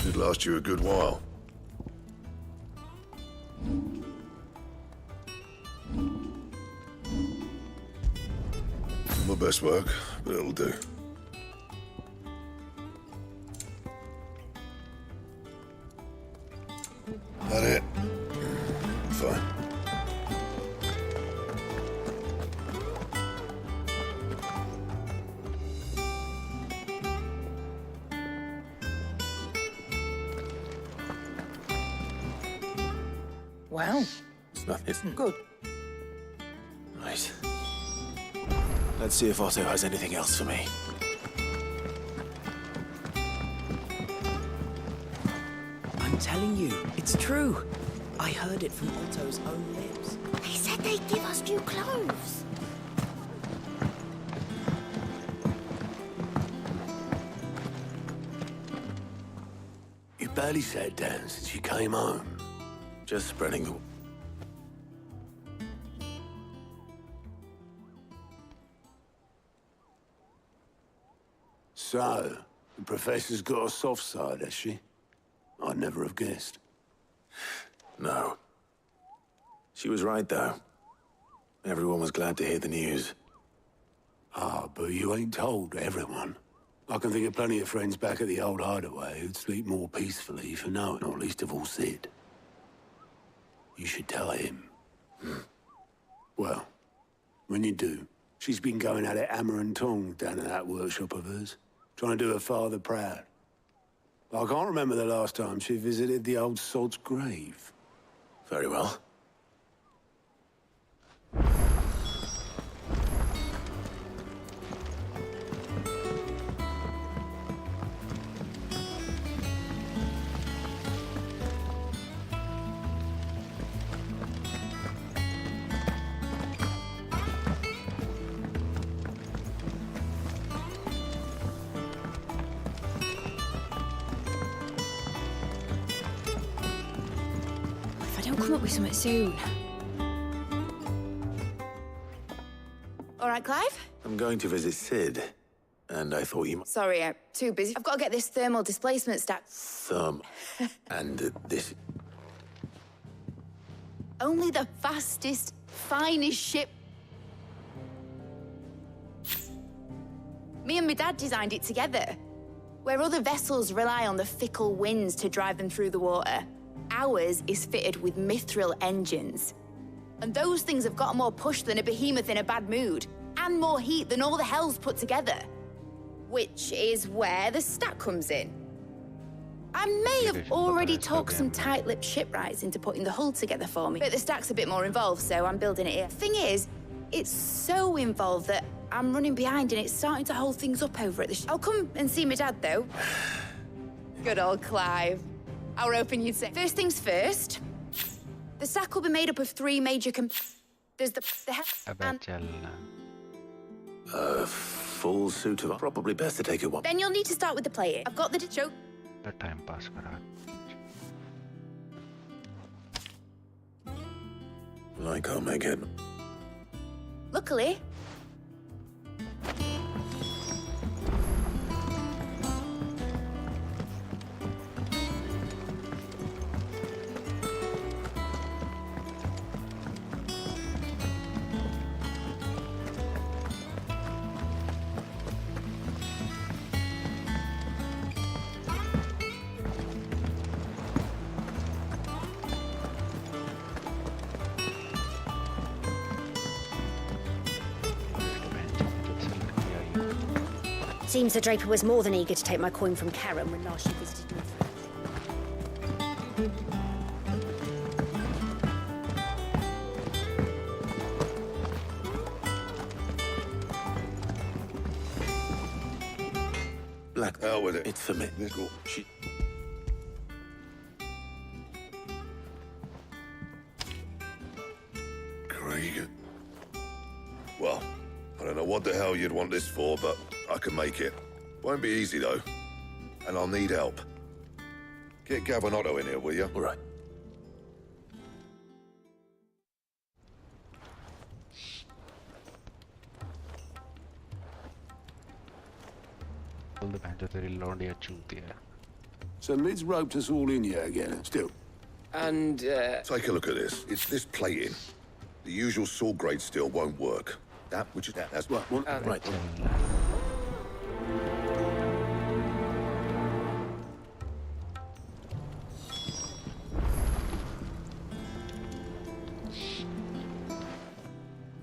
Should last you a good while. My best work, but it'll do. That it? Fine. Well, It's nothing. good. Right. Let's see if Otto has anything else for me. I'm telling you, it's true. I heard it from Otto's own lips. They said they'd give us new clothes. You barely sat down since you came home. Just spreading the... So, the Professor's got a soft side, has she? I'd never have guessed. No. She was right, though. Everyone was glad to hear the news. Ah, but you ain't told everyone. I can think of plenty of friends back at the old hideaway who'd sleep more peacefully for knowing, not least of all Sid. You should tell him. Well, when you do, she's been going at it hammer and tongs down in that workshop of hers, trying to do her father proud. I can't remember the last time she visited the old sod's grave. Very well. come up with something soon. All right, Clive? I'm going to visit Sid, and I thought you might... Sorry, I'm too busy. I've got to get this thermal displacement stack. And this... Only the fastest, finest ship. Me and my dad designed it together. Where other vessels rely on the fickle winds to drive them through the water, ours is fitted with mithril engines. And those things have got more push than a behemoth in a bad mood, and more heat than all the hells put together. Which is where the stack comes in. I may have already talked some tight-lipped shipwrights into putting the hull together for me, but the stack's a bit more involved, so I'm building it here. Thing is, it's so involved that I'm running behind and it's starting to hold things up over at the I'll come and see my dad, though. Good old Clive. How open you'd say. First things first, the stack will be made up of 3 major There's the A full suit of... Probably best to take it one. Then you'll need to start with the plating. I've got the choke. The time pass kara. I can't make it. Luckily, Seems the Draper was more than eager to take my coin from Karen when last she visited North. Black. Hell with it. It's for me. Let's go. She... Craig. Well, I don't know what the hell you'd want this for, but I can make it. Won't be easy, though. And I'll need help. Get Gavin Otto in here, will you? All right. So Mid's roped us all in here again, still. And, take a look at this. It's this plating. The usual sword grade steel won't work. That which is that's what right.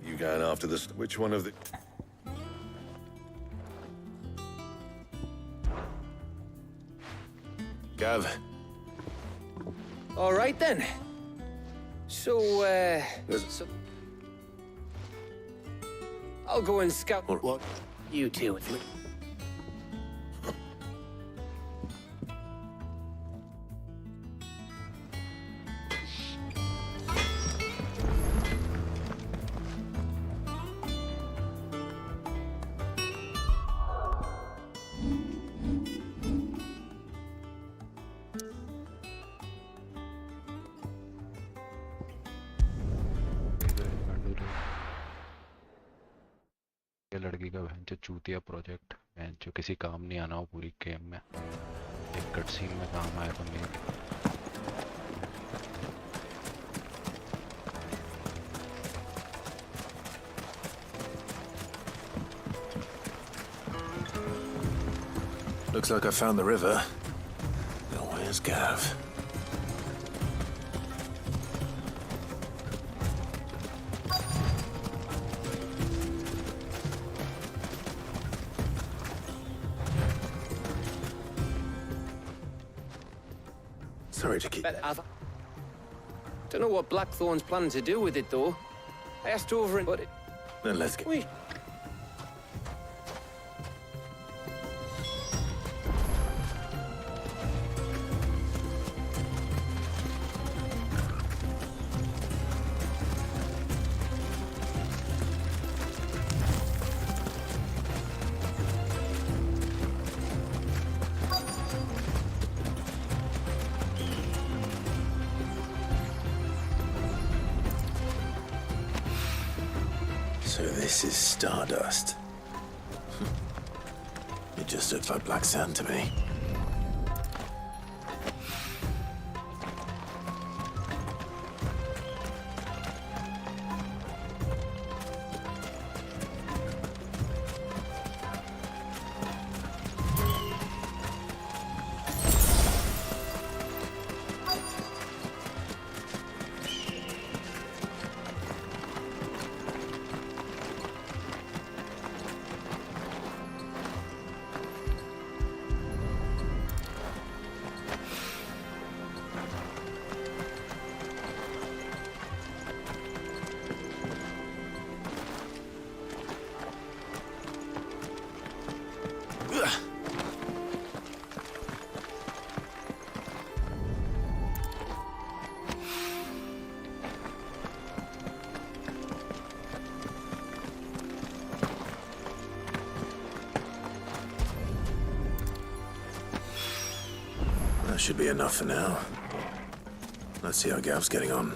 You going after this? Which one of the? Gav. All right then. So, I'll go and scout. What? You deal with me. लड़की का बहन चूतिया project बहन जो किसी काम नहीं आना हो पूरी गेम में एक कट सीन में काम आया बंदे Looks like I found the river. Now where's Gav? Sorry to keep... Don't know what Blackthorn's planning to do with it, though. I asked over and... But it... Then let's get... Wait. So this is Stardust. It just looks like black sand to me. That should be enough for now. Let's see how Gav's getting on.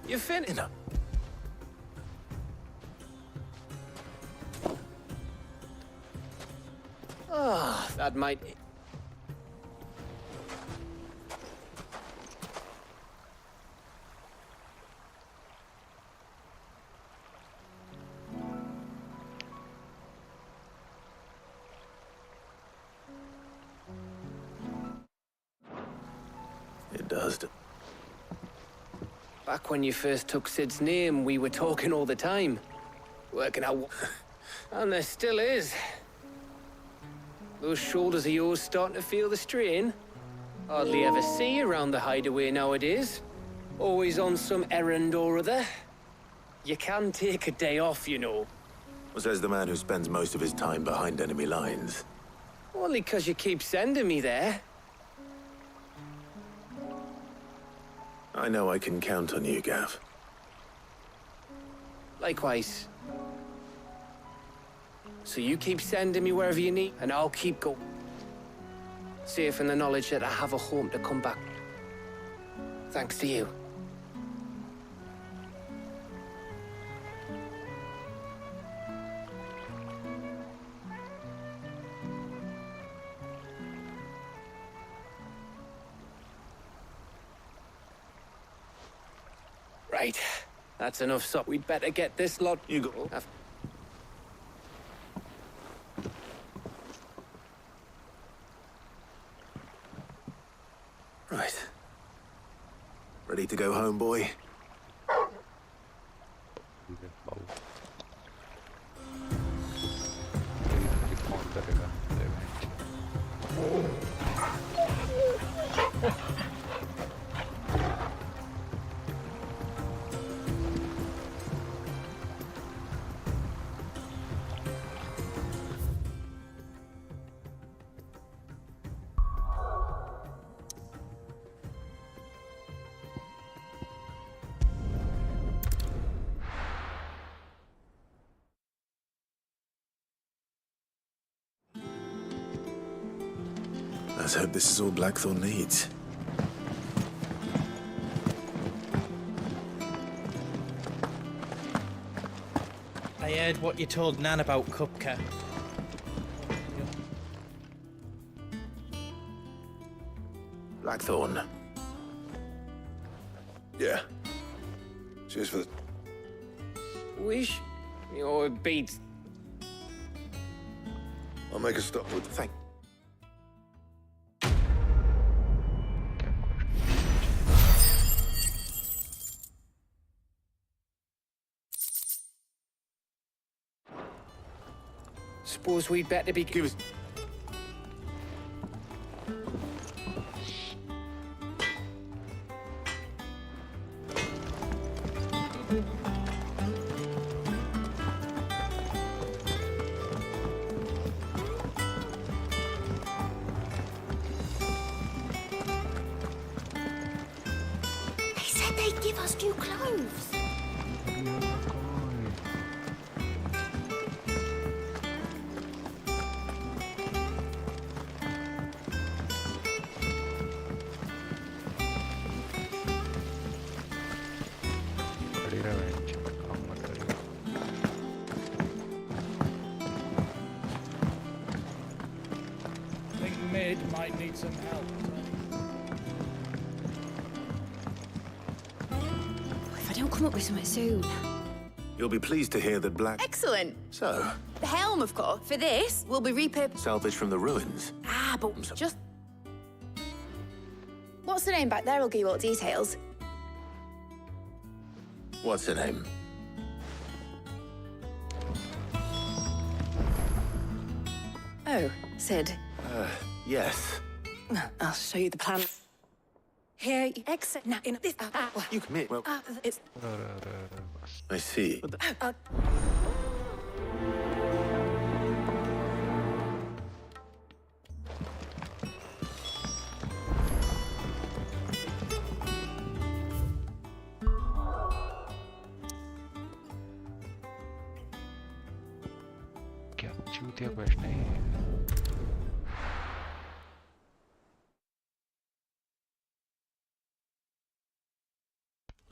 You finished? No. Ah, that might... It does. Back when you first took Sid's name, we were talking all the time. Working out... And there still is. Those shoulders of yours starting to feel the strain? Hardly ever see you around the hideaway nowadays. Always on some errand or other. You can take a day off, you know. Well, says the man who spends most of his time behind enemy lines. Only 'cause you keep sending me there. I know I can count on you, Gav. Likewise. So you keep sending me wherever you need, and I'll keep going. Safe in the knowledge that I have a home to come back. Thanks to you. Right. That's enough, so we'd better get this lot... You go. Right. Ready to go home, boy? Let's hope this is all Blackthorn needs. I heard what you told Nan about Kupka. Blackthorn. Yeah. Cheers for the... Wish? Your beats. I'll make a stop with... Thank... Suppose we'd better be... Give us... They said said they'd give us new clothes. Might need some help. If I don't come up with something soon. You'll be pleased to hear that Black... Excellent. So, The helm, of course. For this, will be repurposed. salvage from the ruins. Ah, but just... What's the name back there? I'll give you all details. What's her name? Oh, Sid. Yes. I'll show you the plan. Here, exit now in this. You commit. Well, It's. I see. क्या चूतिया question है ये?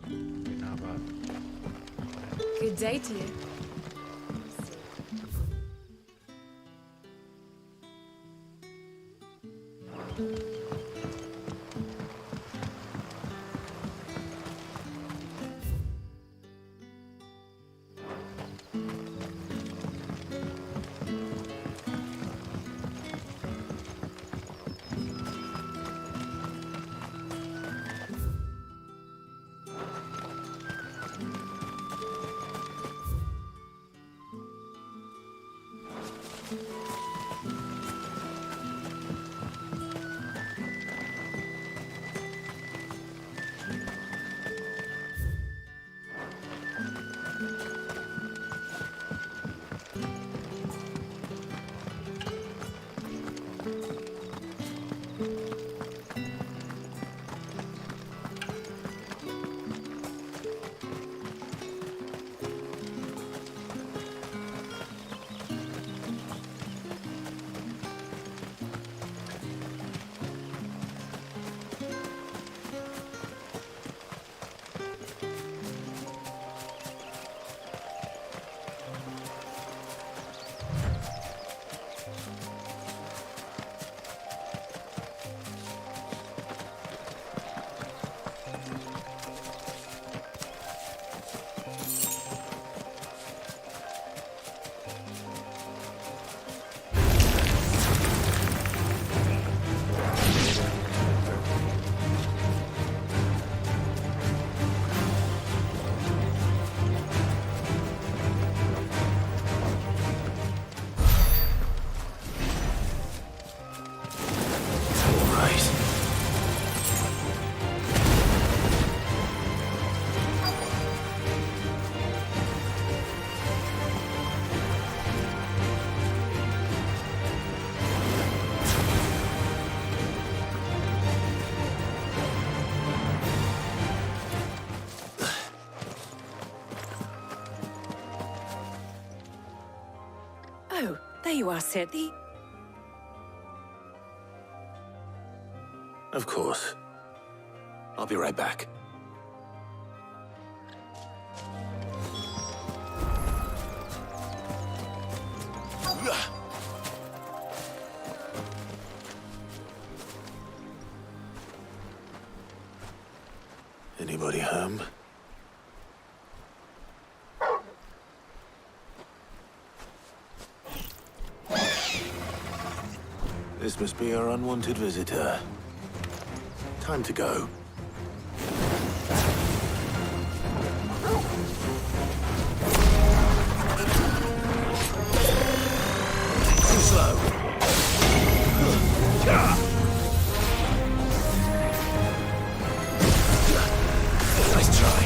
बिना बात। Good day to you. Oh, there you are, Sid. Of course. I'll be right back. Anybody home? This must be our unwanted visitor. Time to go. Too slow. Nice try.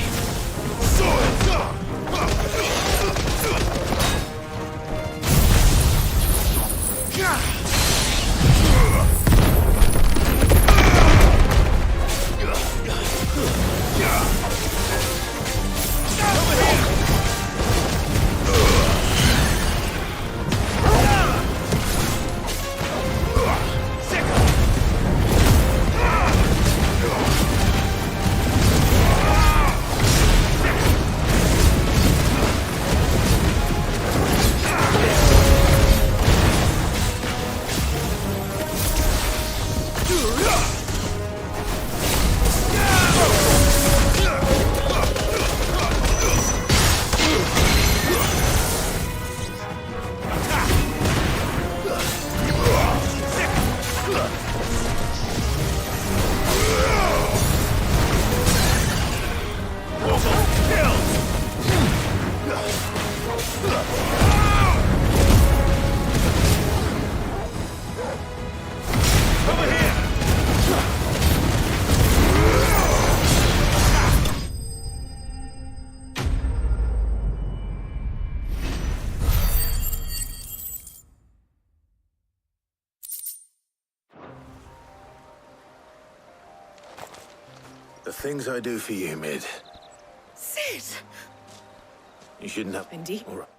The things I do for you, Mid. Sid! You shouldn't have... Indeed. All right.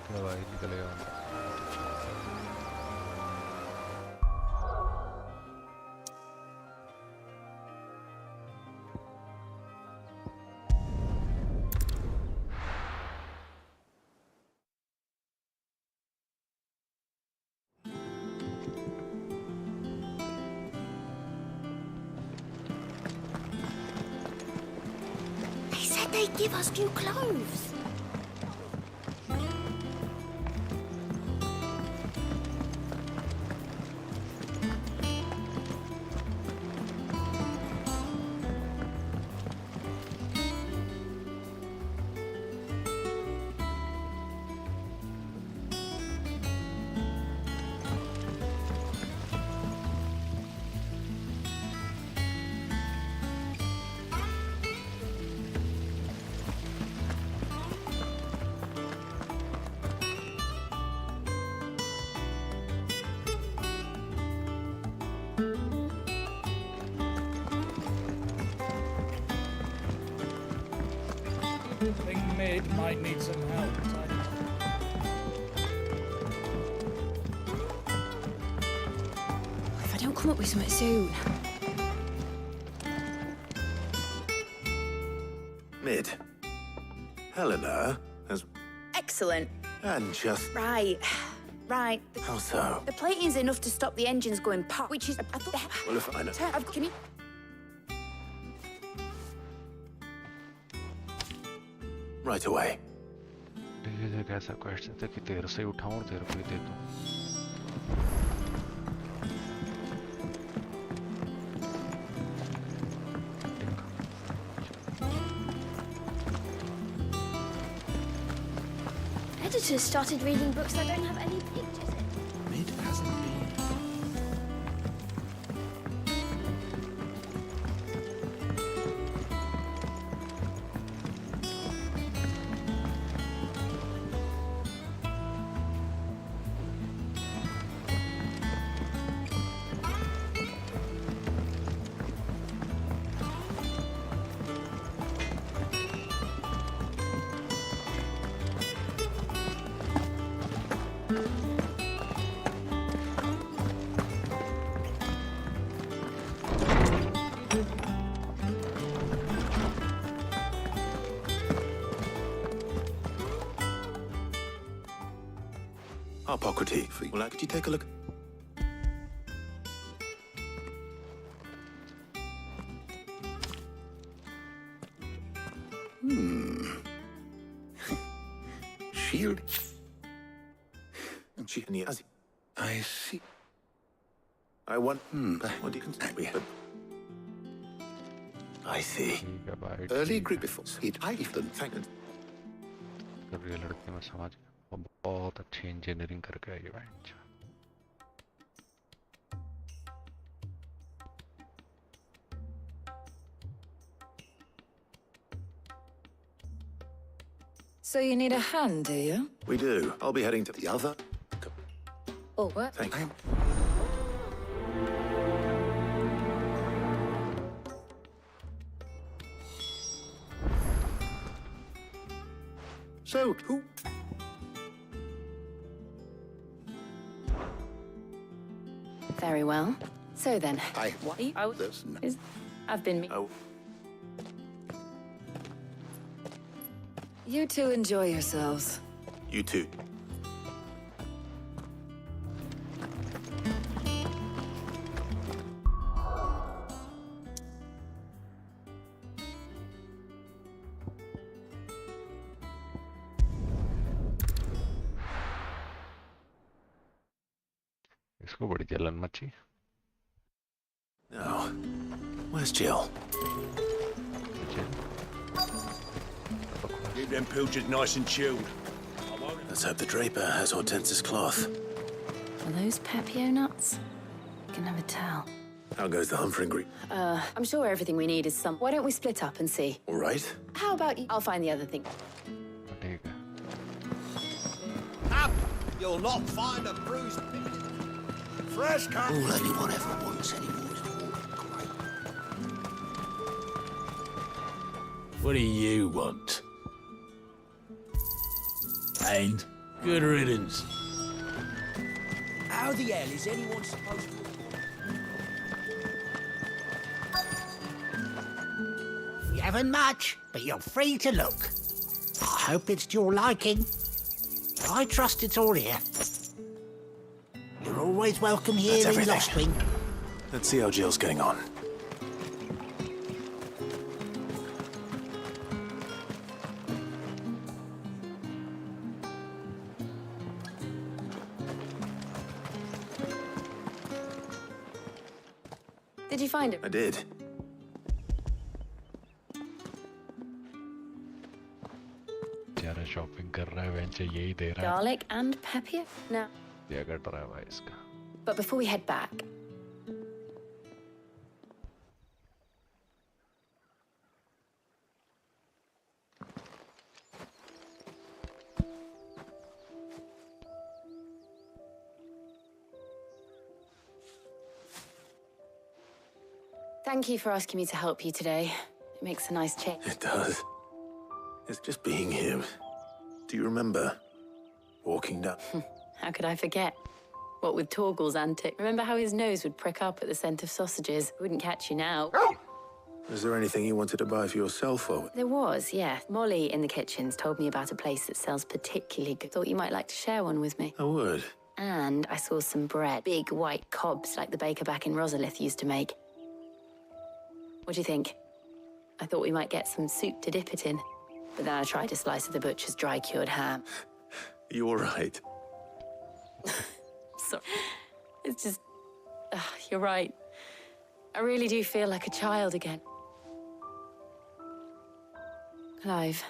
क्या भाई निकलेगा They said they'd give us new clothes. I think Mid might need some help. If I don't come up with something soon. Mid. Helena has... Excellent. And just... Right. Right. How so? The plating's enough to stop the engines going pop, which is... I thought... Well, if I know... Can you... Right away. ये कैसा question था कि तेरे से उठाऊं और तेरे को ही दे दूं Editors started reading books that don't have any pictures in. Mid hasn't been. Hippocrates. Well, could you take a look? Shield. And she... I see. I want... What do you consider? I see. Early Greek before it Iceland. Thank you. ये लड़के मैं समझ गया वो बहुत अच्छी engineering करके आई है So you need a hand, do you? We do. I'll be heading to the other. Oh, what? Thank you. So, who? Very well. So then, what? I've been me. Oh. You two enjoy yourselves. You too. इसको बड़ी जलन मची No. Where's Jill? Keep them pilchards nice and chilled. A Let's hope the Draper has Hortense's cloth. Are those Pepio nuts? I can never tell. How goes the Humphrey Green? I'm sure everything we need is some. Why don't we split up and see? All right. How about you? I'll find the other thing. Up! You'll not find a bruised pig. Fresh cut. All anyone ever wants anymore is water. What do you want? And good riddance. How the hell is anyone supposed to... We haven't much, but you're free to look. I hope it's to your liking. I trust it's all here. You're always welcome here That's in everything. Lostwing. Let's see how Jill's getting on. Did you find it? I did. बेचारा shopping कर रहा है वेंचे यही दे रहा है Garlic and Pepio? No. ये cut रहा है भाई इसका But before we head back, thank you for asking me to help you today. It makes a nice change. It does. It's just being here. Do you remember walking down? How could I forget? What with Torgal's antic. Remember how his nose would prick up at the scent of sausages? Wouldn't catch you now. Was there anything you wanted to buy for yourself, or? There was, yeah. Molly in the kitchens told me about a place that sells particularly good. Thought you might like to share one with me. I would. And I saw some bread. Big white cobs like the baker back in Rosalith used to make. What do you think? I thought we might get some soup to dip it in. But then I tried a slice of the butcher's dry-cured ham. You all right? Sorry. It's just... you're right. I really do feel like a child again. Clive.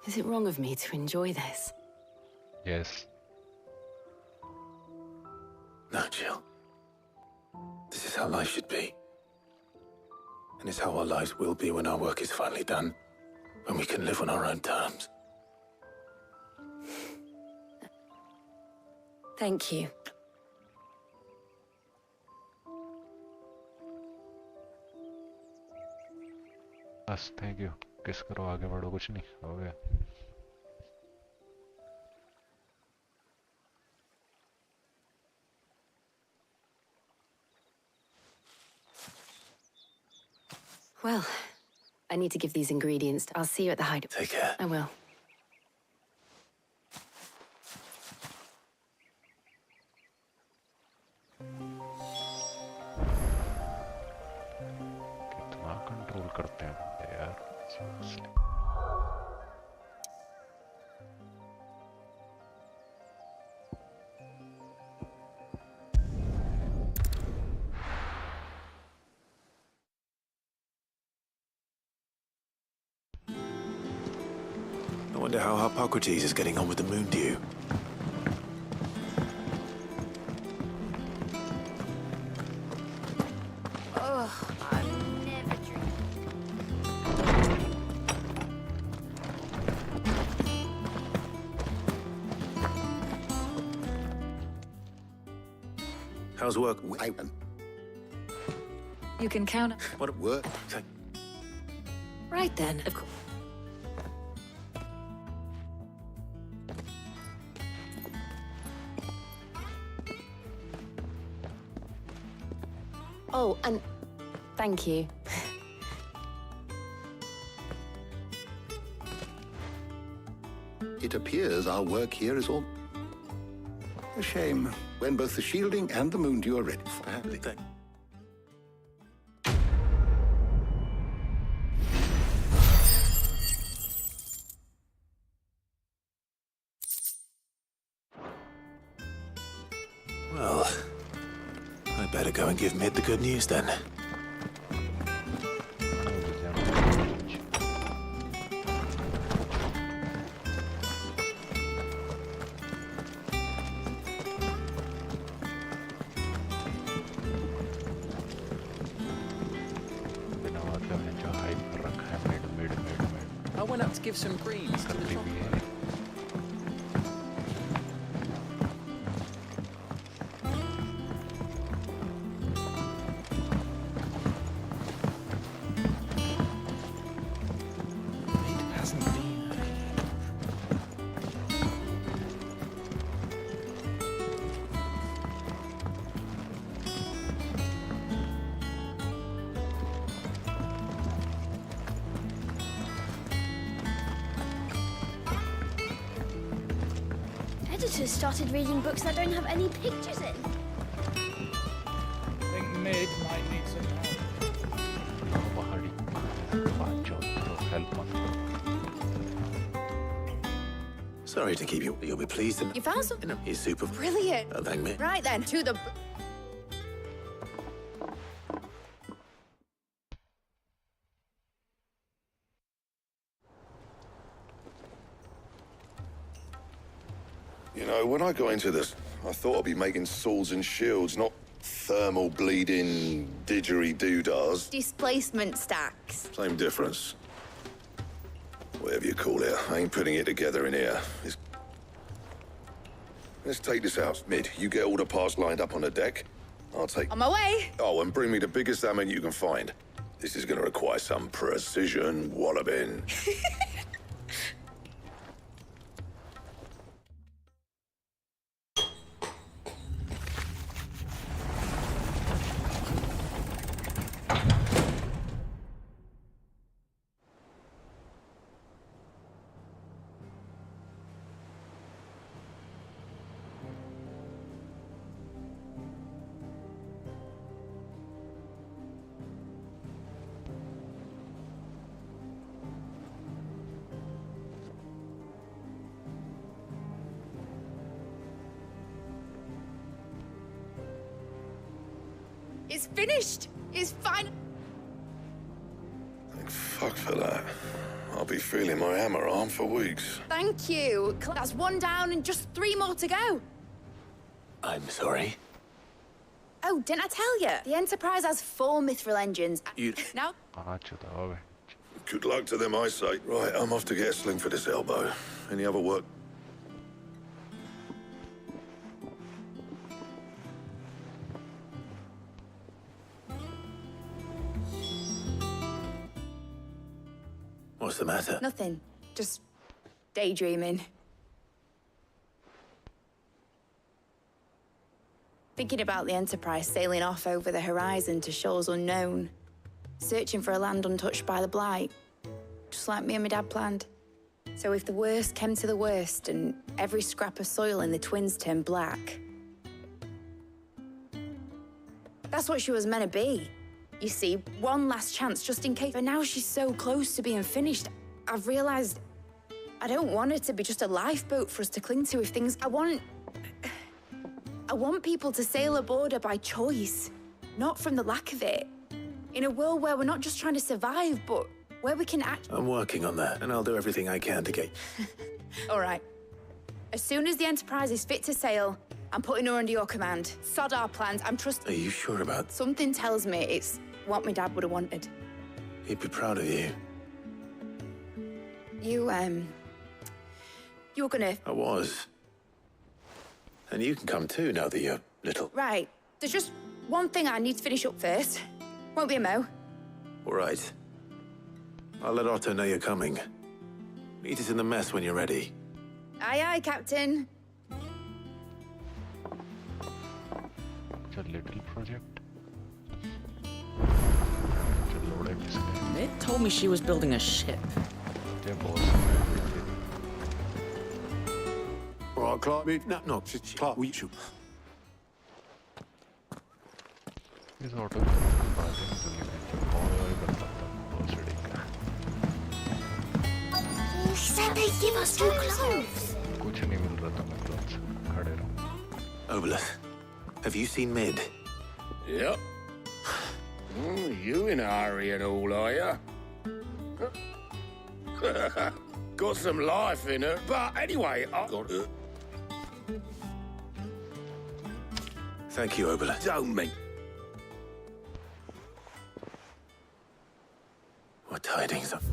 Is it wrong of me to enjoy this? Yes. No, Jill. This is how life should be. And it's how our lives will be when our work is finally done. When we can live on our own terms. Thank you. बस thank you किस करो आगे बढ़ो कुछ नहीं हो गया Well, I need to give these ingredients. I'll see you at the hideout. Take care. I will. कितना कंट्रोल करते हैं बंदे यार seriously. I wonder how Harpocrates is getting on with the moon dew. Oh, I've never dreamed. How's work? You can count on... What work? Right then, of course. Oh, and thank you. It appears our work here is all... a shame, when both the shielding and the moondew are ready for handling. Well, I better go and give Mid the good news then. went up to give some greens to the dropper. Editors started reading books that don't have any pictures in. I think Mid might need some help. Sorry to keep you. You'll be pleased to... You found something? He's super... Brilliant. Oh, thank me. Right then, to the... You know, when I got into this, I thought I'd be making swords and shields, not thermal bleeding didgeridoo-dahs. Displacement stacks. Same difference. Whatever you call it, I ain't putting it together in here. Let's take this out. Mid, you get all the parts lined up on the deck. I'll take... On my way. Oh, and bring me the biggest hammer you can find. This is gonna require some precision walloping. It's finished. It's fine. Thank fuck for that. I'll be feeling my hammer arm for weeks. Thank you. That's one down and just 3 more to go. I'm sorry. Oh, didn't I tell you? The Enterprise has 4 mithril engines. You... No? Good luck to them, I say. Right, I'm off to get a sling for this elbow. Any other work? What's the matter? Nothing. Just daydreaming. Thinking about the Enterprise sailing off over the horizon to shores unknown. Searching for a land untouched by the Blight. Just like me and my dad planned. So if the worst came to the worst and every scrap of soil in the Twins turned black... That's what she was meant to be. You see, one last chance just in case. But now she's so close to being finished, I've realized I don't want her to be just a lifeboat for us to cling to if things... I want people to sail aboard her by choice, not from the lack of it. In a world where we're not just trying to survive, but where we can act... I'm working on that, and I'll do everything I can to get... All right. As soon as the Enterprise is fit to sail, I'm putting her under your command. Sod our plans, I'm trusting... Are you sure about... Something tells me it's what my dad would have wanted. He'd be proud of you. You were gonna... I was. And you can come too, now that you're little. Right. There's just one thing I need to finish up first. Won't be a mo. All right. I'll let Otto know you're coming. Meet us in the mess when you're ready. Aye, aye, Captain. It's a little project. Mid told me she was building a ship. All right, Clark. No, Clark, we should. This auto. He said they'd give us 2 cloves. कुछ नहीं मिल रहा था मैं clothes खड़े रहो. Obolus, have you seen Mid? Yep. You in a hurry and all, are ya? Got some life in her, but anyway, I got her. Thank you, Obolus. Don't me. What tidings of...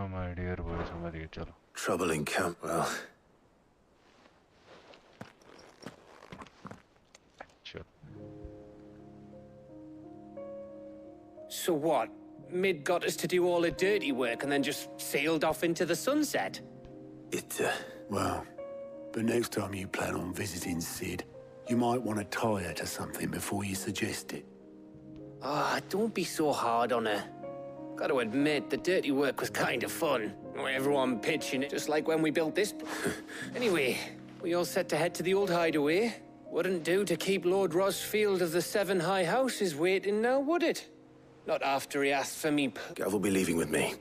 my dear boy, समझ गए चलो. Trouble in Campwell. So what? Mid got us to do all the dirty work and then just sailed off into the sunset? Well, but next time you plan on visiting Sid, you might want to tie her to something before you suggest it. Ah, don't be so hard on her. Gotta admit, the dirty work was kind of fun. Everyone pitching it, just like when we built this. Anyway, we all set to head to the old hideaway. Wouldn't do to keep Lord Rosfield of the Seven High Houses waiting now, would it? Not after he asked for me. Gav will be leaving with me.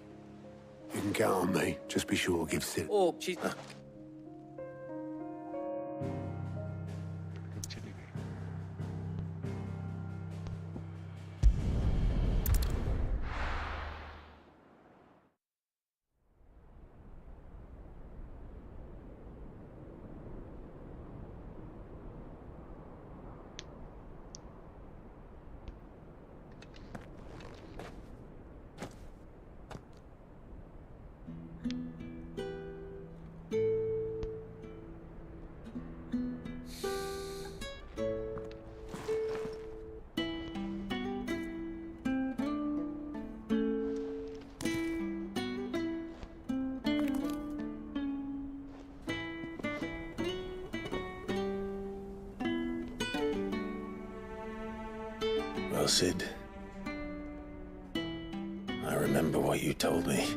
You can count on me. Just be sure to give Sid. Oh, she's... Well, Sid, I remember what you told me.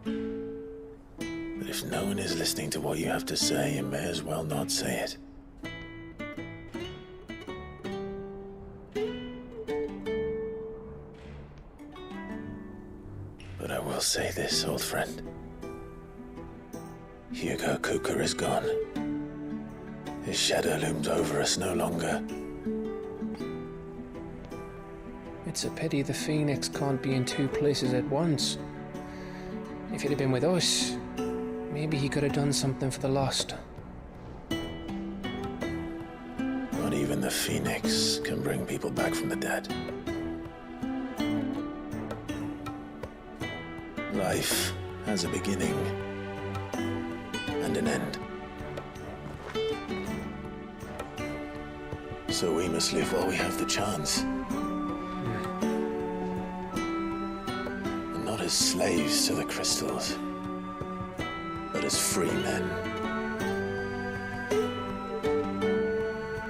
But if no one is listening to what you have to say, you may as well not say it. But I will say this, old friend. Hugo Kupka is gone. His shadow looms over us no longer. It's a pity the Phoenix can't be in two places at once. If he'd have been with us, maybe he could have done something for the lost. Not even the Phoenix can bring people back from the dead. Life has a beginning and an end. So we must live while we have the chance. Not as slaves to the crystals, but as free men.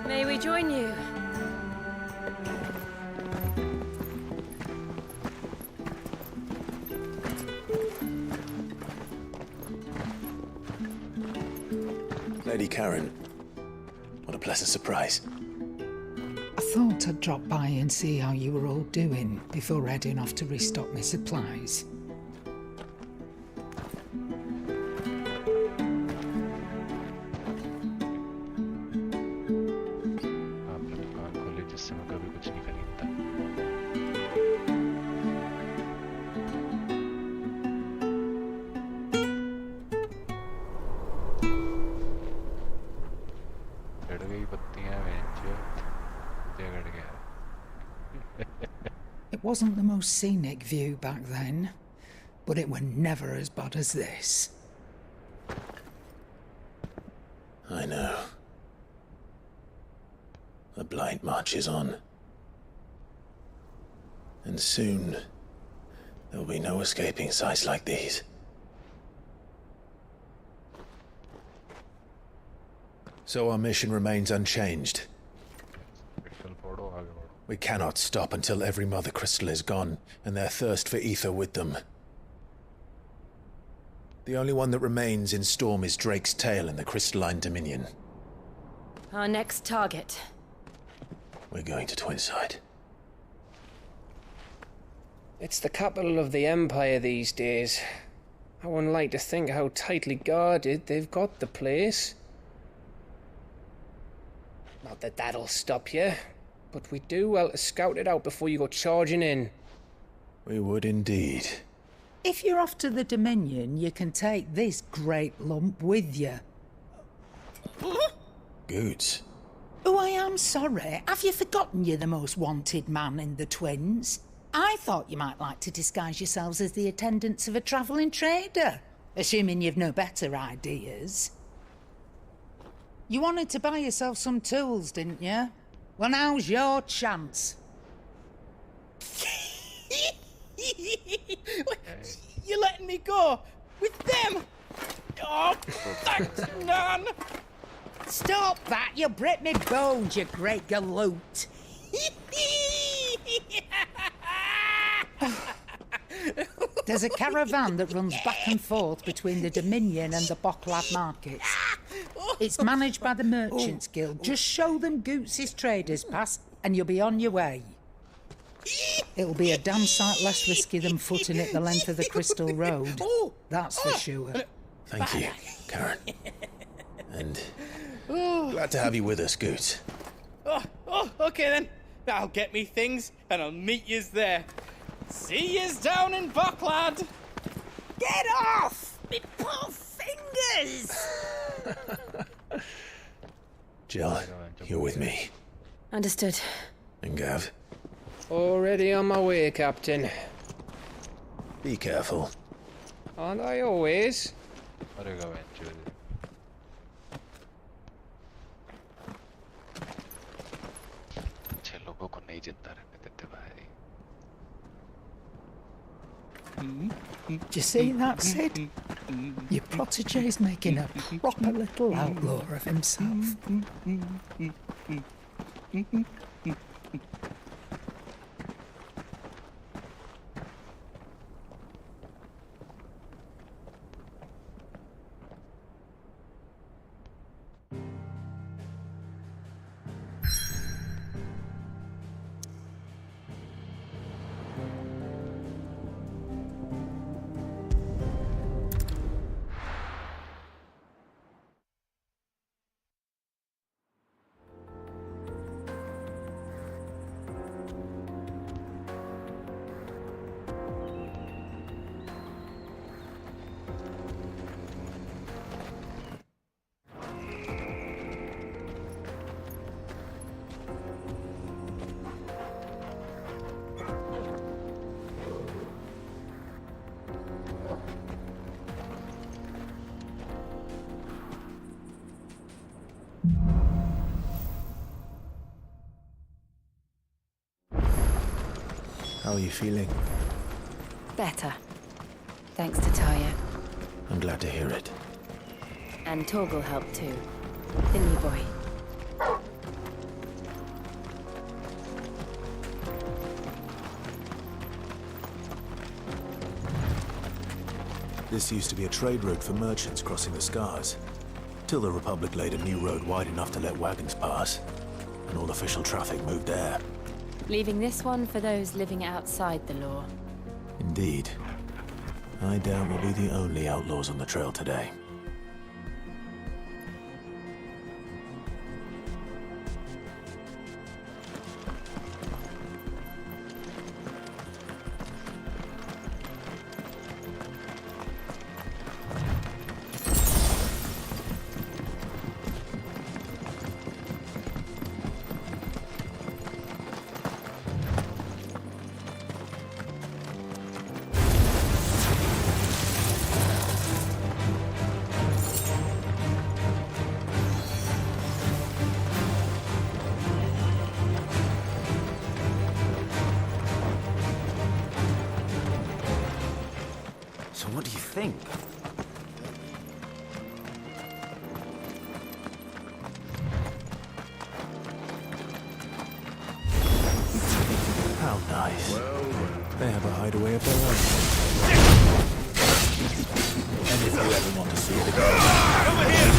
May we join you? Lady Karen, what a pleasant surprise. I thought I'd drop by and see how you were all doing before heading off to restock my supplies. It wasn't the most scenic view back then, but it were never as bad as this. I know. The Blight marches on. And soon, there'll be no escaping sights like these. So our mission remains unchanged. We cannot stop until every Mother Crystal is gone, and their thirst for ether with them. The only one that remains in Storm is Drake's Tail in the Crystalline Dominion. Our next target. We're going to Twinside. It's the capital of the Empire these days. I wouldn't like to think how tightly guarded they've got the place. Not that that'll stop you, but we do well to scout it out before you go charging in. We would indeed. If you're off to the Dominion, you can take this great lump with you. Goods. Oh, I am sorry. Have you forgotten you're the most wanted man in the Twins? I thought you might like to disguise yourselves as the attendants of a travelling trader, assuming you've no better ideas. You wanted to buy yourself some tools, didn't you? Well, now's your chance. You're letting me go with them? Oh, thanks, Nan. Stop that! You'll break me bones, you great galoot. There's a caravan that runs back and forth between the Dominion and the Bocklad markets. It's managed by the Merchants Guild. Just show them Goots' traders pass and you'll be on your way. It'll be a damn sight less risky than footing it the length of the Crystal Road. That's for sure. Thank you, Karen. And glad to have you with us, Goots. Okay then. I'll get me things and I'll meet yous there. See yous down in Bocklad. Get off! Me poor fingers! Jill, you're with me. Understood. And Gav, Already on my way, Captain. be careful. Aren't I always? लोगों को नहीं जिंदा रहने देते भाई. Do you see that, Sid? Your protege's making a proper little outlaw of himself. How are you feeling? Better. Thanks to Taya. I'm glad to hear it. And Torgal helped too. The new boy. This used to be a trade route for merchants crossing the Scars. Till the Republic laid a new road wide enough to let wagons pass. And all official traffic moved there. Leaving this one for those living outside the law. Indeed. I doubt we'll be the only outlaws on the trail today. So what do you think? How nice. They have a hideaway of their own. And if you ever want to see it again... Over here!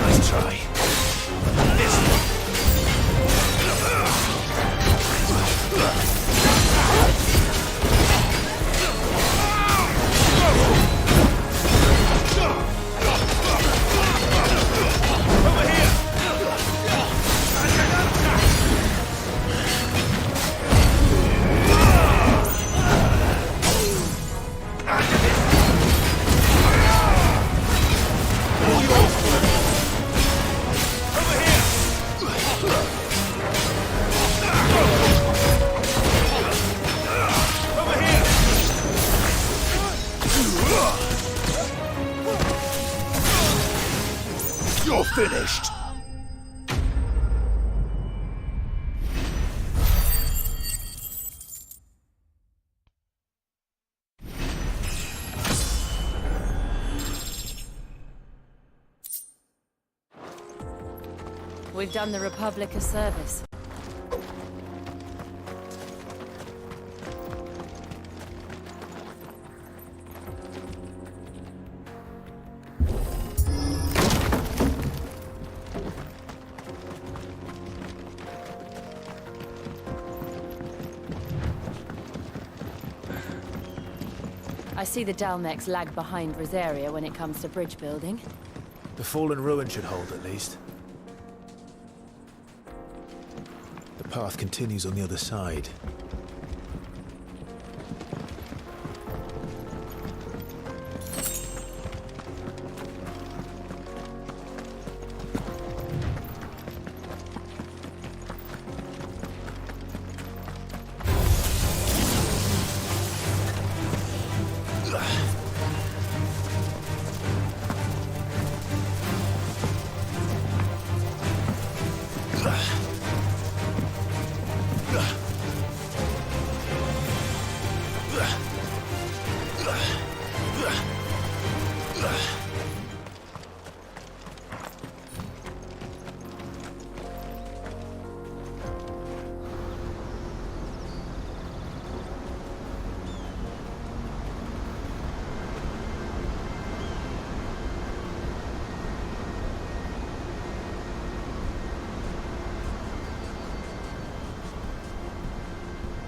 Nice try. finished. We've done the Republic a service. I see the Dalmex lag behind Rosaria when it comes to bridge building. The fallen ruin should hold, at least. The path continues on the other side.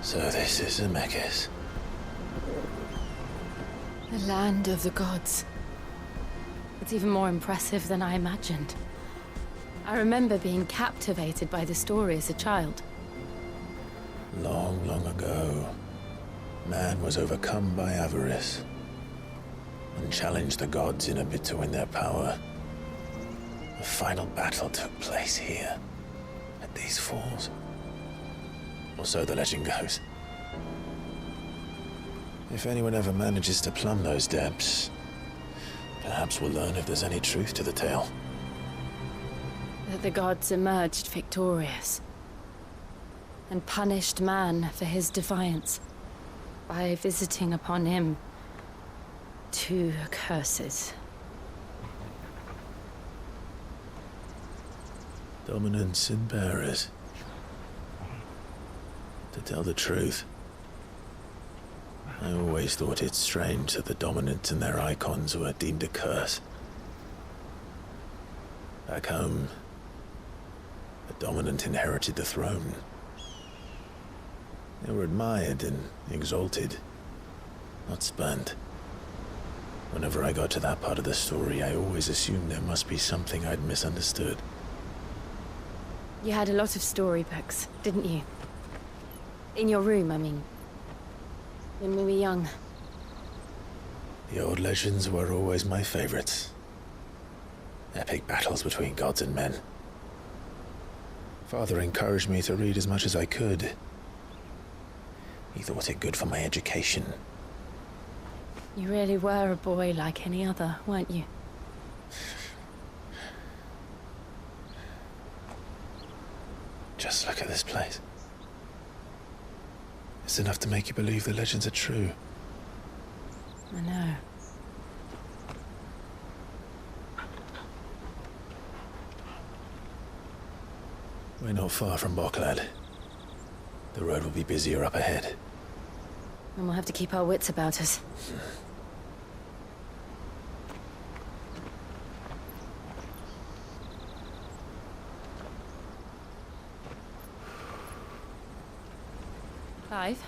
So this is Zemeckis. The land of the gods. It's even more impressive than I imagined. I remember being captivated by the story as a child. Long, long ago, man was overcome by avarice and challenged the gods in a bid to win their power. The final battle took place here, at these falls. Or so the legend goes. If anyone ever manages to plumb those depths, perhaps we'll learn if there's any truth to the tale. That the gods emerged victorious and punished man for his defiance by visiting upon him 2 curses. Dominants and bearers. To tell the truth, I always thought it strange that the dominant and their icons were deemed a curse. Back home, the dominant inherited the throne. They were admired and exalted, not spurned. Whenever I got to that part of the story, I always assumed there must be something I'd misunderstood. You had a lot of storybooks, didn't you? In your room, I mean. When we were young. The old legends were always my favorites. Epic battles between gods and men. Father encouraged me to read as much as I could. He thought it good for my education. You really were a boy like any other, weren't you? Just look at this place. It's enough to make you believe the legends are true. I know. We're not far from Boklad. The road will be busier up ahead. And we'll have to keep our wits about us. Clive?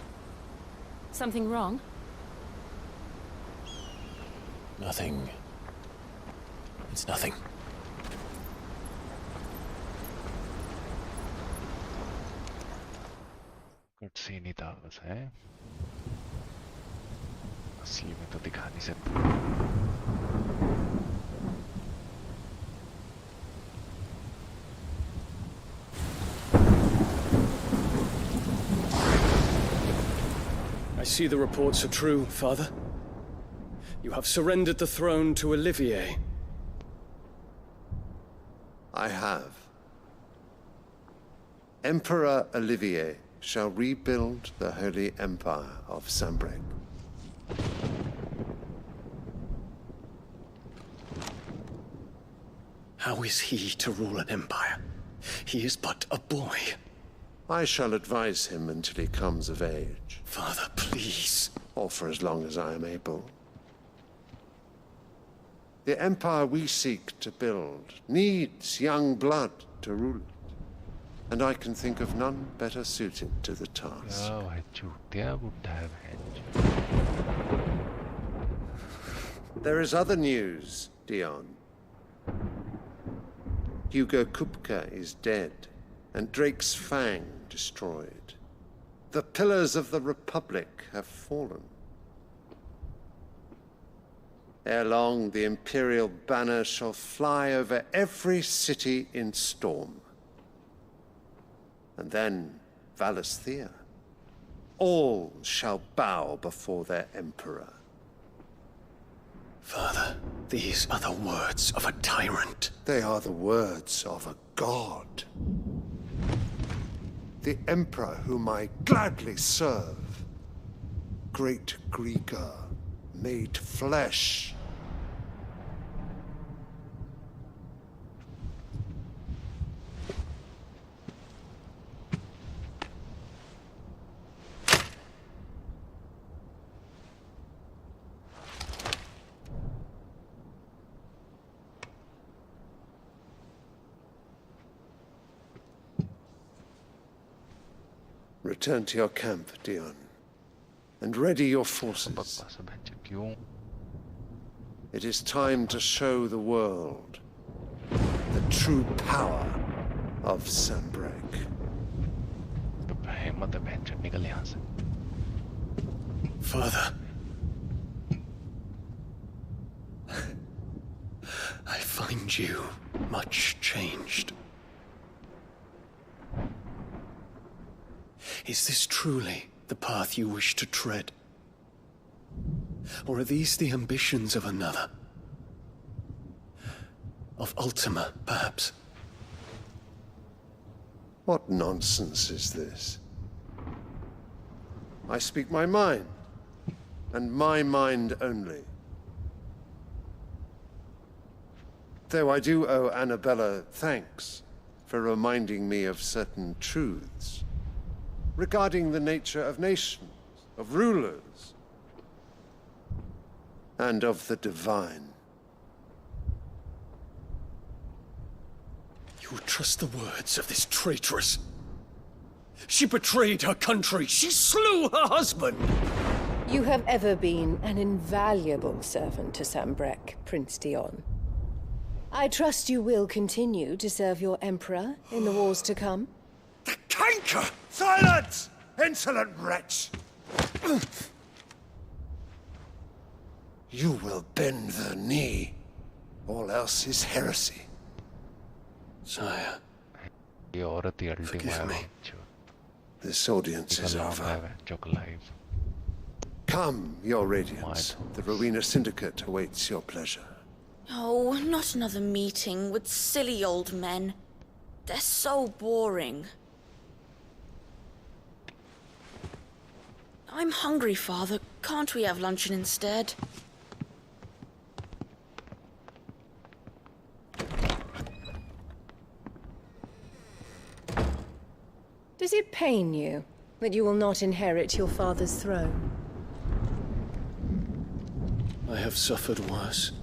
Something wrong? Nothing. It's nothing. Cut scene ही था बस है असली में तो दिखा नहीं सकते I see the reports are true, Father. You have surrendered the throne to Olivier. I have. Emperor Olivier shall rebuild the Holy Empire of Sanbreque. How is he to rule an empire? He is but a boy. I shall advise him until he comes of age. Father, please. Or for as long as I am able. The empire we seek to build needs young blood to rule it. And I can think of none better suited to the task. There is other news, Dion. Hugo Kupka is dead, and Drake's Fang destroyed. The pillars of the Republic have fallen. Ere long, the Imperial banner shall fly over every city in Storm. And then Valisthea. All shall bow before their Emperor. Father, these are the words of a tyrant. They are the words of a god. The Emperor whom I gladly serve. Great Greagor, made flesh. Return to your camp, Dion, and ready your forces. It is time to show the world the true power of Sanbreque. Father, I find you much changed. Is this truly the path you wish to tread? Or are these the ambitions of another? Of Ultima, perhaps? What nonsense is this? I speak my mind, and my mind only. Though I do owe Annabella thanks for reminding me of certain truths regarding the nature of nations, of rulers, and of the divine. You would trust the words of this traitress? She betrayed her country. She slew her husband. You have ever been an invaluable servant to Sanbreque, Prince Dion. I trust you will continue to serve your Emperor in the wars to come. The canker! Silence! Insolent wretch! You will bend the knee. All else is heresy. Sire, forgive me. This audience is over. Come, your Radiance. The Rowena Syndicate awaits your pleasure. Oh, not another meeting with silly old men. They're so boring. I'm hungry, Father. Can't we have luncheon instead? Does it pain you that you will not inherit your father's throne? I have suffered worse.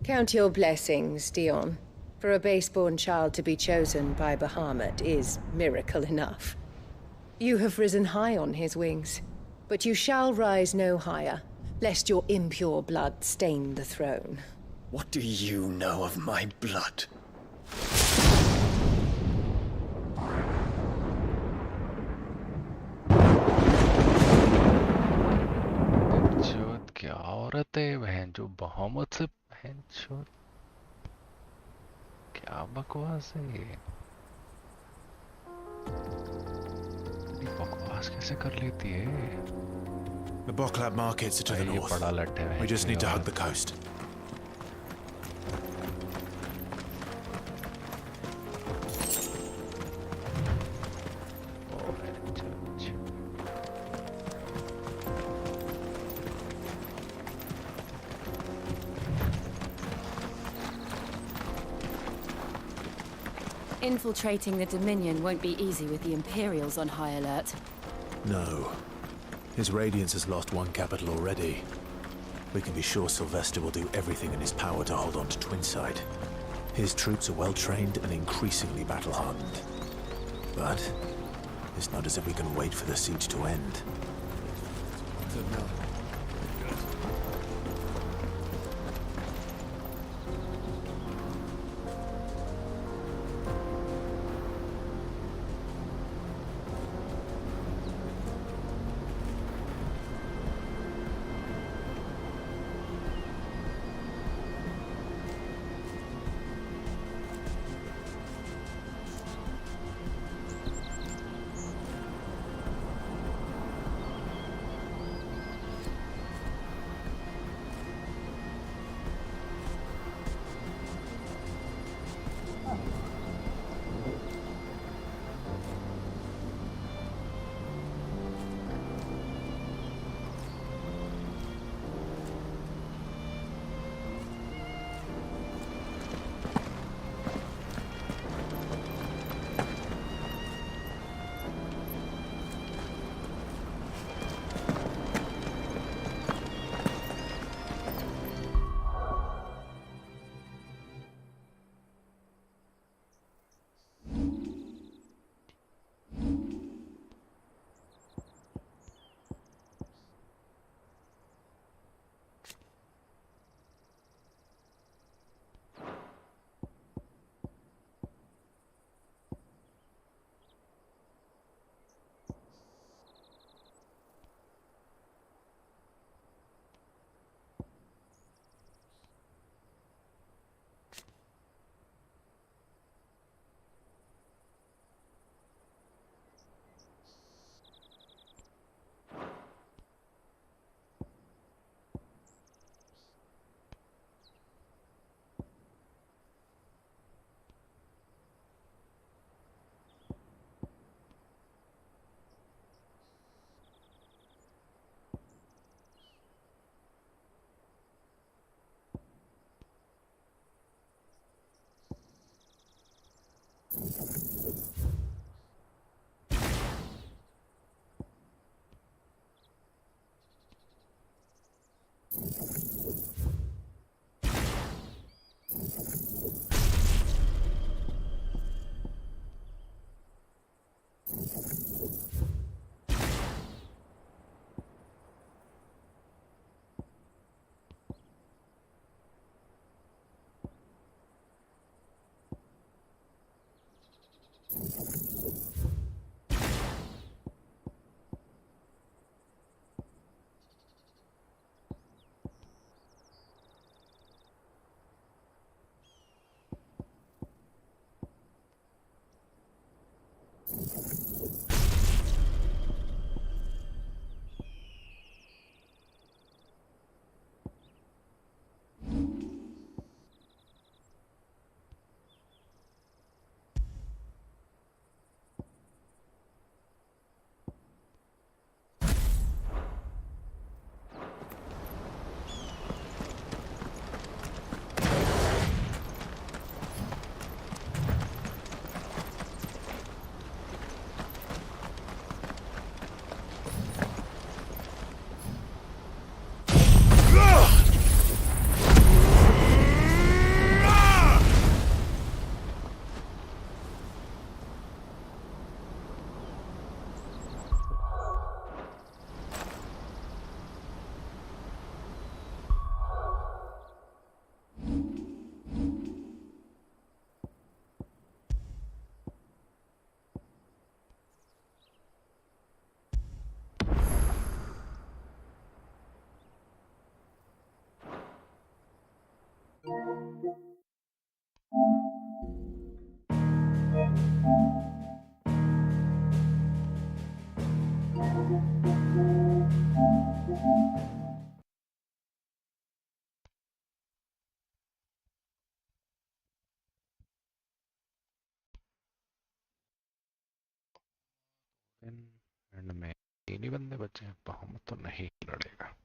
Count your blessings, Dion. For a base-born child to be chosen by Bahamut is miracle enough. You have risen high on his wings, but you shall rise no higher, lest your impure blood stain the throne. What do you know of my blood? क्या औरत है बहन जो बहामत से बहन चोद क्या बकवास है ये बकवास कैसे कर लेती है The Boklab markets are to the north. We just need to hug the coast. Infiltrating the Dominion won't be easy with the Imperials on high alert. No. His Radiance has lost one capital already. We can be sure Sylvester will do everything in his power to hold on to Twinside. His troops are well-trained and increasingly battle-hardened. But it's not as if we can wait for the siege to end. And में तीन ही बंदे बचे हैं, बहामत तो नहीं लड़ेगा।